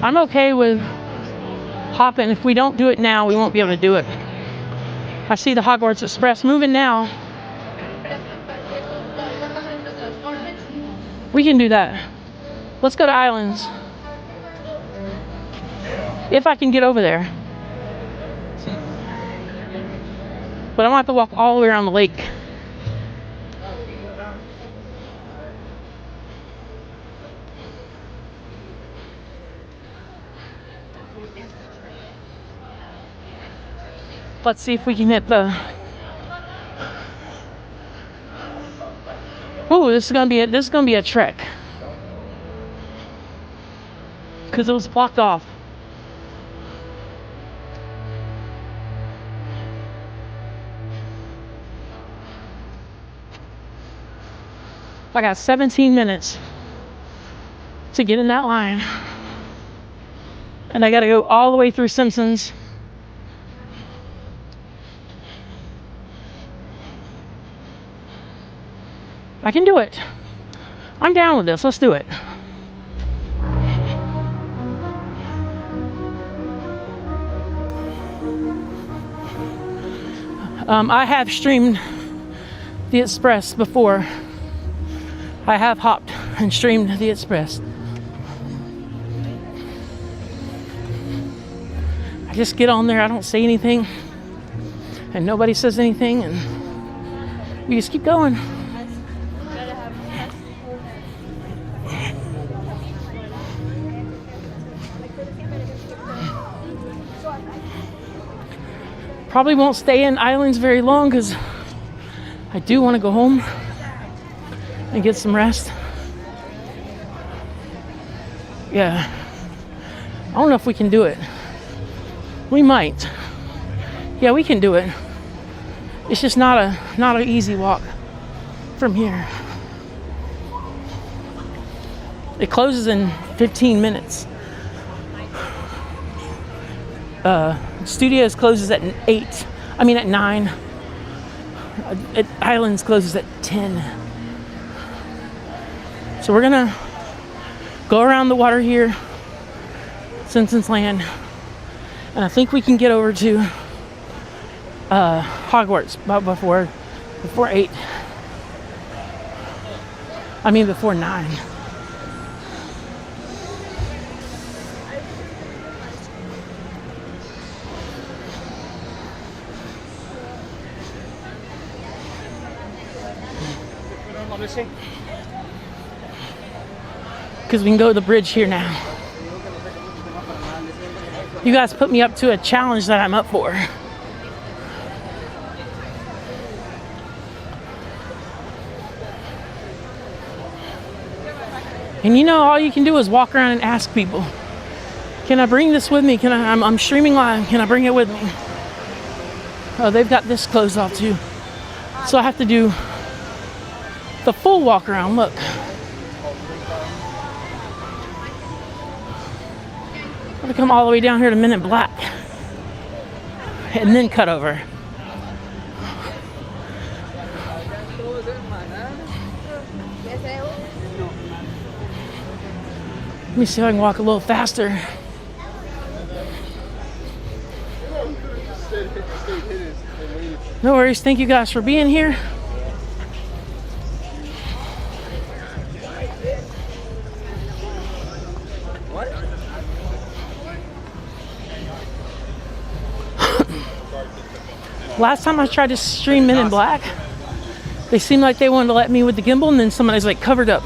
I'm okay with hopping. If we don't do it now, we won't be able to do it. I see the Hogwarts Express moving now. We can do that. Let's go to Islands. If I can get over there. But I might have to walk all the way around the lake. Let's see if we can hit the... Oh, this is gonna be a trek. Because it was blocked off. I got 17 minutes to get in that line. And I gotta go all the way through Simpsons. I can do it. I'm down with this. Let's do it. I have streamed the Express before. I have hopped and streamed the Express. I just get on there, I don't say anything, and nobody says anything, and we just keep going. Probably won't stay in Islands very long because I do want to go home and get some rest. Yeah. I don't know if we can do it. We might. Yeah, we can do it. It's just not an easy walk from here. It closes in 15 minutes. Studios closes at 8. I mean at 9. Islands closes at 10. So we're gonna go around the water here, Simpsons Land, and I think we can get over to Hogwarts about before 8. I mean before 9. Because we can go to the bridge here now. You guys put me up to a challenge that I'm up for. And you know, all you can do is walk around and ask people, can I bring this with me? I'm streaming live, can I bring it with me? Oh, they've got this closed off too. So I have to do the full walk around, look. I'm gonna come all the way down here to Men in Black and then cut over. Let me see if I can walk a little faster. No worries, thank you guys for being here. Last time I tried to stream Men in Black, They seemed like they wanted to let me with the gimbal, and then somebody's like covered up.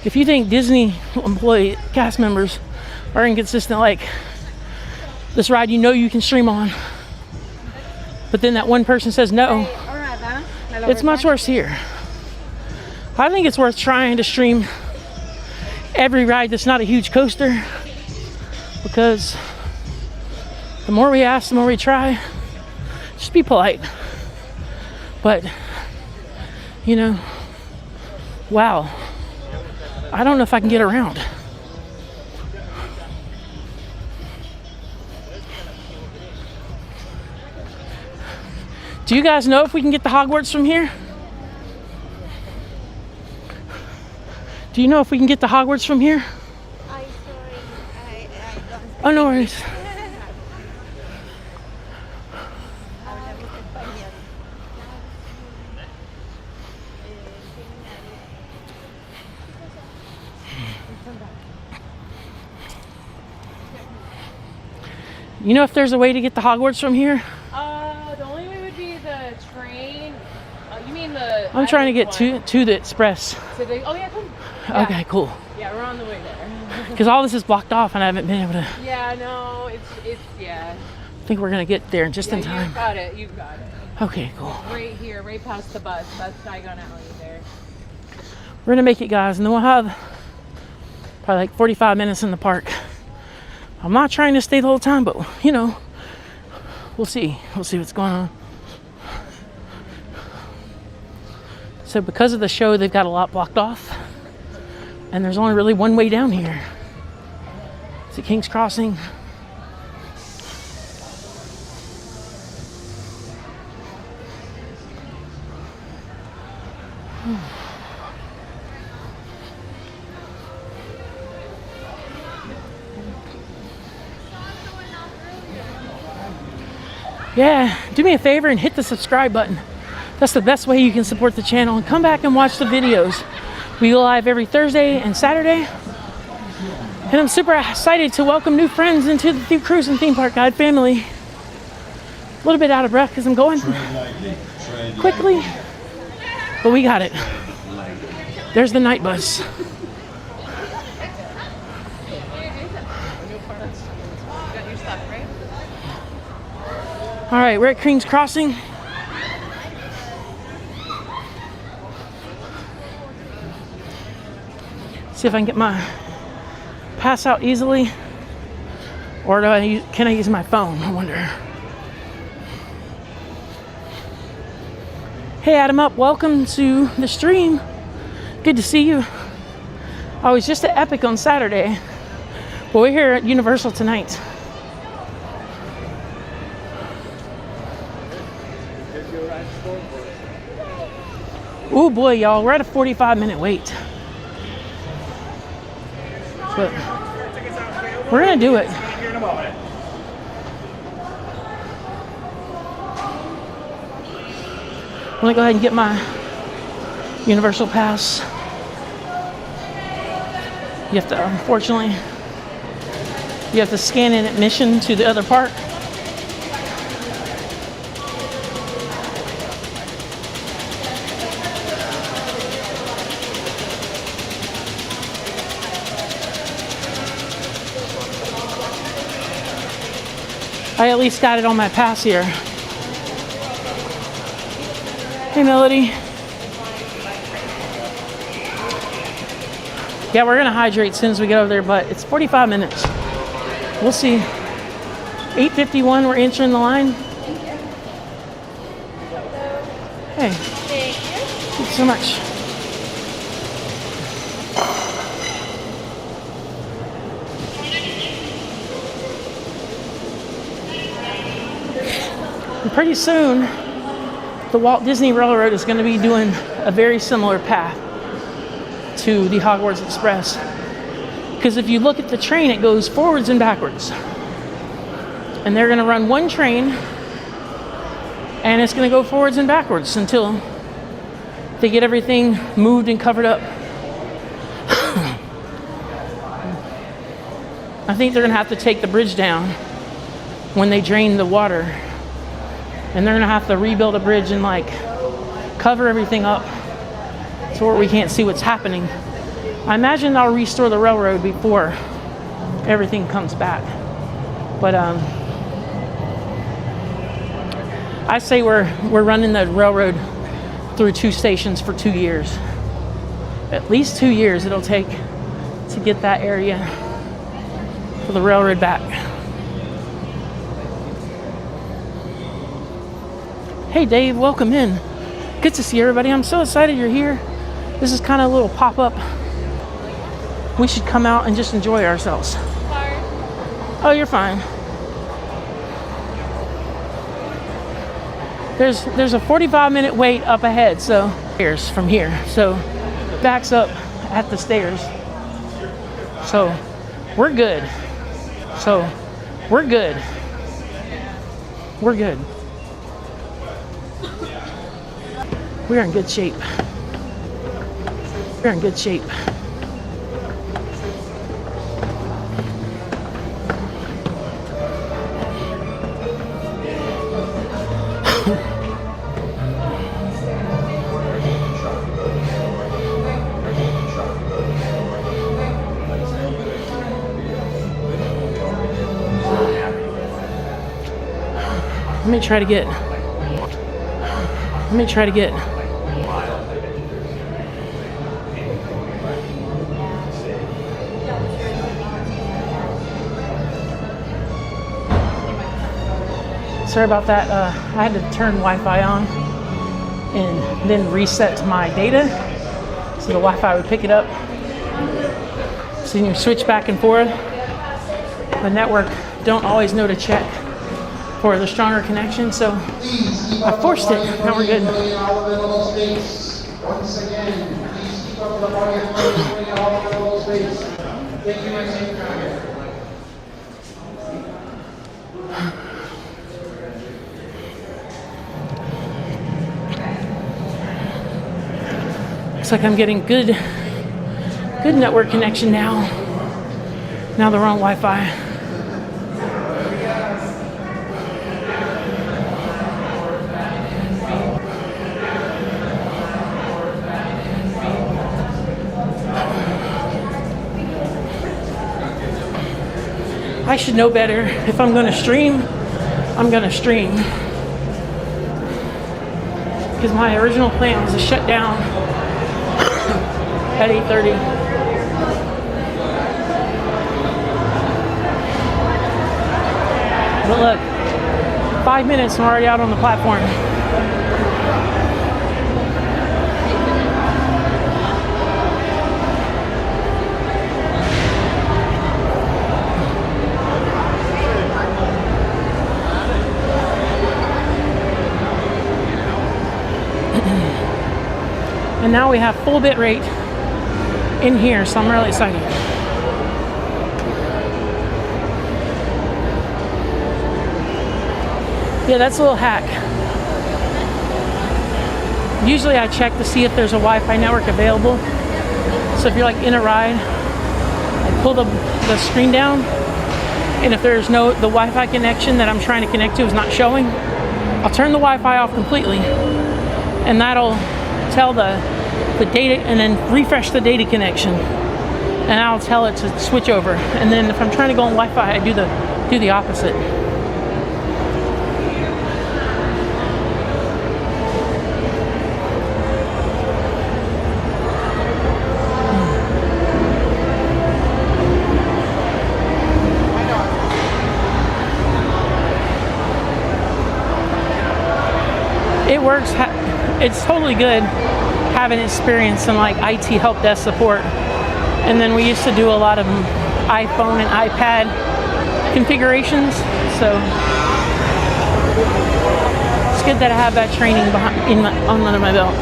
If you think Disney employee cast members are inconsistent, like this ride you know you can stream on, but then that one person says no, it's much worse here. I think it's worth trying to stream every ride that's not a huge coaster, because the more we ask, the more we try. Just be polite. But, you know, wow. I don't know if I can get around. Do you guys know if we can get to Hogwarts from here? Do you know if we can get to Hogwarts from here? Oh, no worries. You know if there's a way to get to Hogwarts from here? The only way would be the train. You mean the... I'm trying to get to the Express. Oh, yeah, come. Yeah. Okay, cool. Yeah, we're on the way there. Because all this is blocked off and I haven't been able to... Yeah, no, it's yeah. I think we're going to get there just in time. You've got it, you've got it. Okay, cool. Right here, right past the bus. That's Diagon Alley there. We're going to make it, guys, and then we'll have probably like 45 minutes in the park. I'm not trying to stay the whole time, but, you know, we'll see. We'll see what's going on. So because of the show, they've got a lot blocked off. And there's only really one way down here. It's at King's Crossing. Yeah, do me a favor and hit the subscribe button. That's the best way you can support the channel. And come back and watch the videos. We go live every Thursday and Saturday. And I'm super excited to welcome new friends into the Cruising Theme Park Guide family. A little bit out of breath because I'm going quickly. But we got it. There's the night bus. All right, we're at King's Crossing. See if I can get my pass out easily, or can I use my phone? I wonder. Hey, Adam Up, welcome to the stream. Good to see you. I was just at Epic on Saturday, but we're here at Universal tonight. Oh boy, y'all, we're at a 45-minute wait. But we're gonna do it. I'm gonna go ahead and get my Universal Pass. You have to, unfortunately, you have to scan in admission to the other park. I at least got it on my pass here. Hey, Melody. Yeah, we're gonna hydrate as soon as we get over there, but it's 45 minutes. We'll see. 8:51, we're entering the line. Hey. Thank you so much. And pretty soon, the Walt Disney Railroad is going to be doing a very similar path to the Hogwarts Express. Because if you look at the train, it goes forwards and backwards. And they're going to run one train, and it's going to go forwards and backwards until they get everything moved and covered up. I think they're gonna have to take the bridge down when they drain the water. And they're gonna have to rebuild a bridge and like cover everything up so where we can't see what's happening. I imagine they'll restore the railroad before everything comes back. But I say we're running the railroad through 2 stations for 2 years. At least 2 years it'll take to get that area for the railroad back. Hey Dave, welcome in. Good to see everybody. I'm so excited you're here. This is kind of a little pop-up. We should come out and just enjoy ourselves. Sorry. Oh, you're fine. There's a 45-minute wait up ahead, so stairs from here. So backs up at the stairs. So we're good. So we're good. We're good. We're in good shape. We're in good shape. Let me try to get. Sorry about that. I had to turn Wi-Fi on and then reset my data so the Wi-Fi would pick it up. So you can switch back and forth. The network don't always know to check for the stronger connection, so I forced it. Now we're good. Once again, please keep up the audience in all available space. Thank you and safe traffic. Looks like I'm getting good network connection now. Now they're on Wi-Fi. I should know better. If I'm gonna stream, I'm gonna stream. Because my original plan was to shut down at 8:30. But look, 5 minutes and we're already out on the platform. And now we have full bit rate in here, so I'm really excited. Yeah, that's a little hack. Usually I check to see if there's a Wi-Fi network available. So if you're like in a ride, I pull the screen down, and if there's the Wi-Fi connection that I'm trying to connect to is not showing, I'll turn the Wi-Fi off completely, and that'll tell the data, and then refresh the data connection, and I'll tell it to switch over. And then if I'm trying to go on Wi-Fi, I do the opposite. It works. It's totally good having experience in like IT help desk support. And then we used to do a lot of iPhone and iPad configurations. So it's good that I have that training under my belt.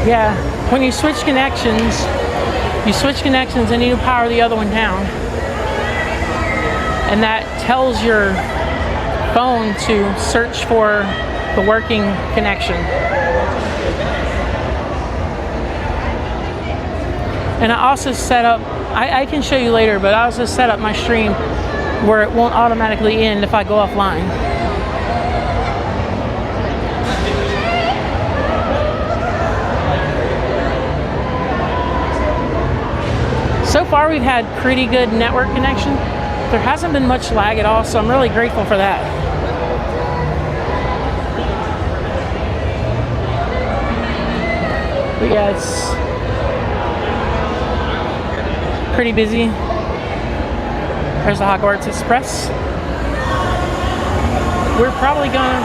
Yeah, when you switch connections and you power the other one down. And that tells your phone to search for the working connection. And I also set up, I can show you later, but I also set up my stream where it won't automatically end if I go offline. So far we've had pretty good network connection. There hasn't been much lag at all, so I'm really grateful for that. But yeah, it's pretty busy. There's the Hogwarts Express. We're probably gonna...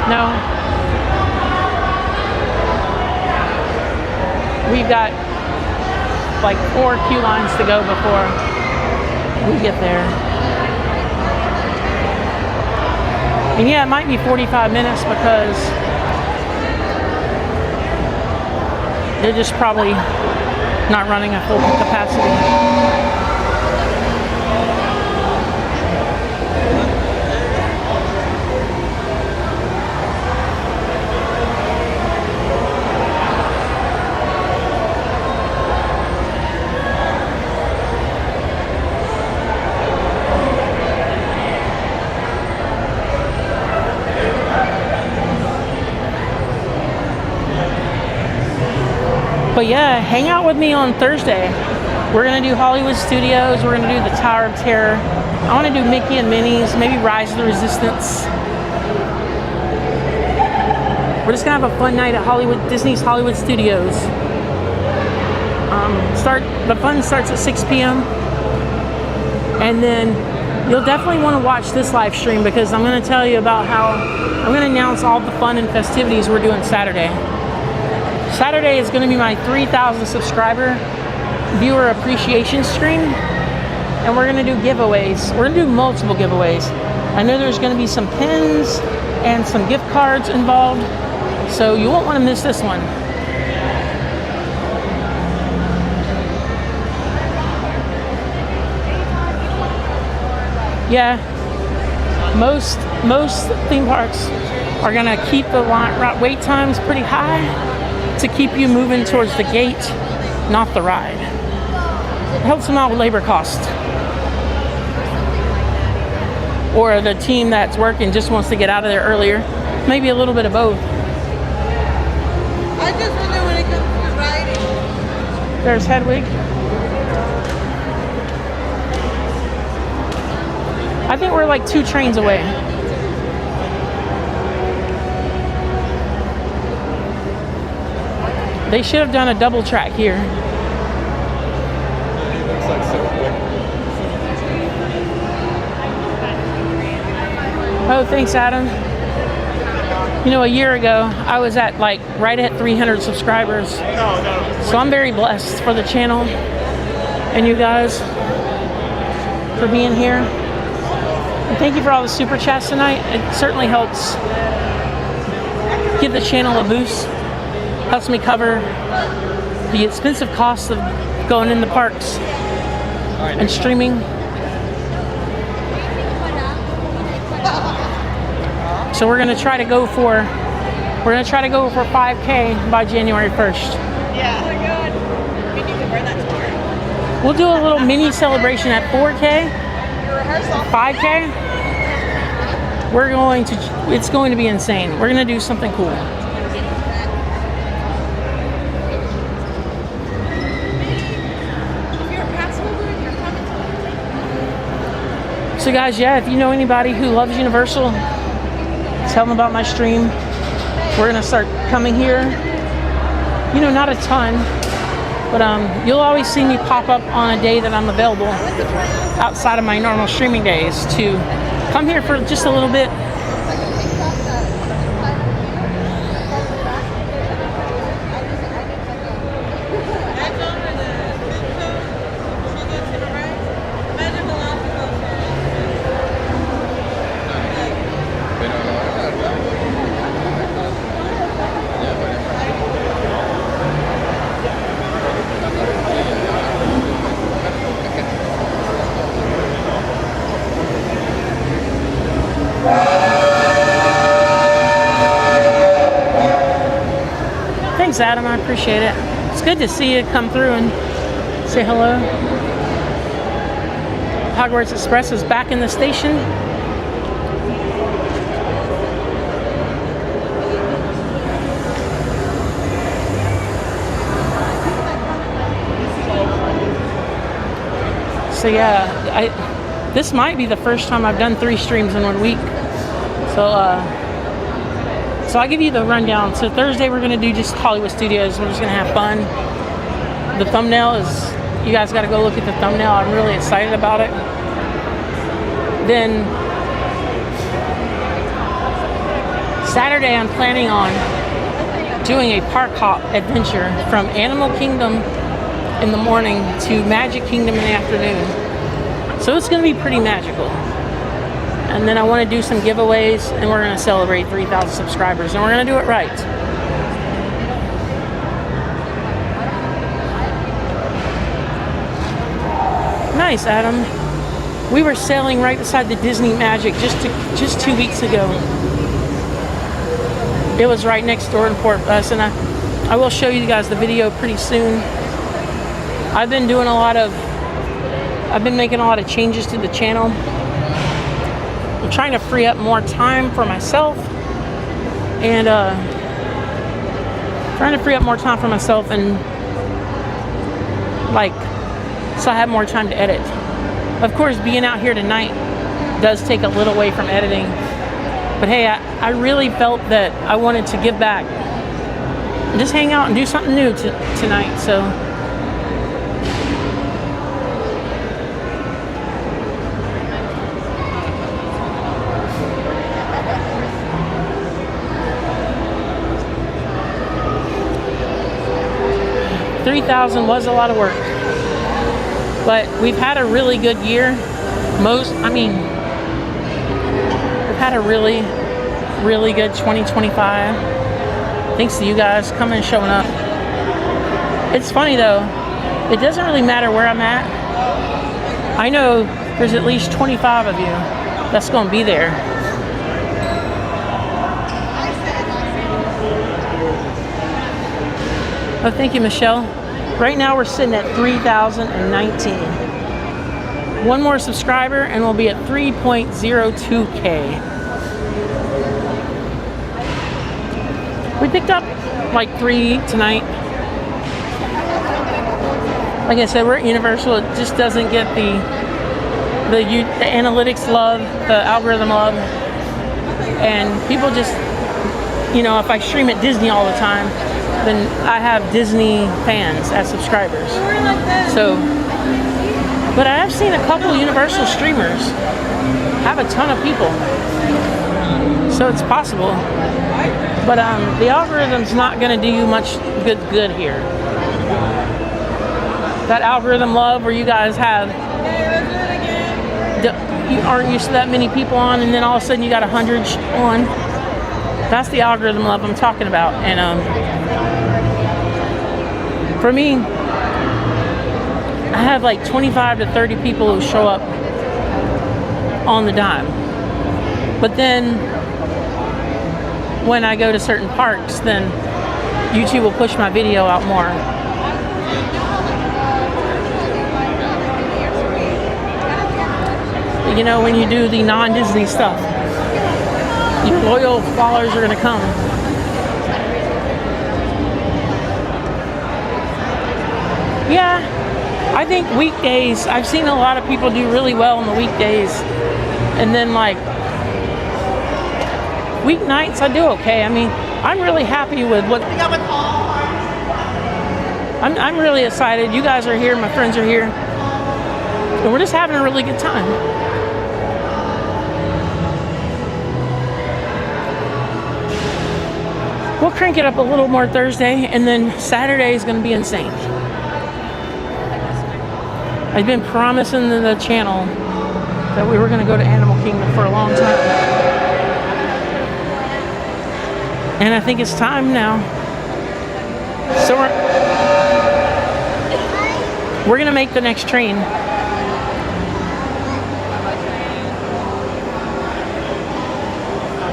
No. We've got like 4 queue lines to go before we get there. And yeah, it might be 45 minutes because they're just probably not running at full capacity. But yeah, hang out with me on Thursday. We're gonna do Hollywood Studios. We're gonna do the Tower of Terror. I want to do Mickey and Minnie's, maybe Rise of the Resistance. We're just gonna have a fun night at Disney's Hollywood Studios. The fun starts at 6 p.m. And then you'll definitely want to watch this live stream because I'm gonna tell you about how I'm gonna announce all the fun and festivities we're doing Saturday. Saturday is going to be my 3,000 subscriber viewer appreciation stream, and we're going to do giveaways. We're going to do multiple giveaways. I know there's going to be some pins and some gift cards involved, so you won't want to miss this one. Yeah, most theme parks are going to keep the wait times pretty high to keep you moving towards the gate, not the ride. It helps them out with labor costs. Or the team that's working just wants to get out of there earlier. Maybe a little bit of both. I just wonder when it comes to riding. There's Hedwig. I think we're like 2 trains away. They should have done a double track here. It looks like so quick. Oh, thanks, Adam. You know, a year ago, I was at like right at 300 subscribers. So I'm very blessed for the channel and you guys for being here. And thank you for all the super chats tonight. It certainly helps give the channel a boost. Helps me cover the expensive costs of going in the parks and streaming. So we're gonna try to go for 5K by January 1st. Yeah. Oh my god. Maybe you can wear that tomorrow. We'll do a little mini celebration at 4K. Your rehearsal. 5K. It's going to be insane. We're gonna do something cool. So guys, yeah, if you know anybody who loves Universal, tell them about my stream. We're gonna start coming here. You know, not a ton, but you'll always see me pop up on a day that I'm available outside of my normal streaming days to come here for just a little bit. Thanks, Adam. I appreciate it. It's good to see you come through and say hello. Hogwarts Express is back in the station. So yeah, this might be the first time I've done 3 streams in 1 week. So I'll give you the rundown. So Thursday we're gonna do just Hollywood Studios. We're just gonna have fun. The thumbnail is, you guys gotta go look at the thumbnail. I'm really excited about it. Then Saturday I'm planning on doing a park hop adventure from Animal Kingdom in the morning to Magic Kingdom in the afternoon. So it's gonna be pretty magical. And then I want to do some giveaways, and we're going to celebrate 3,000 subscribers, and we're going to do it right. Nice, Adam. We were sailing right beside the Disney Magic just 2 weeks ago. It was right next door in Port Bus, and I will show you guys the video pretty soon. I've been making a lot of changes to the channel. I'm trying to free up more time for myself, and so I have more time to edit. Of course, being out here tonight does take a little away from editing, but hey, I really felt that I wanted to give back and just hang out and do something new tonight. So $3,000 was a lot of work, but we've had a really good year. We've had a really, really good 2025. Thanks to you guys coming and showing up. It's funny though, it doesn't really matter where I'm at. I know there's at least 25 of you that's going to be there. Oh, thank you, Michelle. Right now we're sitting at 3,019. One more subscriber and we'll be at 3.02K. We picked up like 3 tonight. Like I said, we're at Universal. It just doesn't get the analytics love, the algorithm love. And people just, if I stream at Disney all the time, then I have Disney fans as subscribers. So, but I have seen a couple Universal streamers have a ton of people. So it's possible. But the algorithm's not going to do you much good here. That algorithm love where you guys you aren't used to that many people on, and then all of a sudden you got 100 on. That's the algorithm love I'm talking about. And for me, I have like 25 to 30 people who show up on the dime. But then when I go to certain parks, then YouTube will push my video out more. When you do the non-Disney stuff, your loyal followers are going to come. Yeah, I think weekdays, I've seen a lot of people do really well on the weekdays. And then like weeknights, I do okay. I'm really happy with what... I'm really excited. You guys are here, my friends are here. And we're just having a really good time. We'll crank it up a little more Thursday, and then Saturday is going to be insane. I've been promising the channel that we were going to go to Animal Kingdom for a long time. And I think it's time now. So we're going to make the next train.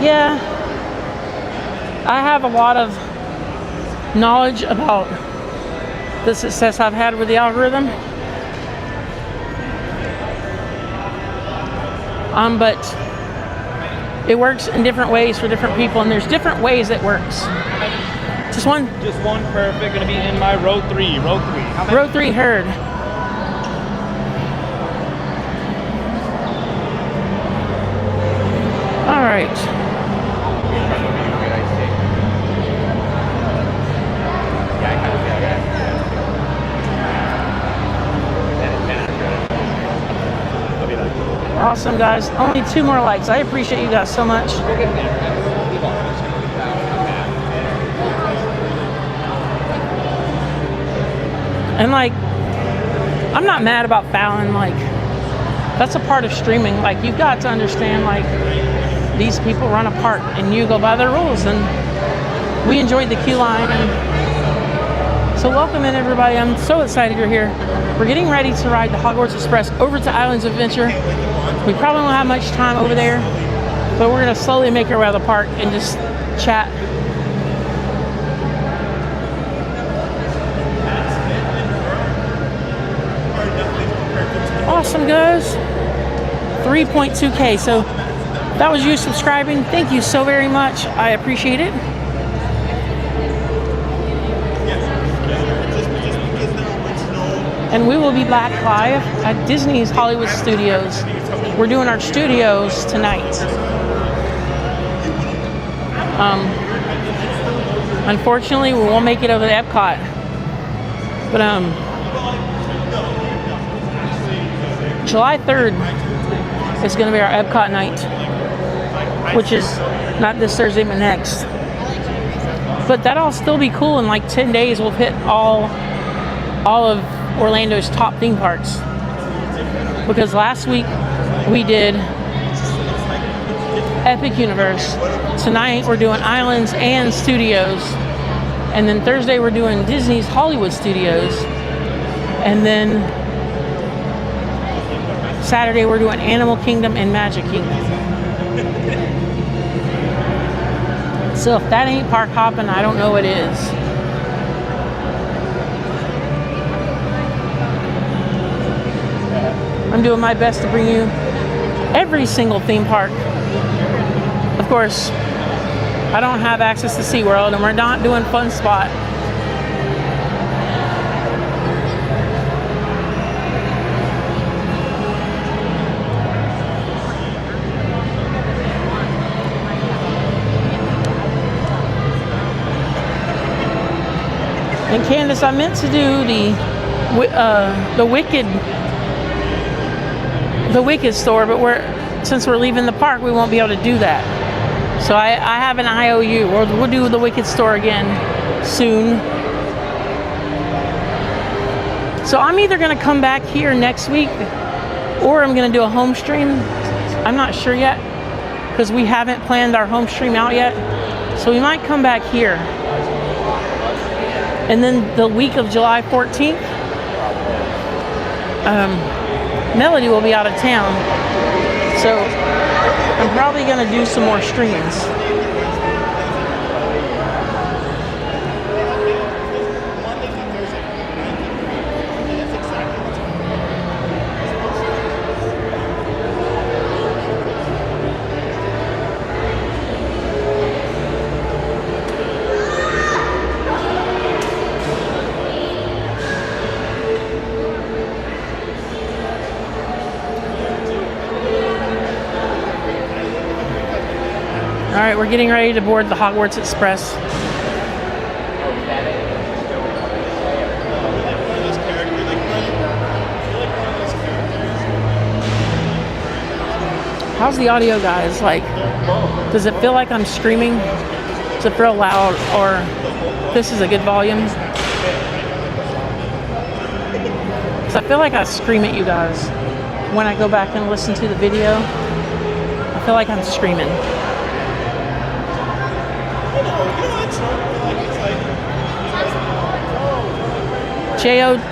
Yeah. I have a lot of knowledge about the success I've had with the algorithm. But it works in different ways for different people, and there's different ways it works. Just one? Just one, perfect. Gonna be in my row 3. Row 3. Row 3 herd. All right. Awesome, guys. Only 2 more likes. I appreciate you guys so much. And like, I'm not mad about fouling. Like, that's a part of streaming. Like, you've got to understand, like, these people run a park and you go by their rules. And we enjoyed the queue line. And so welcome in, everybody. I'm so excited you're here. We're getting ready to ride the Hogwarts Express over to Islands of Adventure. We probably won't have much time over there, but we're gonna slowly make our way out of the park and just chat. Awesome, guys. 3.2K. So that was you subscribing. Thank you so very much. I appreciate it. And we will be back live at Disney's Hollywood Studios. We're doing our studios tonight. Unfortunately, we won't make it over to Epcot. But July 3rd is going to be our Epcot night, which is not this Thursday, but next. But that'll still be cool. In like 10 days, we'll hit all of Orlando's top theme parks. Because last week we did Epic Universe. Tonight we're doing Islands and Studios. And then Thursday we're doing Disney's Hollywood Studios. And then Saturday we're doing Animal Kingdom and Magic Kingdom. So if that ain't park hopping, I don't know what is. I'm doing my best to bring you every single theme park. Of course, I don't have access to SeaWorld, and we're not doing Fun Spot. And Candace, I meant to do the Wicked store, but since we're leaving the park, we won't be able to do that. So I have an IOU. We'll do the Wicked store again soon. So I'm either going to come back here next week, or I'm going to do a home stream. I'm not sure yet, because we haven't planned our home stream out yet. So we might come back here. And then the week of July 14th, Melody will be out of town. So I'm probably going to do some more streams. All right, we're getting ready to board the Hogwarts Express. How's the audio, guys? Like, does it feel like I'm screaming? Does it feel loud, or this is a good volume? Because I feel like I scream at you guys when I go back and listen to the video. I feel like I'm screaming.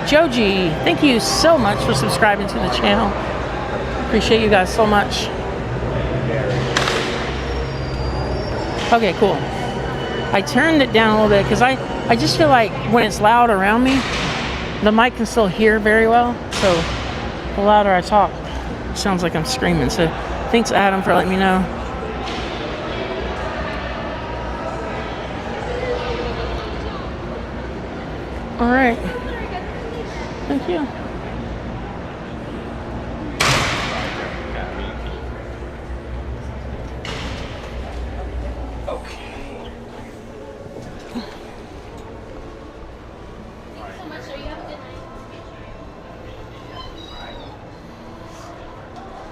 Joji, thank you so much for subscribing to the channel. Appreciate you guys so much. Okay, cool. I turned it down a little bit because I just feel like when it's loud around me, the mic can still hear very well. So the louder I talk, it sounds like I'm screaming. So thanks, Adam, for letting me know. All right. Thank you.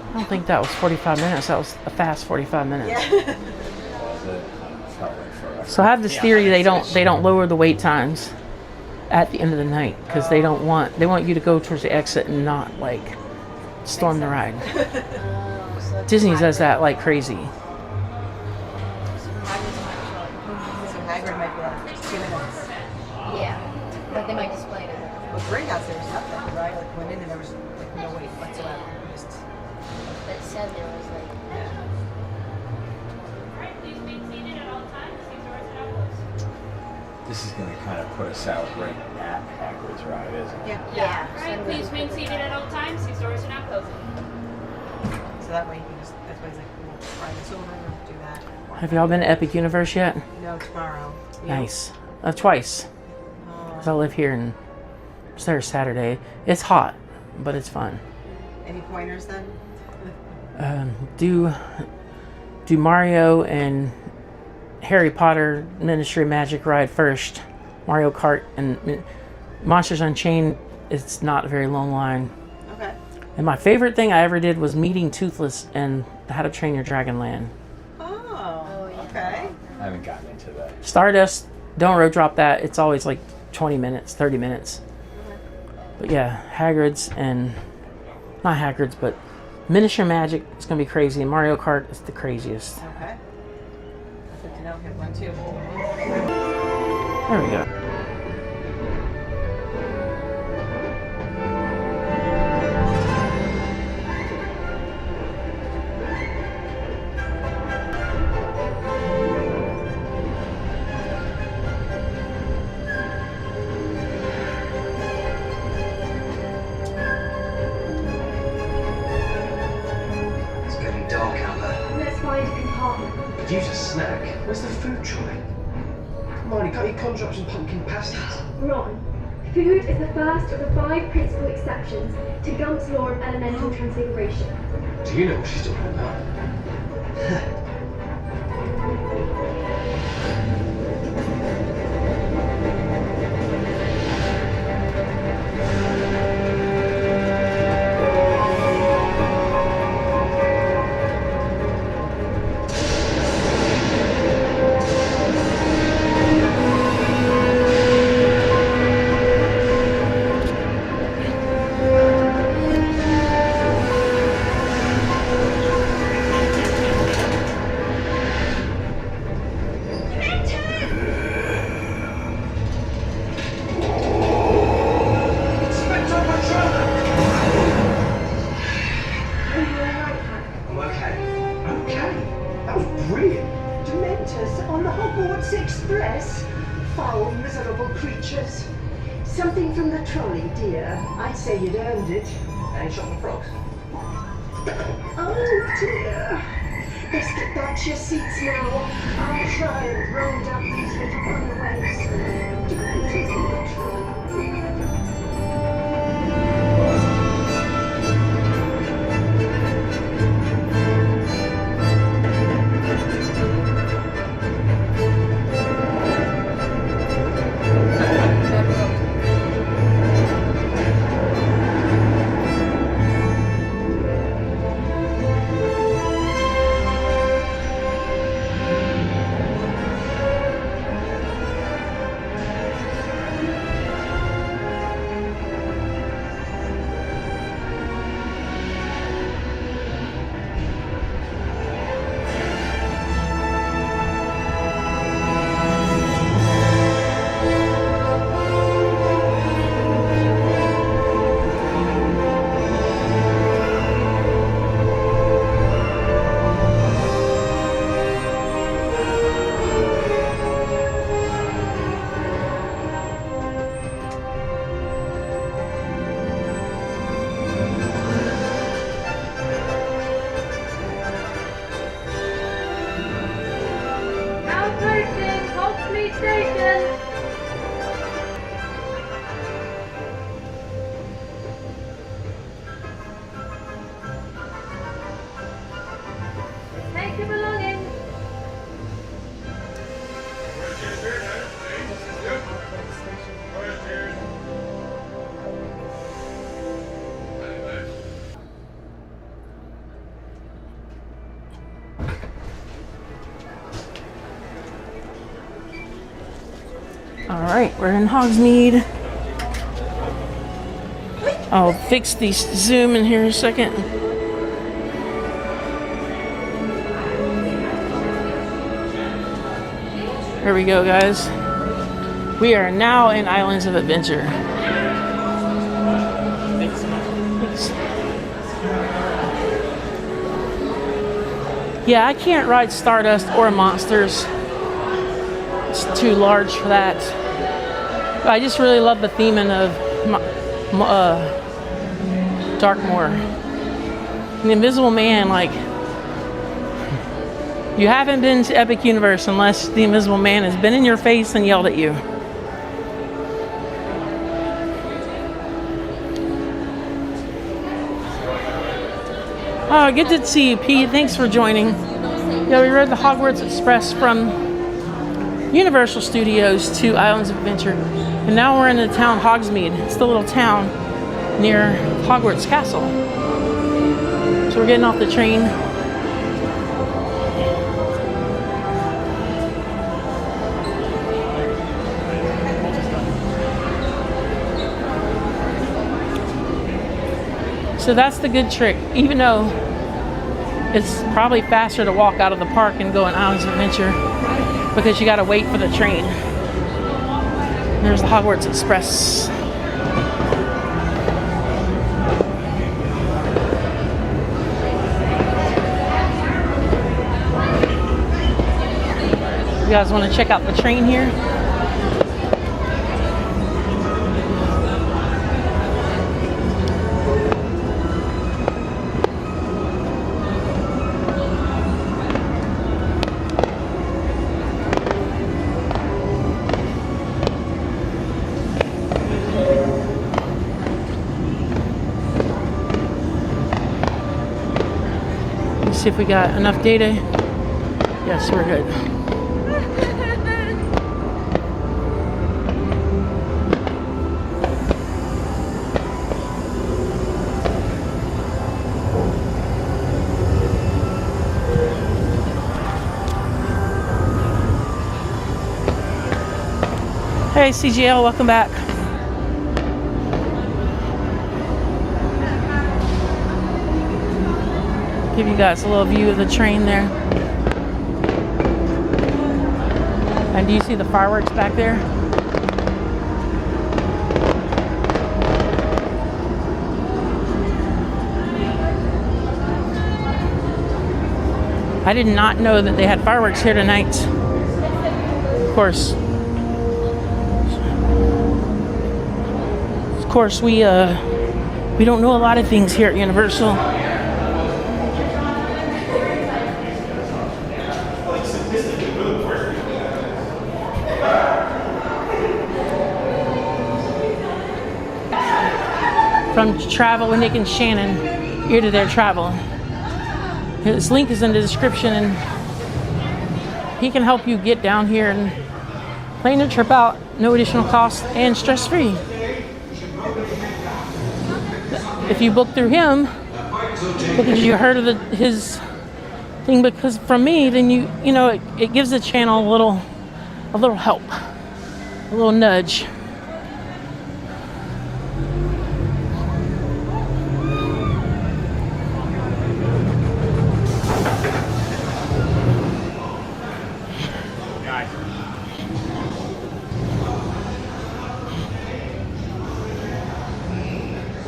I don't think that was 45 minutes. That was a fast 45 minutes. Yeah. So I have this theory they don't lower the wait times at the end of the night because they want you to go towards the exit and not like storm the ride. Disney does that like crazy. So Hagrid might be like 2 minutes. Yeah, but they might display it. With Gringotts, there was nothing, right? Like went in and there was like no wait whatsoever. Just It said there was like. This is going to kind of put us out right at Hagrid's ride, isn't it? Yeah. Right, please remain seated at all times. These doors are now closing. so that way you can just. That's why he's like, we'll try this over and do that. Have y'all been to Epic Universe yet? No, tomorrow. Nice. Twice. Because I live here and it's there Saturday. It's hot, but it's fun. Any pointers then? Do Mario and Harry Potter Ministry of Magic ride first. Mario Kart and Monsters Unchained. It's not a very long line. Okay. And my favorite thing I ever did was meeting Toothless and How to Train Your Dragon Land. Oh, okay. I haven't gotten into that. Stardust, don't road drop that. It's always like 20 minutes, 30 minutes. But yeah, Hagrid's and not Hagrid's, but Miniature Magic. It's gonna be crazy. And Mario Kart is the craziest. Okay. That's good to know. Hit one too. There we go. Use a snack. Where's the food trolley? Marnie, can't you conjure up some pumpkin pasties? Ron, food is the first of the 5 principal exceptions to Gump's law of elemental transfiguration. Do you know what she's talking about? Something from the trolley, dear. I'd say you'd earned it. Any shot for frogs? Oh, dear. Let's get back to your seats now. I'll try and round up these little runaways. Don't take the trolley. right, we're in Hogsmeade. I'll fix the zoom in here in a second. There we go, guys. We are now in Islands of Adventure. Thanks. Yeah, I can't ride Stardust or Monsters. It's too large for that. But I just really love the theming of Darkmoor. And the Invisible Man, like, you haven't been to Epic Universe unless the Invisible Man has been in your face and yelled at you. Oh, good to see you, Pete. Thanks for joining. Yeah, we rode the Hogwarts Express from Universal Studios to Islands of Adventure. And now we're in the town Hogsmeade. It's the little town near Hogwarts Castle. So we're getting off the train. So that's the good trick, even though it's probably faster to walk out of the park and go in Islands of Adventure because you gotta wait for the train. There's the Hogwarts Express. You guys want to check out the train here? See if we got enough data. Yes, we're good. Hey CGL, welcome back. Give you guys a little view of the train there. And do you see the fireworks back there? I did not know that they had fireworks here tonight. Of course, we don't know a lot of things here at Universal. From Travel with Nick and Shannon, here to their travel. His link is in the description, and he can help you get down here and plan your trip out, no additional cost and stress-free. If you book through him, because you heard of his thing, because from me, then you know it gives the channel a little help, a little nudge.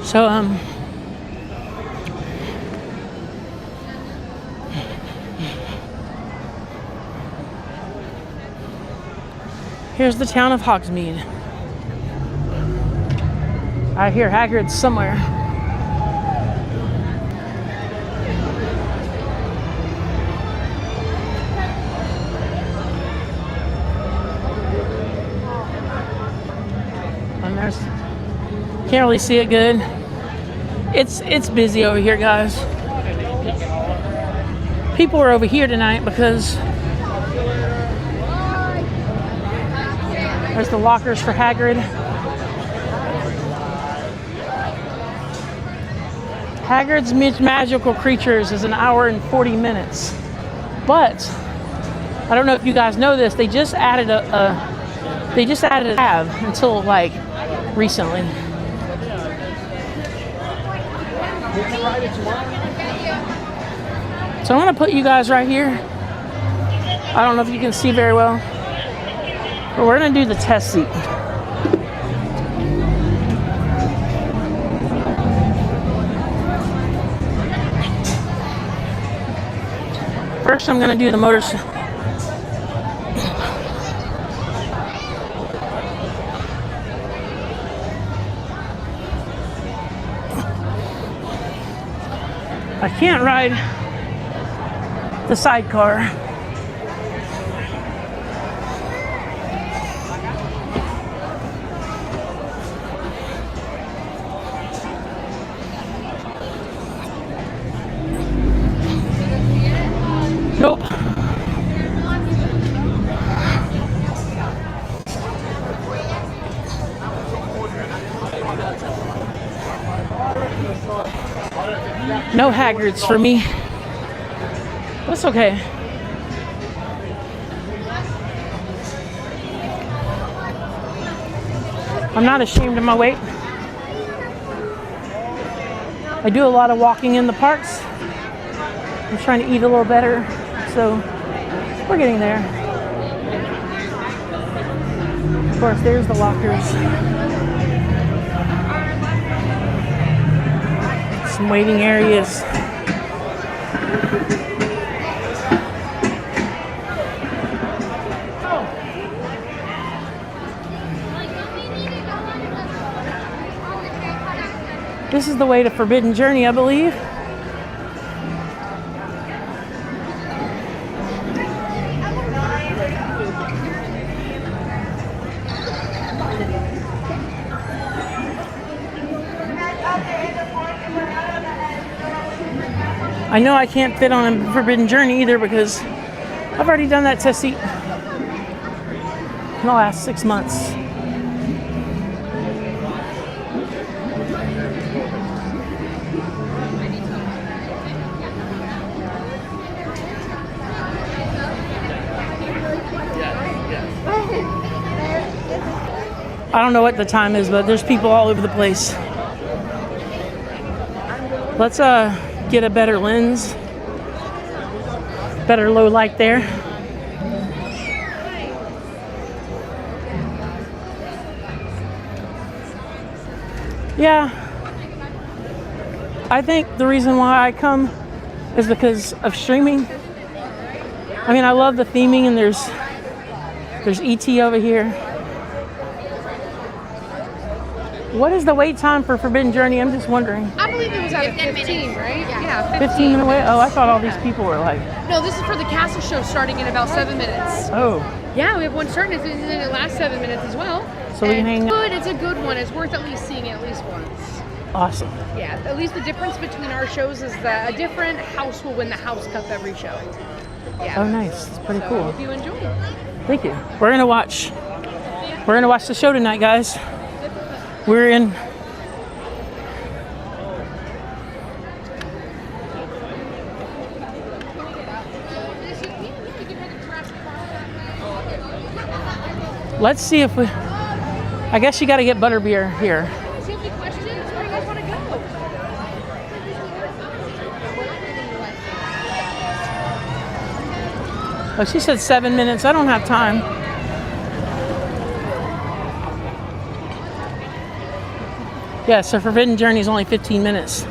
So, here's the town of Hogsmeade. I hear Hagrid's somewhere. And there's, can't really see it good. It's busy over here, guys. People are over here tonight because there's the lockers for Hagrid. Hagrid's Magical Creatures is 1 hour and 40 minutes. But I don't know if you guys know this, they just added a They just added a tab until like recently. So I'm gonna put you guys right here. I don't know if you can see very well, but we're gonna do the test seat. First, I'm gonna do the motors. I can't ride the sidecar. Nope. No haggards for me. That's okay. I'm not ashamed of my weight. I do a lot of walking in the parks. I'm trying to eat a little better, so we're getting there. Of course, there's the lockers. Some waiting areas. This is the way to Forbidden Journey, I believe. I know I can't fit on a Forbidden Journey either because I've already done that test seat in the last 6 months. I don't know what the time is, but there's people all over the place. Let's get a better lens, better low light there. Yeah, I think the reason why I come is because of streaming. I mean, I love the theming, and there's ET over here. What is the wait time for Forbidden Journey? I'm just wondering. I believe it was at 15, right? Yeah, 15 minute wait? Oh, I thought all these people were like... No, this is for the castle show starting in about 7 minutes. Oh. Yeah, we have one starting and it lasts 7 minutes as well. So we can hang out. It's a good one. It's worth at least seeing it at least once. Awesome. Yeah, at least the difference between our shows is that a different house will win the house cup every show. Yeah. Oh, nice. That's pretty cool. I hope you enjoy. Thank you. We're gonna watch the show tonight, guys. We're in. Let's see if we. I guess you got to get Butterbeer here. Oh, she said 7 minutes. I don't have time. Yeah, so Forbidden Journey is only 15 minutes.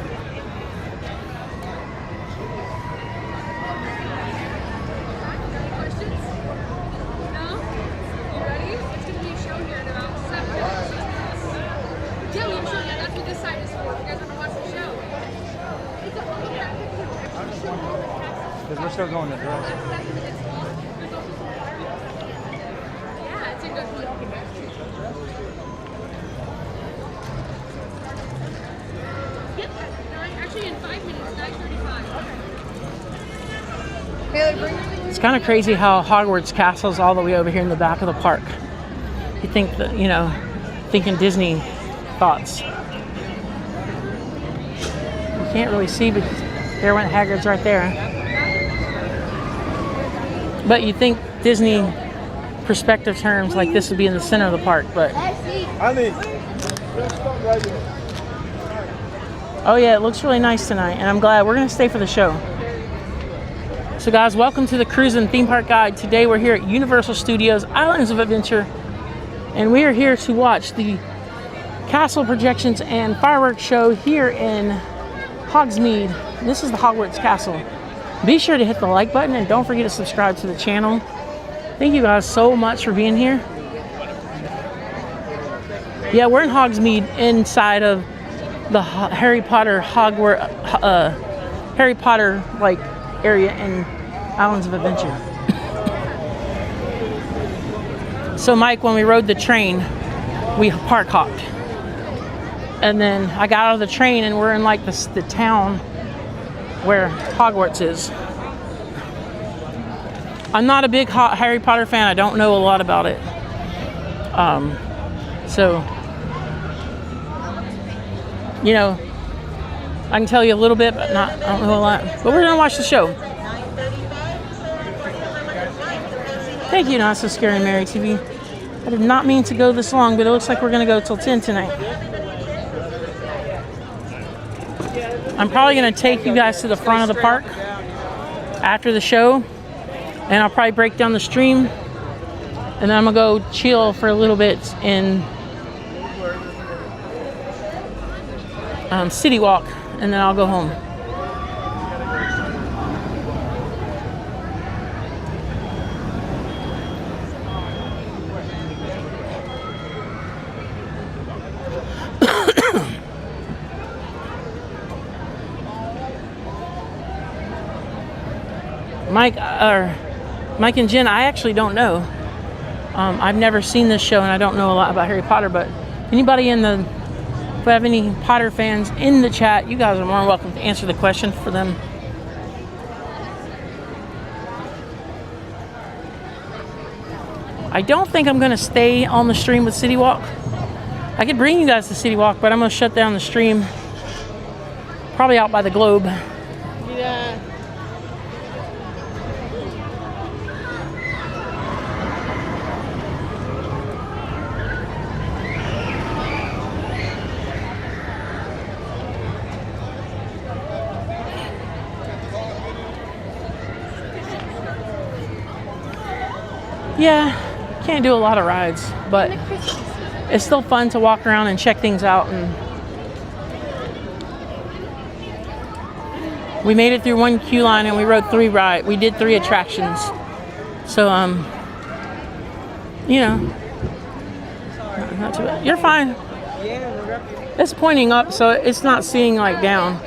Because we're still going to dress. Yeah, it's a good one. Actually, in 5 minutes, 9:35. It's kind of crazy how Hogwarts Castle's all the way over here in the back of the park. You think that, you know, thinking Disney thoughts. You can't really see, but there went Hagrid's right there. But you think Disney perspective terms, like this would be in the center of the park, but oh yeah, it looks really nice tonight, and I'm glad we're gonna stay for the show. So guys, welcome to the Cruise and Theme Park Guide. Today we're here at Universal Studios Islands of Adventure, and we are here to watch the castle projections and fireworks show here in Hogsmeade. This is the Hogwarts Castle. Be sure to hit the like button and don't forget to subscribe to the channel. Thank you guys so much for being here. Yeah, we're in Hogsmeade, inside of the Harry Potter Harry Potter like area in Islands of Adventure. So Mike, when we rode the train, we park hopped. And then I got out of the train and we're in like the town where Hogwarts is. I'm not a big Harry Potter fan. I don't know a lot about it. So, you know, I can tell you a little bit, but I don't know a lot. But we're gonna watch the show. Thank you, Not So Scary Mary TV. I did not mean to go this long, but it looks like we're gonna go till 10 tonight. I'm probably gonna take you guys to the front of the park after the show, and I'll probably break down the stream, and then I'm gonna go chill for a little bit in City Walk, and then I'll go home. Mike and Jen, I actually don't know. I've never seen this show, and I don't know a lot about Harry Potter, but anybody if we have any Potter fans in the chat, you guys are more than welcome to answer the question for them. I don't think I'm going to stay on the stream with City Walk. I could bring you guys to City Walk, but I'm going to shut down the stream. Probably out by the Globe. Yeah. Yeah, can't do a lot of rides, but it's still fun to walk around and check things out. And we made it through one queue line, and we rode we did 3 attractions. So you know, not too bad. You're fine. It's pointing up, so it's not seeing like down.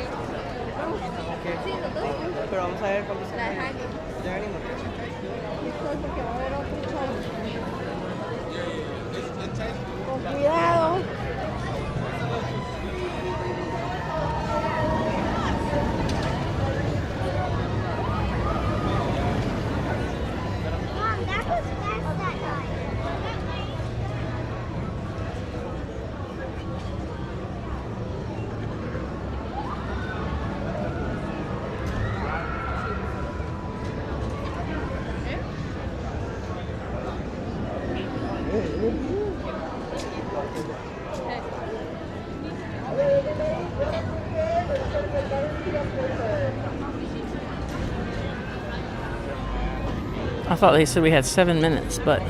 I thought they said we had 7 minutes, but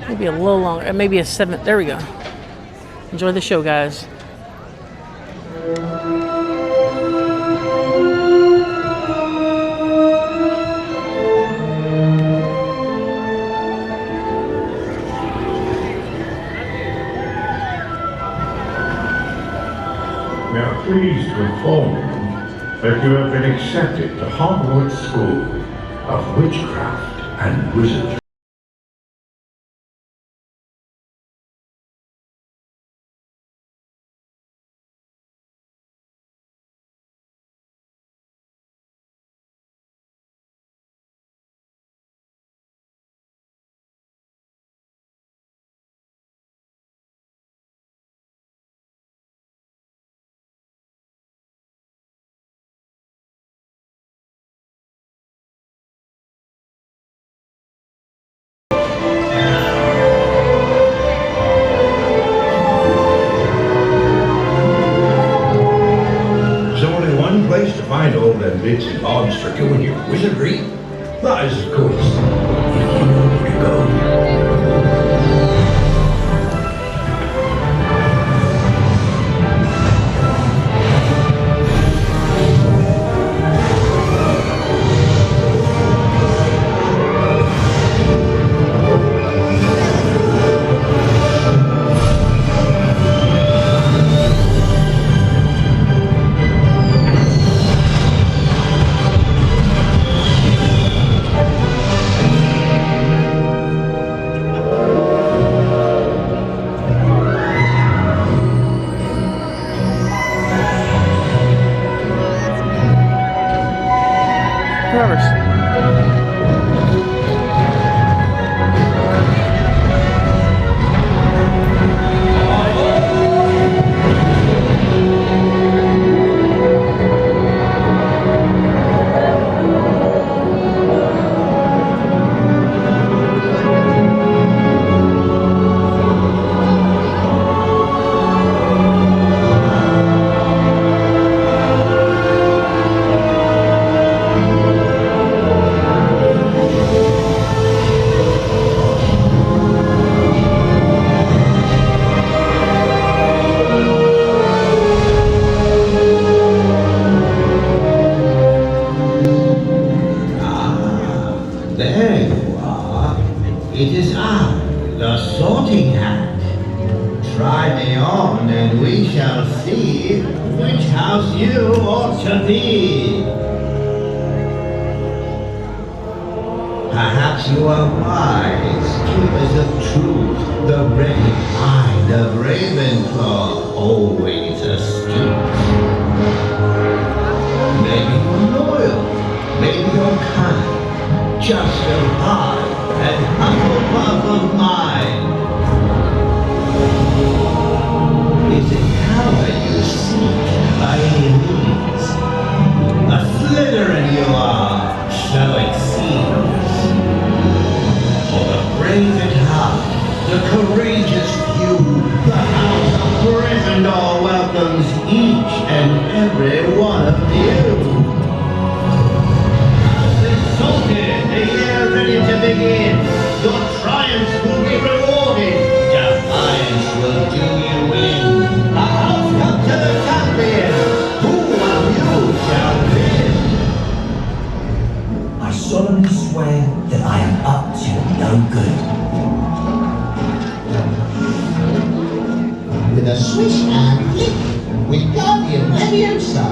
maybe a little longer. Maybe a 7. There we go. Enjoy the show, guys. We are pleased to inform you that you have been accepted to Hogwarts School of Witchcraft and Wizardry. one place to find all them bits and bobs for doing your wizardry? That is, of course, if you know where to go. Perhaps you are wise, keepers of truth, the ready mind of Ravenclaw, always astute. Maybe you're loyal, maybe you're kind, just a heart and Hufflepuff of mind. Is it power you seek by any means? A Slytherin you are, so it seems. For the brave at heart, the courageous few, the House of Gryffindor welcomes each and every one of you. House exalted, the year ready to begin. Your triumphs will be rewarded. Defiance will do you in. A house come to the champion. Who of you shall win? I solemnly swear that I am up to no good. With a swish and flick, Wingardium Leviosa.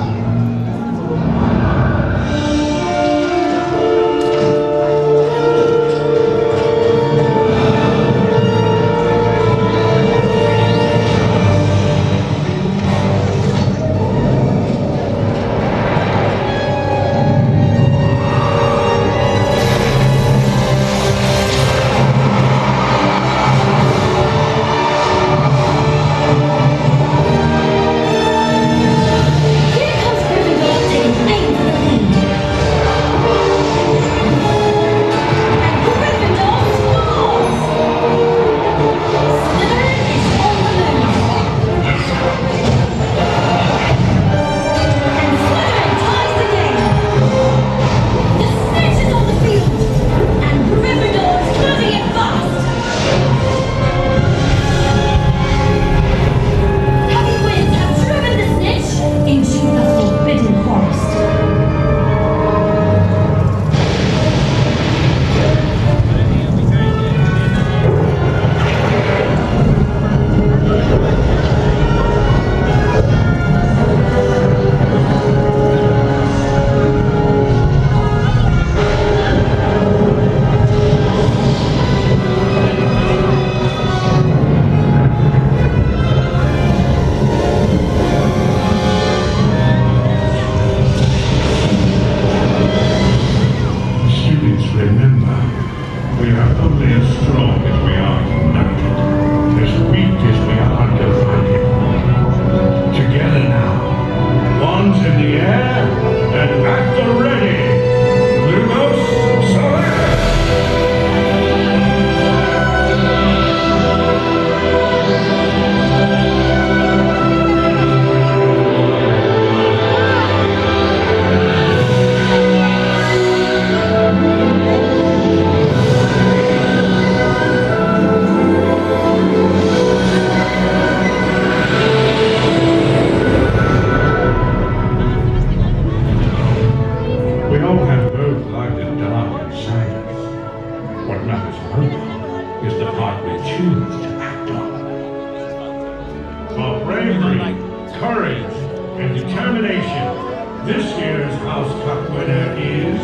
This year's House Cup winner is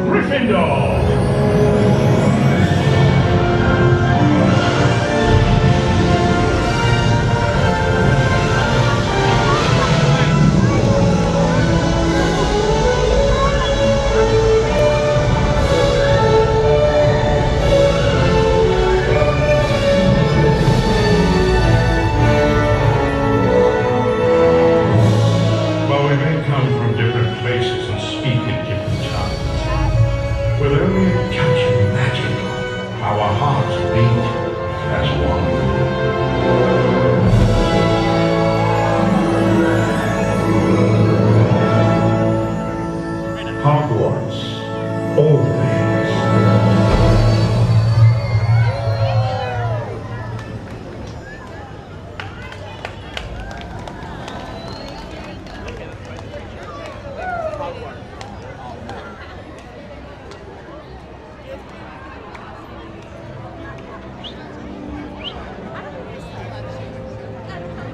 Gryffindor.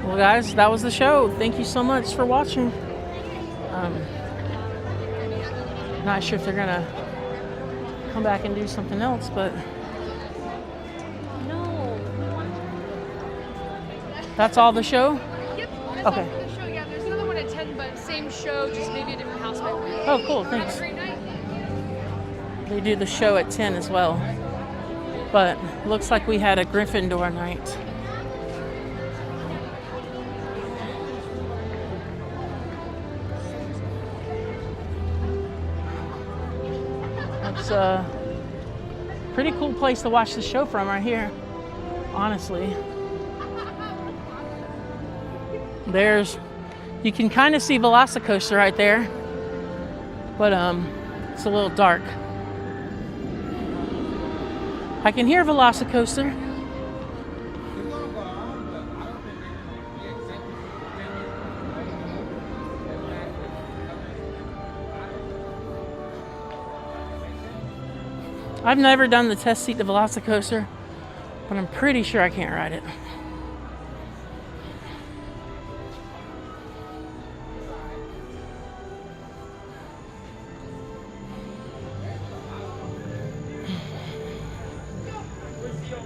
Well, guys, that was the show. Thank you so much for watching. Not sure if they're gonna come back and do something else, but No. that's all the show? Yep. That's Okay. all for the show. Yeah, there's another one at 10, but same show, just maybe a different house. Oh, cool. Thanks. Have a great night. They do the show at 10 as well. But looks like we had a Gryffindor night. It's a pretty cool place to watch the show from right here, honestly. You can kind of see Velocicoaster right there, but it's a little dark. I can hear Velocicoaster. I've never done the test seat to Velocicoaster, but I'm pretty sure I can't ride it.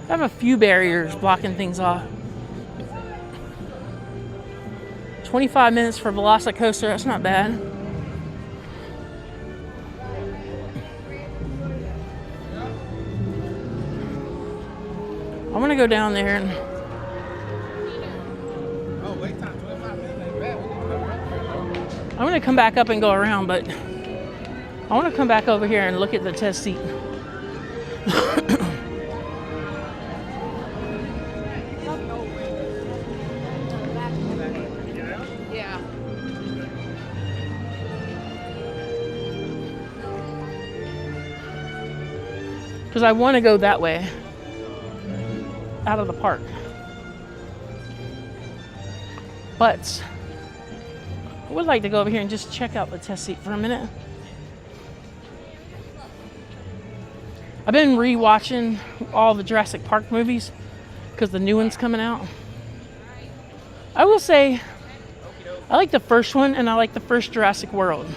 I have a few barriers blocking things off. 25 minutes for Velocicoaster, that's not bad. I'm gonna go down there and I'm gonna come back up and go around, but I want to come back over here and look at the test seat. Yeah. Because I want to go that way, out of the park. But I would like to go over here and just check out the test seat for a minute. I've been re-watching all the Jurassic Park movies because the new one's coming out. I will say I like the first one and I like the first Jurassic World.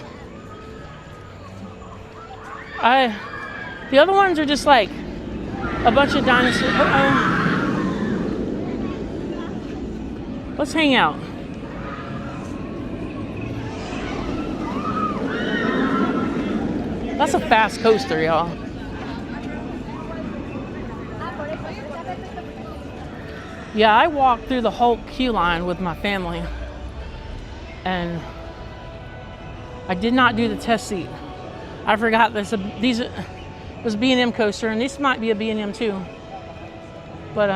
The other ones are just like a bunch of dinosaurs. Let's hang out. That's a fast coaster, y'all. Yeah, I walked through the whole queue line with my family, and I did not do the test seat. I forgot this. These was B&M coaster, and this might be a B&M too. But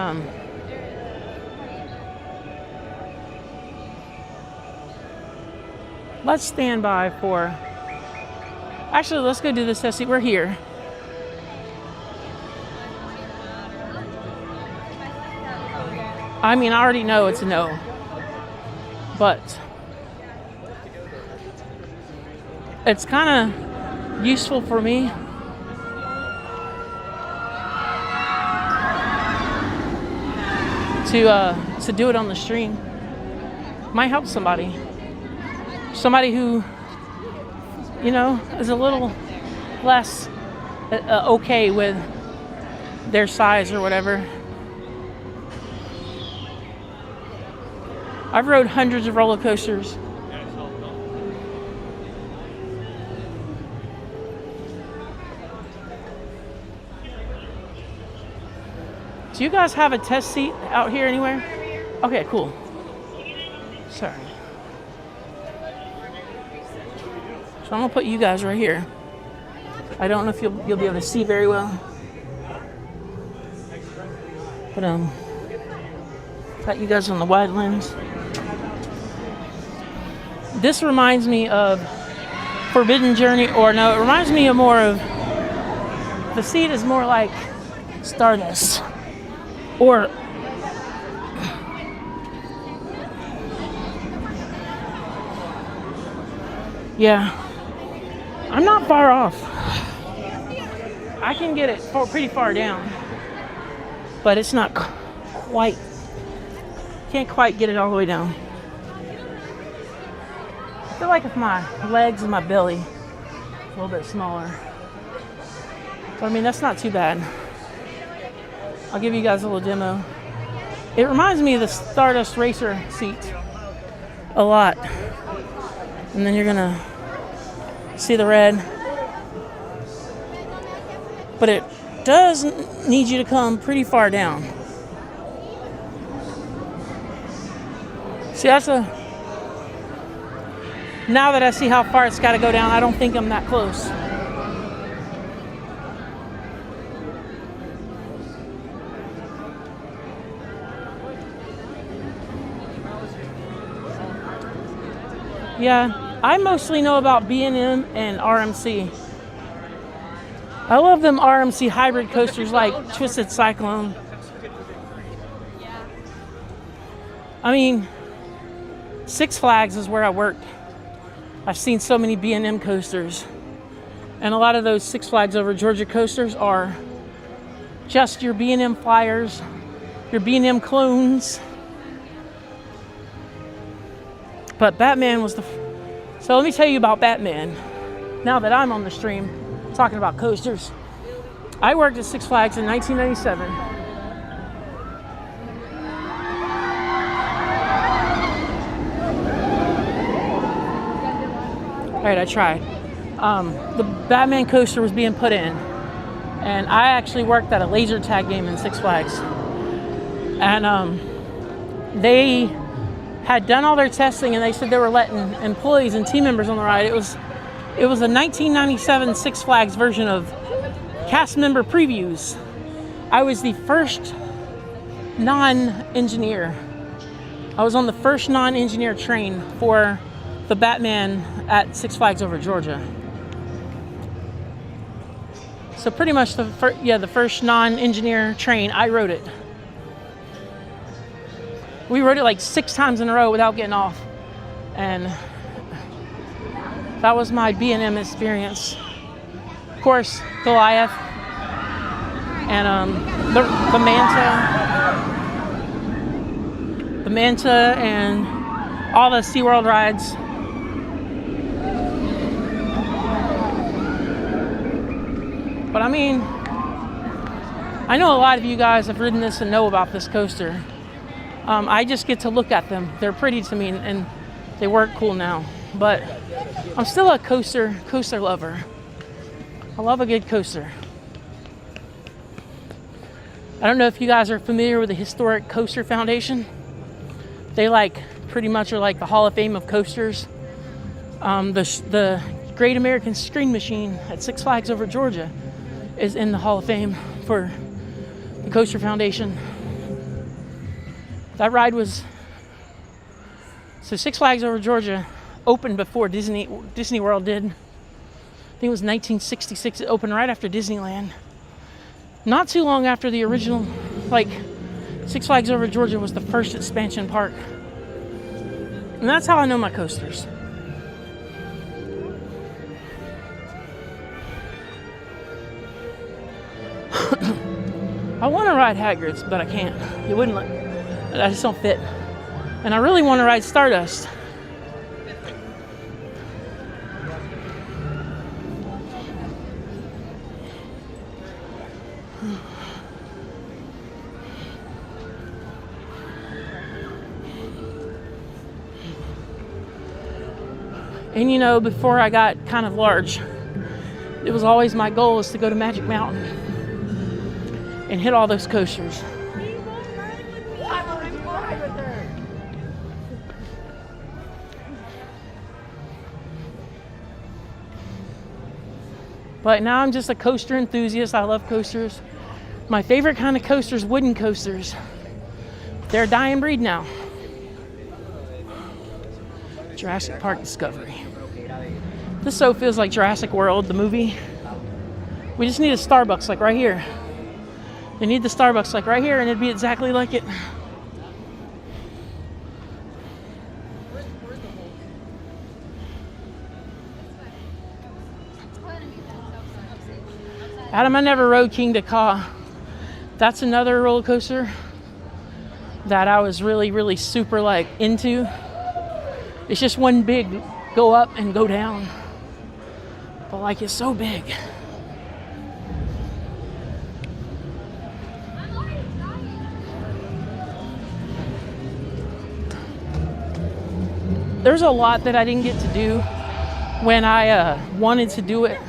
let's stand by for. Actually, let's go do this test seat. We're here. I mean, I already know it's a no, but it's kind of useful for me to do it on the stream. Might help somebody who you know, is a little less okay with their size or whatever. I've rode hundreds of roller coasters. Do you guys have a test seat out here anywhere? Okay, cool. Sorry. So I'm gonna put you guys right here. I don't know if you'll be able to see very well, but got you guys on the wide lens. This reminds me of Forbidden Journey, or no, it reminds me of more of, the seat is more like Stardust, or yeah, I'm not far off. I can get it pretty far down, but it's not quite, can't quite get it all the way down. I feel like if my legs and my belly a little bit smaller. But I mean, that's not too bad. I'll give you guys a little demo. It reminds me of the Stardust Racer seat a lot. And then you're gonna see the red. But it does need you to come pretty far down. See, that's a, now that I see how far it's got to go down, I don't think I'm that close. Yeah, I mostly know about B&M and RMC. I love them RMC hybrid coasters like Twisted Cyclone. I mean, Six Flags is where I worked. I've seen so many B&M coasters. And a lot of those Six Flags Over Georgia coasters are just your B&M Flyers, your B&M clones. But Batman was the... So let me tell you about Batman. Now that I'm on the stream talking about coasters. I worked at Six Flags in 1997. All right, I tried. The Batman coaster was being put in, and I actually worked at a laser tag game in Six Flags. And they had done all their testing, and they said they were letting employees and team members on the ride. It was a 1997 Six Flags version of cast member previews. I was the first non-engineer. I was on the first non-engineer train for the Batman at Six Flags Over Georgia. So pretty much the first non-engineer train, I rode it. We rode it like 6 times in a row without getting off. And that was my B&M experience. Of course, Goliath and the Manta and all the SeaWorld rides. But I mean, I know a lot of you guys have ridden this and know about this coaster. I just get to look at them. They're pretty to me, and they work cool now. But I'm still a coaster lover. I love a good coaster. I don't know if you guys are familiar with the Historic Coaster Foundation. They pretty much are like the Hall of Fame of coasters. The Great American Screen Machine at Six Flags Over Georgia is in the Hall of Fame for the Coaster Foundation. That ride was... So Six Flags Over Georgia opened before Disney World did. I think it was 1966. It opened right after Disneyland. Not too long after the original, Six Flags Over Georgia was the first expansion park. And that's how I know my coasters. I want to ride Hagrid's, but I can't. It wouldn't let... I just don't fit. And I really want to ride Stardust. And you know, before I got kind of large, it was always my goal is to go to Magic Mountain and hit all those coasters. But now I'm just a coaster enthusiast. I love coasters. My favorite kind of coaster is wooden coasters. They're a dying breed now. Jurassic Park Discovery. This so feels like Jurassic World, the movie. We just need a Starbucks like right here. They need the Starbucks like right here and it'd be exactly like it. Adam, I never rode King to Ka. That's another roller coaster that I was really, really super like into. It's just one big go up and go down. But like it's so big. There's a lot that I didn't get to do when I wanted to do it.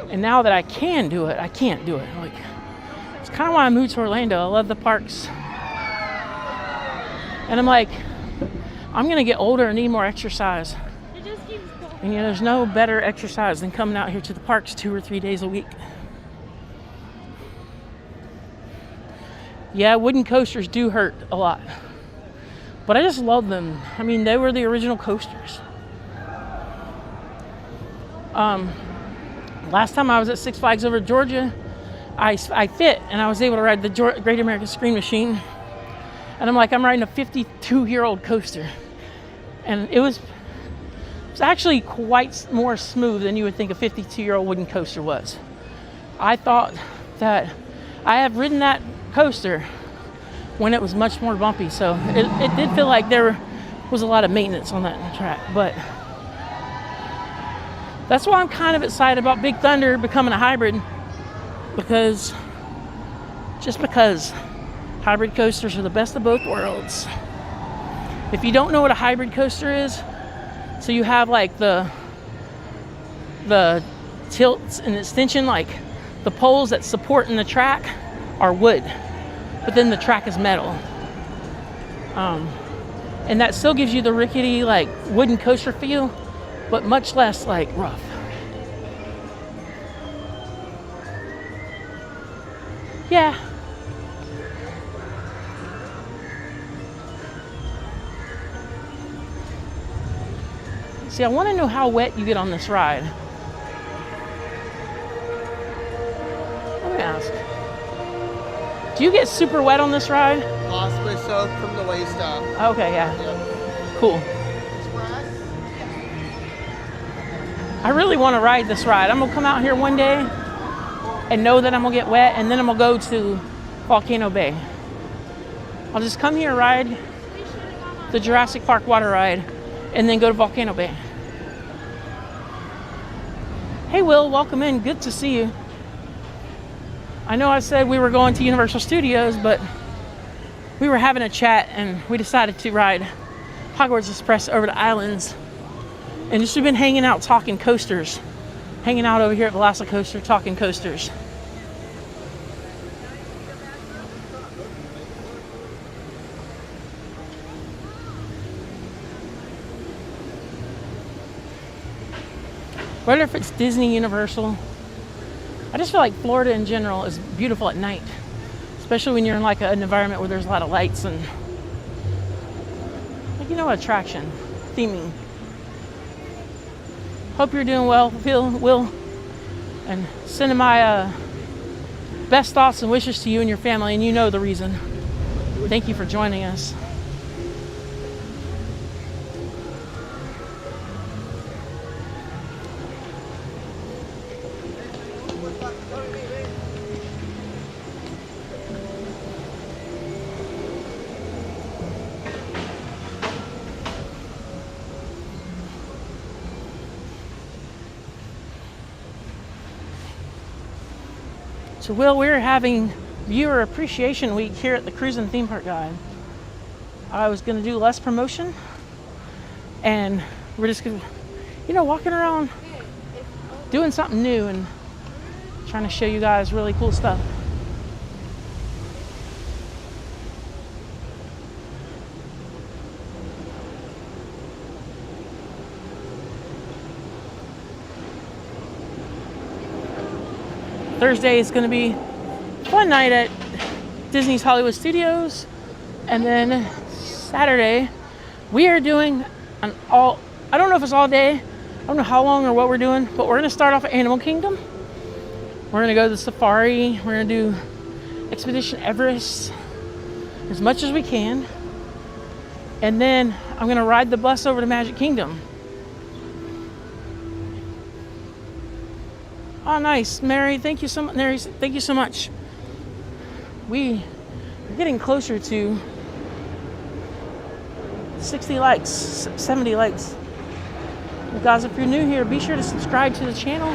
And now that I can do it, I can't do it. Like, it's kind of why I moved to Orlando. I love the parks. And I'm like, I'm going to get older and need more exercise. And you know, there's no better exercise than coming out here to the parks 2 or 3 days a week. Yeah, wooden coasters do hurt a lot. But I just love them. I mean, they were the original coasters. Last time I was at Six Flags over Georgia, I fit and I was able to ride the Great American Screen Machine. And I'm like, I'm riding a 52-year-old coaster. And it was actually quite more smooth than you would think a 52-year-old wooden coaster was. I thought that I have ridden that coaster when it was much more bumpy. So it did feel like there was a lot of maintenance on that track. But that's why I'm kind of excited about Big Thunder becoming a hybrid, because hybrid coasters are the best of both worlds. If you don't know what a hybrid coaster is, so you have like the tilts and extension, like the poles that support in the track are wood, but then the track is metal. And that still gives you the rickety like wooden coaster feel, but much less like rough. Yeah. See, I want to know how wet you get on this ride. Let me ask. Do you get super wet on this ride? Possibly so, from the waist up. Okay, yeah. Cool. I really want to ride this ride. I'm going to come out here one day and know that I'm going to get wet, and then I'm going to go to Volcano Bay. I'll just come here, ride the Jurassic Park water ride, and then go to Volcano Bay. Hey, Will, welcome in. Good to see you. I know I said we were going to Universal Studios, but we were having a chat, and we decided to ride Hogwarts Express over to Islands. And just we've been hanging out talking coasters. Hanging out over here at Velocicoaster talking coasters. Whether if it's Disney, Universal, I just feel like Florida in general is beautiful at night. Especially when you're in like an environment where there's a lot of lights and, like, you know, attraction, theming. Hope you're doing well, Will, and sending my best thoughts and wishes to you and your family, and you know the reason. Thank you for joining us. So, Will, we're having Viewer Appreciation Week here at the Cruise and Theme Park Guide. I was going to do less promotion, and we're just gonna, you know, walking around doing something new and trying to show you guys really cool stuff. Thursday is going to be one night at Disney's Hollywood Studios, and then Saturday we are doing an all, I don't know if it's all day, I don't know how long or what we're doing, but we're going to start off at Animal Kingdom. We're going to go to the safari. We're going to do Expedition Everest as much as we can, and then I'm going to ride the bus over to Magic Kingdom. Oh, nice, Mary. Thank you so much. Mary, thank you so much. We are getting closer to 60 likes, 70 likes. You guys, if you're new here, be sure to subscribe to the channel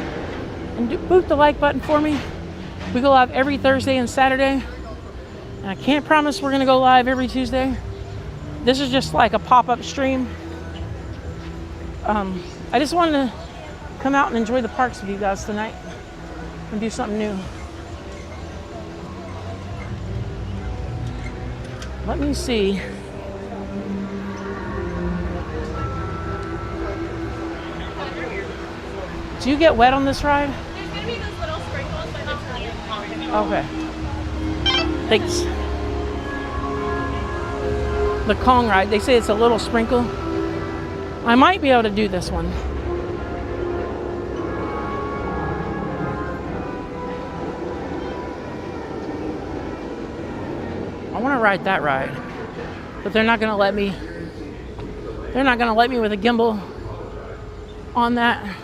and boot the like button for me. We go live every Thursday and Saturday, and I can't promise we're gonna go live every Tuesday. This is just like a pop-up stream. I just wanted to come out and enjoy the parks with you guys tonight and do something new. Let me see. Do you get wet on this ride? There's gonna be those little sprinkles, but it's really Okay. Thanks. The Kong ride, they say it's a little sprinkle. I might be able to do this one. I want to ride that ride, but they're not going to let me. They're not going to let me with a gimbal on that.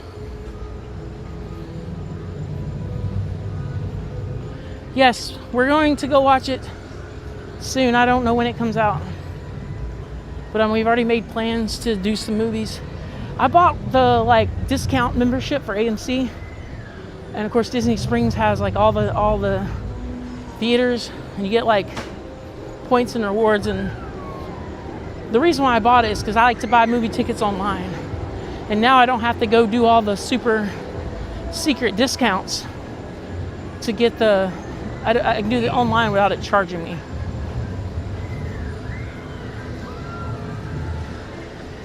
Yes, we're going to go watch it soon. I don't know when it comes out, but we've already made plans to do some movies. I bought the discount membership for AMC, and of course Disney Springs has all the theaters, and you get points and rewards. And the reason why I bought it is because I like to buy movie tickets online, and now I don't have to go do all the super secret discounts to get the. I can do it online without it charging me.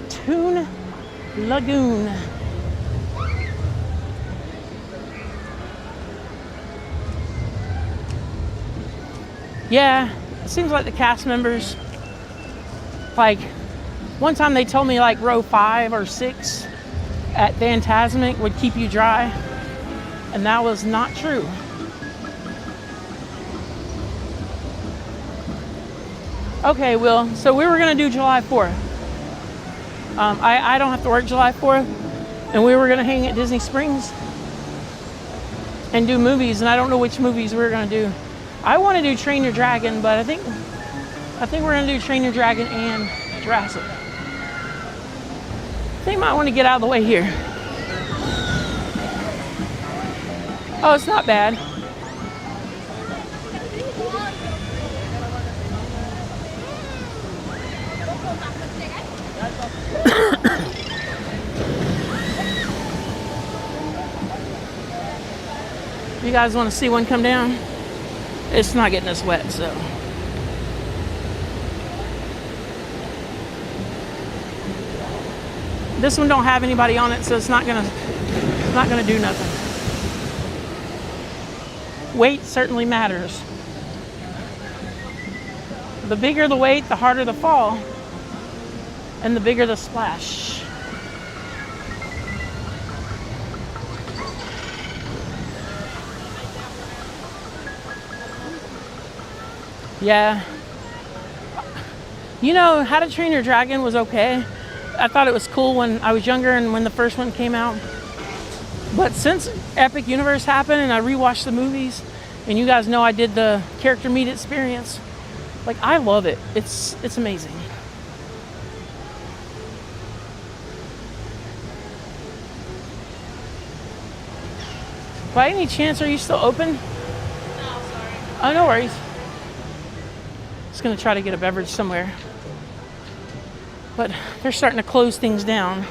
Toon Lagoon. Yeah, it seems like the cast members, one time they told me row 5 or 6 at Fantasmic would keep you dry, and that was not true. Okay, Will, so we were gonna do July 4th. I don't have to work July 4th, and we were gonna hang at Disney Springs and do movies, and I don't know which movies we were gonna do. I want to do Train Your Dragon, but I think we're gonna do Train Your Dragon and Jurassic. They might want to get out of the way here. Oh, it's not bad. You guys want to see one come down? It's not getting us wet, so. This one don't have anybody on it, so it's not gonna do nothing. Weight certainly matters. The bigger the weight, the harder the fall, and the bigger the splash. Yeah. You know, How to Train Your Dragon was okay. I thought it was cool when I was younger and when the first one came out. But since Epic Universe happened and I rewatched the movies, and you guys know I did the character meet experience, I love it. It's amazing. By any chance, are you still open? No, sorry. Oh, no worries. Just gonna try to get a beverage somewhere. But they're starting to close things down.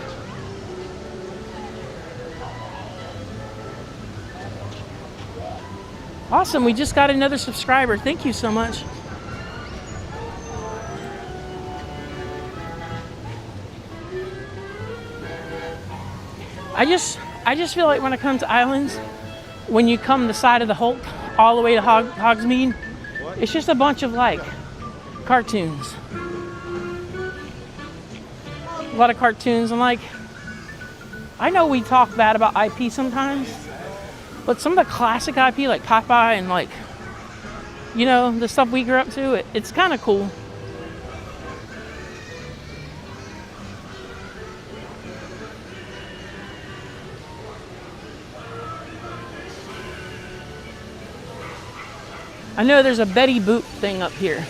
Awesome, we just got another subscriber. Thank you so much. I just feel like when I come to islands, when you come the side of the Hulk all the way to Hogsmeade, it's just a bunch of like cartoons. A lot of cartoons, and like, I know we talk bad about IP sometimes, but some of the classic IP like Popeye and like, you know, the stuff we grew up to, it's kind of cool. I know there's a Betty Boop thing up here.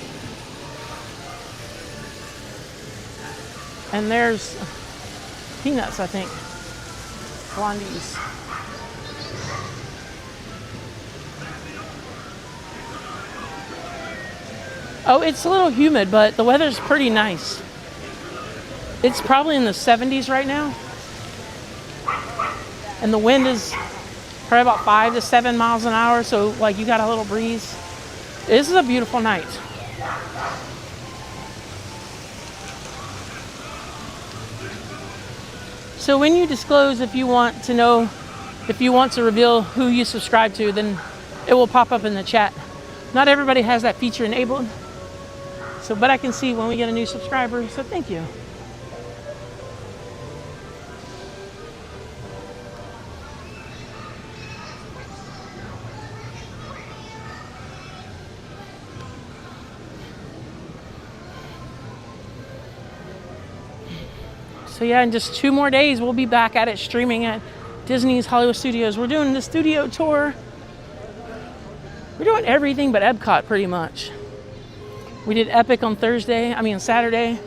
And there's peanuts, I think. Blondies. Oh, it's a little humid, but the weather's pretty nice. It's probably in the 70s right now. And the wind is probably about 5 to 7 miles an hour, so like you got a little breeze. This is a beautiful night. So when you disclose, if you want to know, if you want to reveal who you subscribe to, then it will pop up in the chat. Not everybody has that feature enabled. So, but I can see when we get a new subscriber, so thank you. So yeah, in just 2 more days, we'll be back at it streaming at Disney's Hollywood Studios. We're doing the studio tour. We're doing everything but Epcot pretty much. We did Epic on Saturday.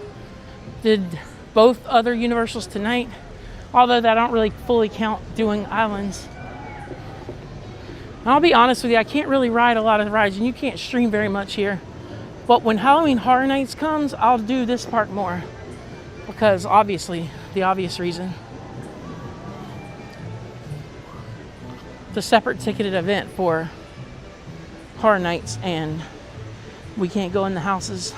Did both other Universals tonight. Although that don't really fully count doing islands. And I'll be honest with you, I can't really ride a lot of rides and you can't stream very much here. But when Halloween Horror Nights comes, I'll do this park more. Because obviously, the obvious reason. It's a separate ticketed event for Horror Nights and we can't go in the houses.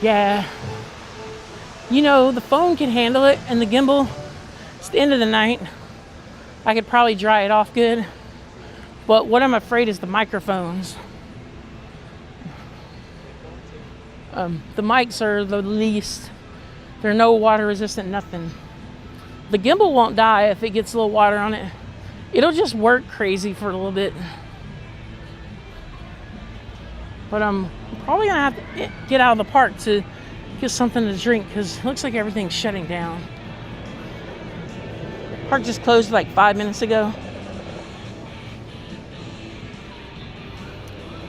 Yeah. You know, the phone can handle it, and the gimbal, it's the end of the night. I could probably dry it off good. But what I'm afraid is the microphones. The mics are the least. They're no water resistant, nothing. The gimbal won't die if it gets a little water on it. It'll just work crazy for a little bit. But I'm probably gonna have to get out of the park to get something to drink because it looks like everything's shutting down. Park just closed like 5 minutes ago.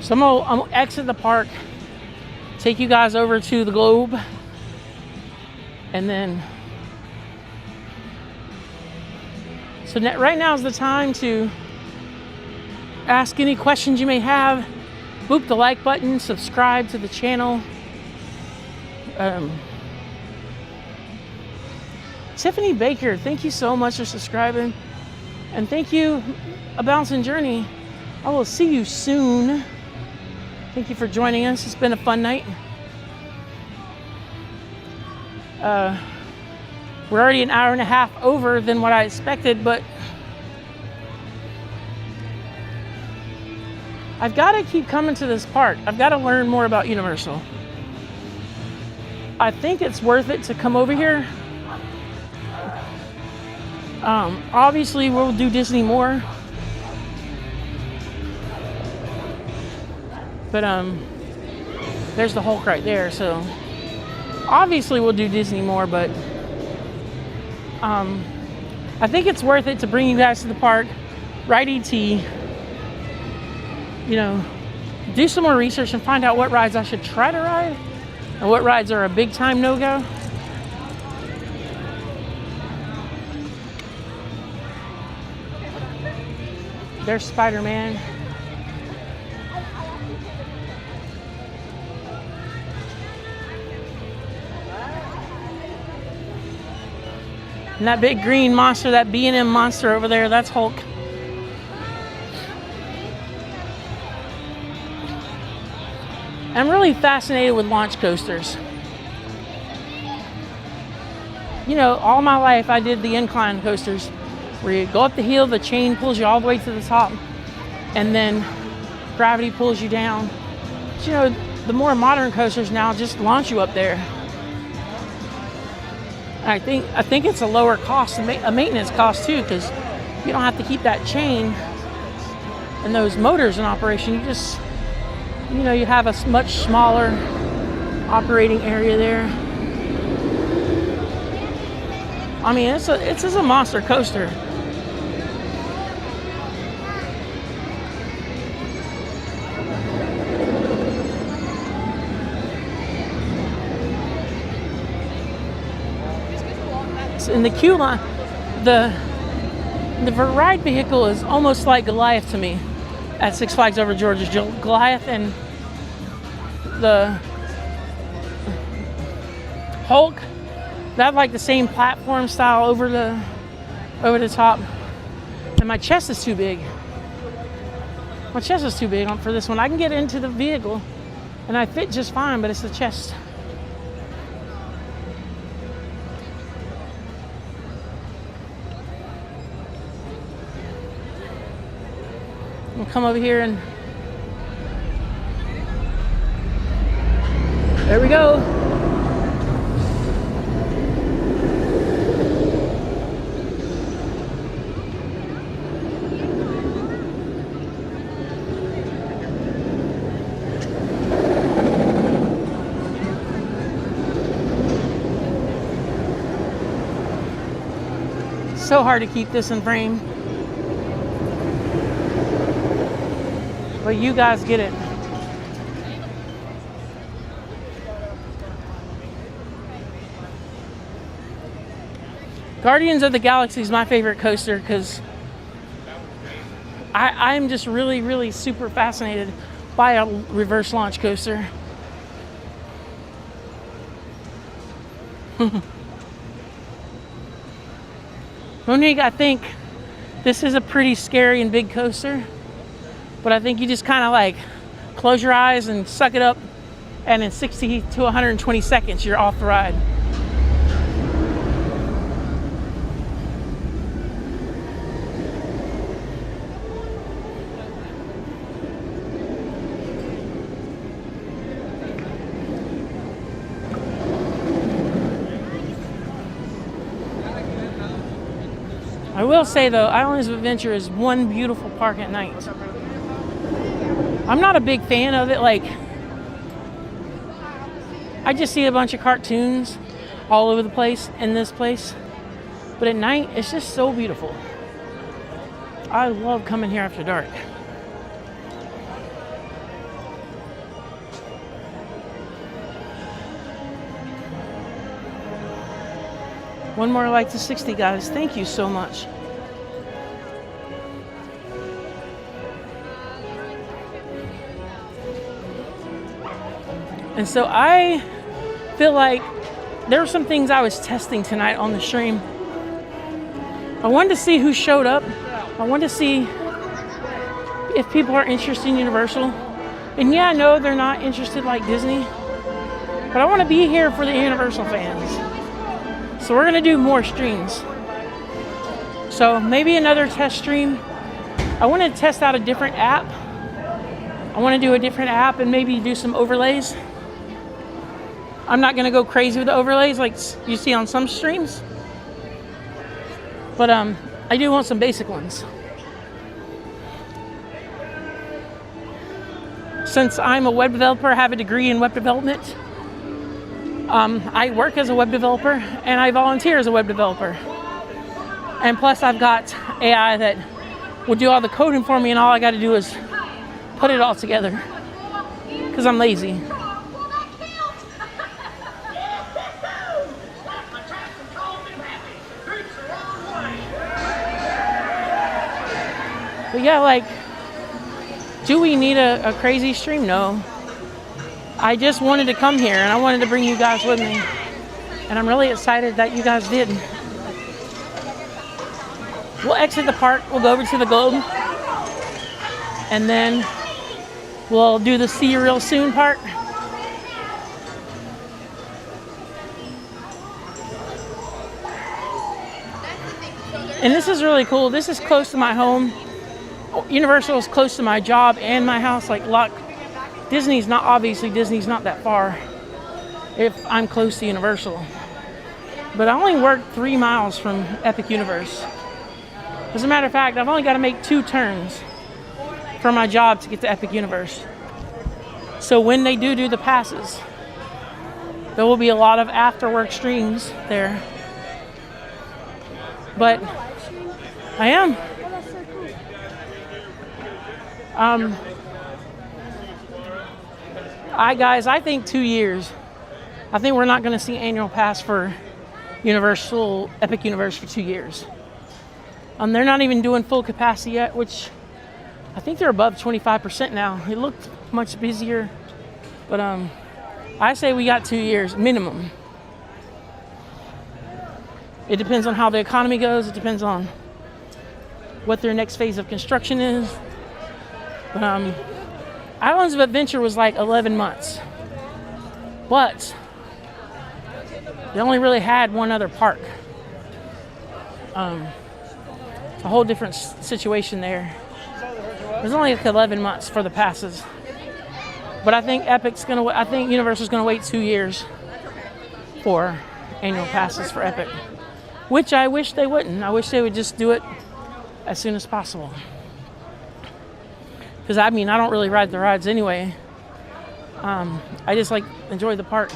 So I'm gonna exit the park, take you guys over to the Globe, and then so right now is the time to ask any questions you may have. Boop the like button, subscribe to the channel. Tiffany Baker, thank you so much for subscribing. And thank you, A Bouncing Journey. I will see you soon. Thank you for joining us. It's been a fun night. We're already an hour and a half over than what I expected, but I've got to keep coming to this park. I've got to learn more about Universal. I think it's worth it to come over here. Obviously, we'll do Disney more. But there's the Hulk right there, so obviously we'll do Disney more, but I think it's worth it to bring you guys to the park, ride ET, you know, do some more research and find out what rides I should try to ride and what rides are a big time no-go. There's Spider-Man. And that big green monster, that B&M monster over there, that's Hulk. I'm really fascinated with launch coasters. You know, all my life I did the incline coasters where you go up the hill, the chain pulls you all the way to the top, and then gravity pulls you down. But, you know, the more modern coasters now just launch you up there. I think it's a lower cost, a maintenance cost too, because you don't have to keep that chain and those motors in operation. You just, you know, you have a much smaller operating area there. I mean, it's just a monster coaster. In the queue line, the ride vehicle is almost like Goliath to me at Six Flags Over Georgia. Goliath and the Hulk, they have like the same platform style over the top. And my chest is too big. My chest is too big for this one. I can get into the vehicle and I fit just fine, but it's the chest. We'll come over here and there we go. So hard to keep this in frame. But you guys get it. Guardians of the Galaxy is my favorite coaster because I'm just really, really super fascinated by a reverse launch coaster. Monique, I think this is a pretty scary and big coaster. But I think you just kind of like close your eyes and suck it up, and in 60 to 120 seconds, you're off the ride. I will say though, Islands of Adventure is one beautiful park at night. I'm not a big fan of it. Like, I just see a bunch of cartoons all over the place in this place. But at night, it's just so beautiful. I love coming here after dark. One more like to 60, guys. Thank you so much. And so I feel like there were some things I was testing tonight on the stream. I wanted to see who showed up. I wanted to see if people are interested in Universal. And yeah, I know they're not interested like Disney, but I want to be here for the Universal fans. So we're going to do more streams. So maybe another test stream. I want to test out a different app. I want to do a different app and maybe do some overlays. I'm not going to go crazy with the overlays like you see on some streams. But I do want some basic ones. Since I'm a web developer, I have a degree in web development. I work as a web developer and I volunteer as a web developer. And plus I've got AI that will do all the coding for me, and all I got to do is put it all together because I'm lazy. But yeah, like, do we need a crazy stream? No. I just wanted to come here and I wanted to bring you guys with me. And I'm really excited that you guys did. we'll exit the park. We'll go over to the Globe. And then we'll do the see you real soon part. And this is really cool. This is close to my home. Universal is close to my job and my house. Like Disney's not that far if I'm close to Universal. But I only work 3 miles from Epic Universe. As a matter of fact, I've only got to make 2 turns from my job to get to Epic Universe. So when they do the passes, there will be a lot of after work streams there. But I am. I think 2 years. I think we're not going to see annual pass for Epic Universe for 2 years. They're not even doing full capacity yet, which I think they're above 25% now. It looked much busier, but I say we got 2 years minimum. It depends on how the economy goes. It depends on what their next phase of construction is. But Islands of Adventure was like 11 months. But they only really had one other park. It's a whole different situation there. It was only like 11 months for the passes. But I think Universal's gonna wait 2 years for annual passes for Epic. Which I wish they wouldn't. I wish they would just do it as soon as possible. Because I don't really ride the rides anyway. I just enjoy the park.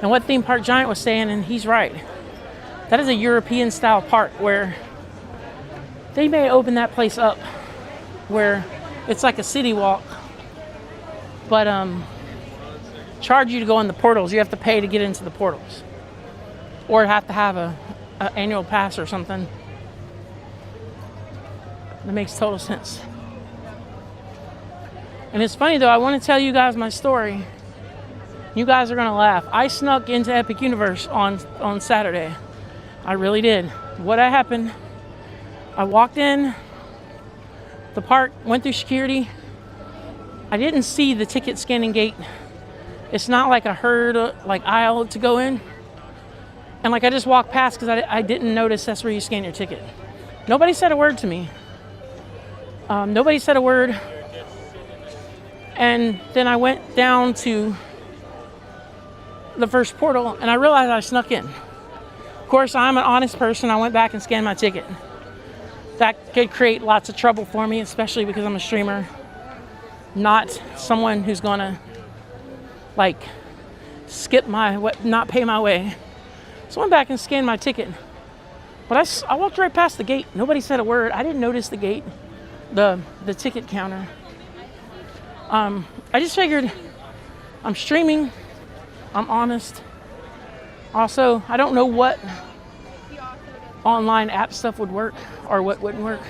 And what Theme Park Giant was saying, and he's right, that is a European style park where they may open that place up where it's like a city walk, but charge you to go in the portals. You have to pay to get into the portals, or have to have a annual pass or something. That makes total sense. And it's funny though, I want to tell you guys my story. You guys are gonna laugh. I snuck into Epic Universe on Saturday. I really did. What happened, I walked in the park, went through security. I didn't see the ticket scanning gate. It's not like a herd, aisle to go in. And I just walked past because I didn't notice that's where you scan your ticket. Nobody said a word to me. Nobody said a word. And then I went down to the first portal and I realized I snuck in. Of course, I'm an honest person. I went back and scanned my ticket. That could create lots of trouble for me, especially because I'm a streamer, not someone who's gonna not pay my way. So I went back and scanned my ticket. But I walked right past the gate. Nobody said a word. I didn't notice the gate, the ticket counter. I just figured I'm streaming. I'm honest. Also, I don't know what online app stuff would work or what wouldn't work.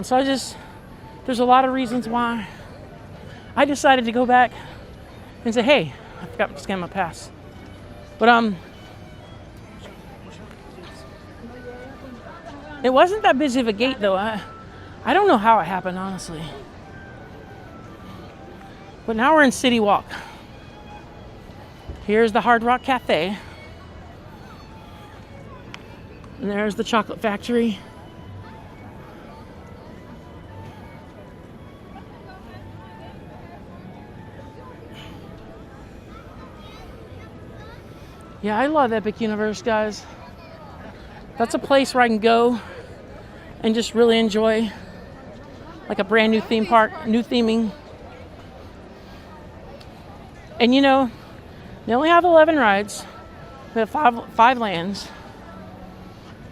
So there's a lot of reasons why I decided to go back and say, hey, I forgot to scan my pass. But it wasn't that busy of a gate though. I don't know how it happened, honestly. But now we're in City Walk. Here's the Hard Rock Cafe. And there's the Chocolate Factory. Yeah, I love Epic Universe, guys. That's a place where I can go and just really enjoy a brand new theme park, new theming. And they only have 11 rides. We have five lands.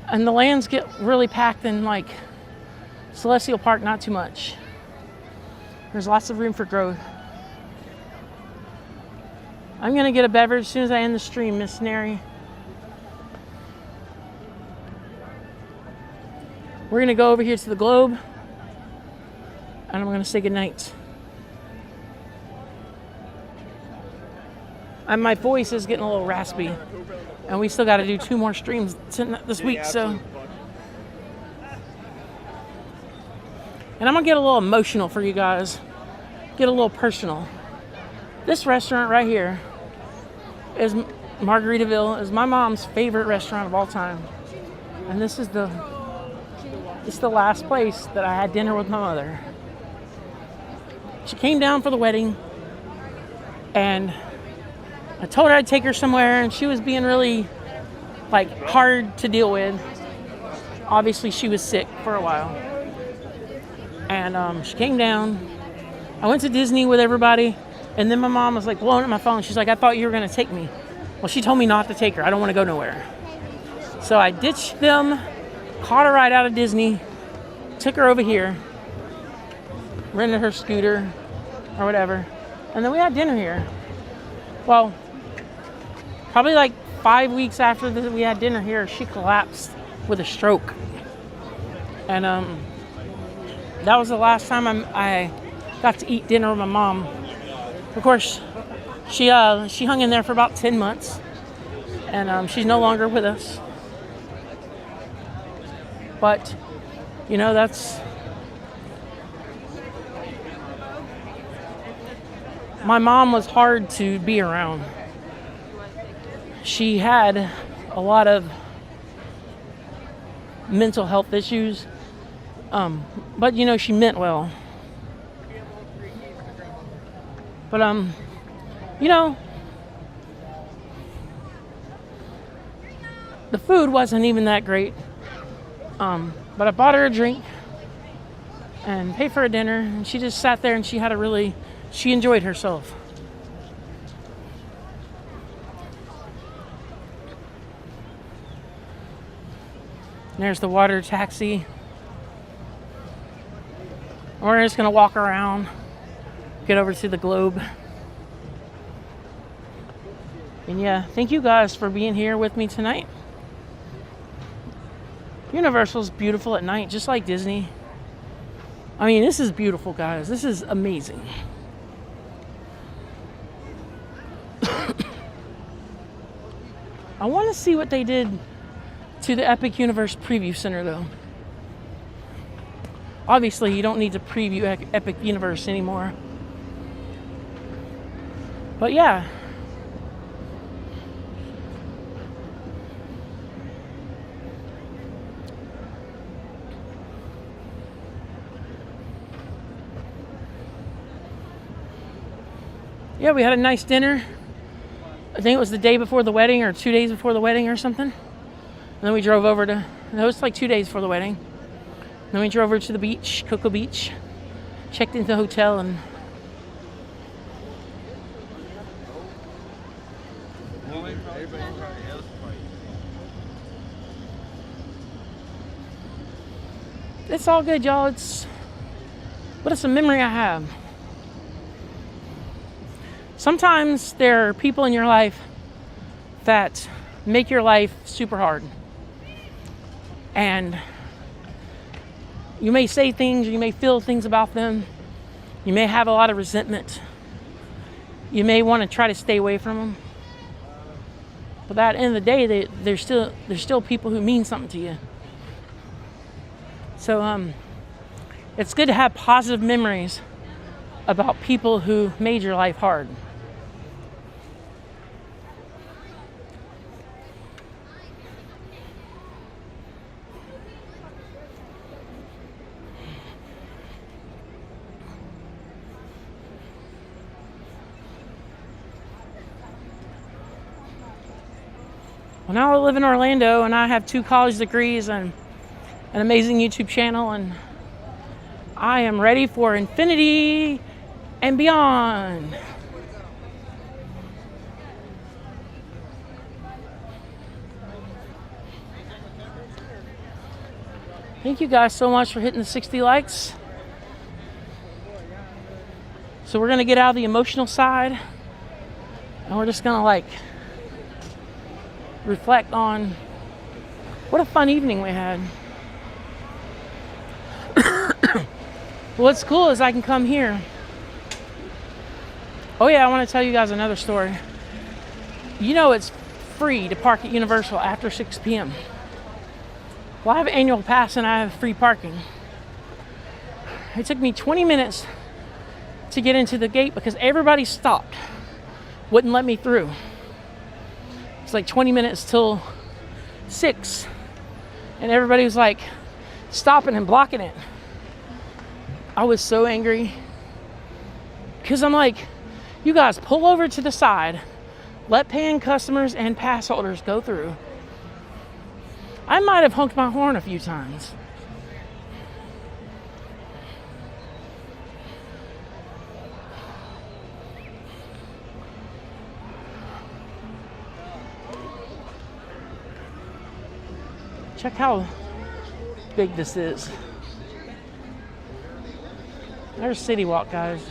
And the lands get really packed in Celestial Park, not too much. There's lots of room for growth. I'm gonna get a beverage as soon as I end the stream, Miss Neri. We're gonna go over here to the Globe. And I'm gonna say goodnight. And my voice is getting a little raspy. And we still got to do 2 more streams this week, so And I'm gonna get a little emotional for you guys, get a little personal. This restaurant right here is Margaritaville, is my mom's favorite restaurant of all time. And this is the last place that I had dinner with my mother. She came down for the wedding, and I told her I'd take her somewhere, and she was being really like hard to deal with. Obviously she was sick for a while. And she came down. I went to Disney with everybody, and then my mom was like blowing up my phone. She's like, I thought you were gonna take me. Well, she told me not to take her. I don't want to go nowhere. So I ditched them, caught a ride out of Disney, took her over here, rented her scooter or whatever, and then we had dinner here. Well, probably like 5 weeks after we had dinner here, she collapsed with a stroke. And that was the last time I got to eat dinner with my mom. Of course, she hung in there for about 10 months, and she's no longer with us. But, you know, that's... My mom was hard to be around. She had a lot of mental health issues, but, you know, she meant well. But, you know, the food wasn't even that great. But I bought her a drink and paid for a dinner, and she just sat there and she enjoyed herself. And there's the water taxi. We're just gonna walk around, get over to the Globe. And yeah, thank you guys for being here with me tonight. Universal's beautiful at night, just like Disney. I mean, this is beautiful, guys. This is amazing. I want to see what they did to the Epic Universe Preview Center, though. Obviously, you don't need to preview Epic Universe anymore. But yeah. Yeah, we had a nice dinner. I think it was the day before the wedding or 2 days before the wedding or something. And then we drove over to, no, it was like 2 days before the wedding. And then we drove over to the beach, Cocoa Beach, checked into the hotel, and it's all good, y'all. But it's a memory I have. Sometimes there are people in your life that make your life super hard. And you may say things, or you may feel things about them. You may have a lot of resentment. You may want to try to stay away from them. But at the end of the day, there's still people who mean something to you. So it's good to have positive memories about people who made your life hard. Well, now I live in Orlando, and I have 2 college degrees and an amazing YouTube channel, and I am ready for infinity and beyond. Thank you guys so much for hitting the 60 likes. So we're gonna get out of the emotional side, and we're just gonna like reflect on what a fun evening we had. What's cool is I can come here. Oh yeah, I want to tell you guys another story. You know it's free to park at Universal after 6 p.m. Well, I have an annual pass and I have free parking. It took me 20 minutes to get into the gate because everybody stopped, wouldn't let me through. It's like 20 minutes till 6, and everybody was like stopping and blocking it. I was so angry because I'm like, you guys pull over to the side, let paying customers and pass holders go through. I might have honked my horn a few times. Check how big this is. There's City Walk, guys.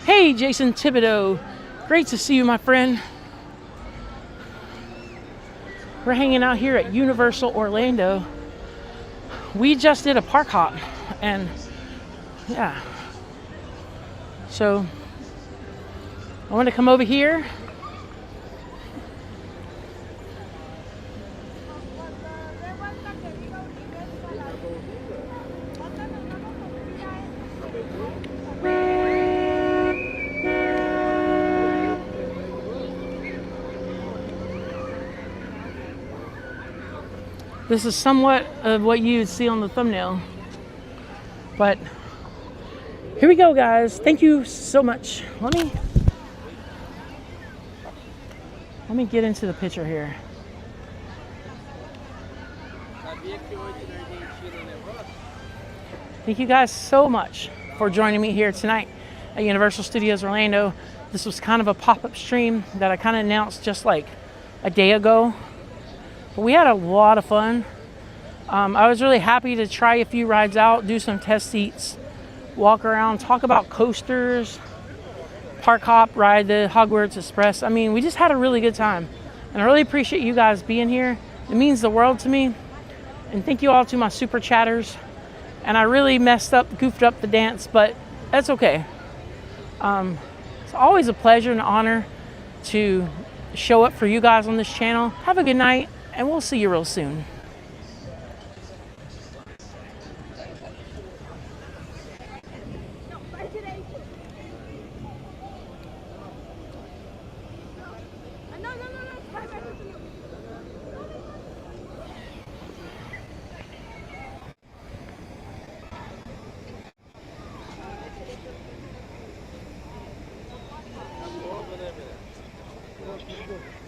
Hey, Jason Thibodeau. Great to see you, my friend. We're hanging out here at Universal Orlando. We just did a park hop, and yeah. So I want to come over here. This is somewhat of what you see on the thumbnail, but here we go, guys. Thank you so much. Let me get into the picture here. Thank you guys so much for joining me here tonight at Universal Studios Orlando. This was kind of a pop-up stream that I kind of announced just like a day ago. But we had a lot of fun. I was really happy to try a few rides out, do some test seats, walk around, talk about coasters, park hop, ride the Hogwarts Express. I mean, we just had a really good time. And I really appreciate you guys being here. It means the world to me. And thank you all to my super chatters. And I really goofed up the dance, but that's okay. It's always a pleasure and honor to show up for you guys on this channel. Have a good night, and we'll see you real soon. Good.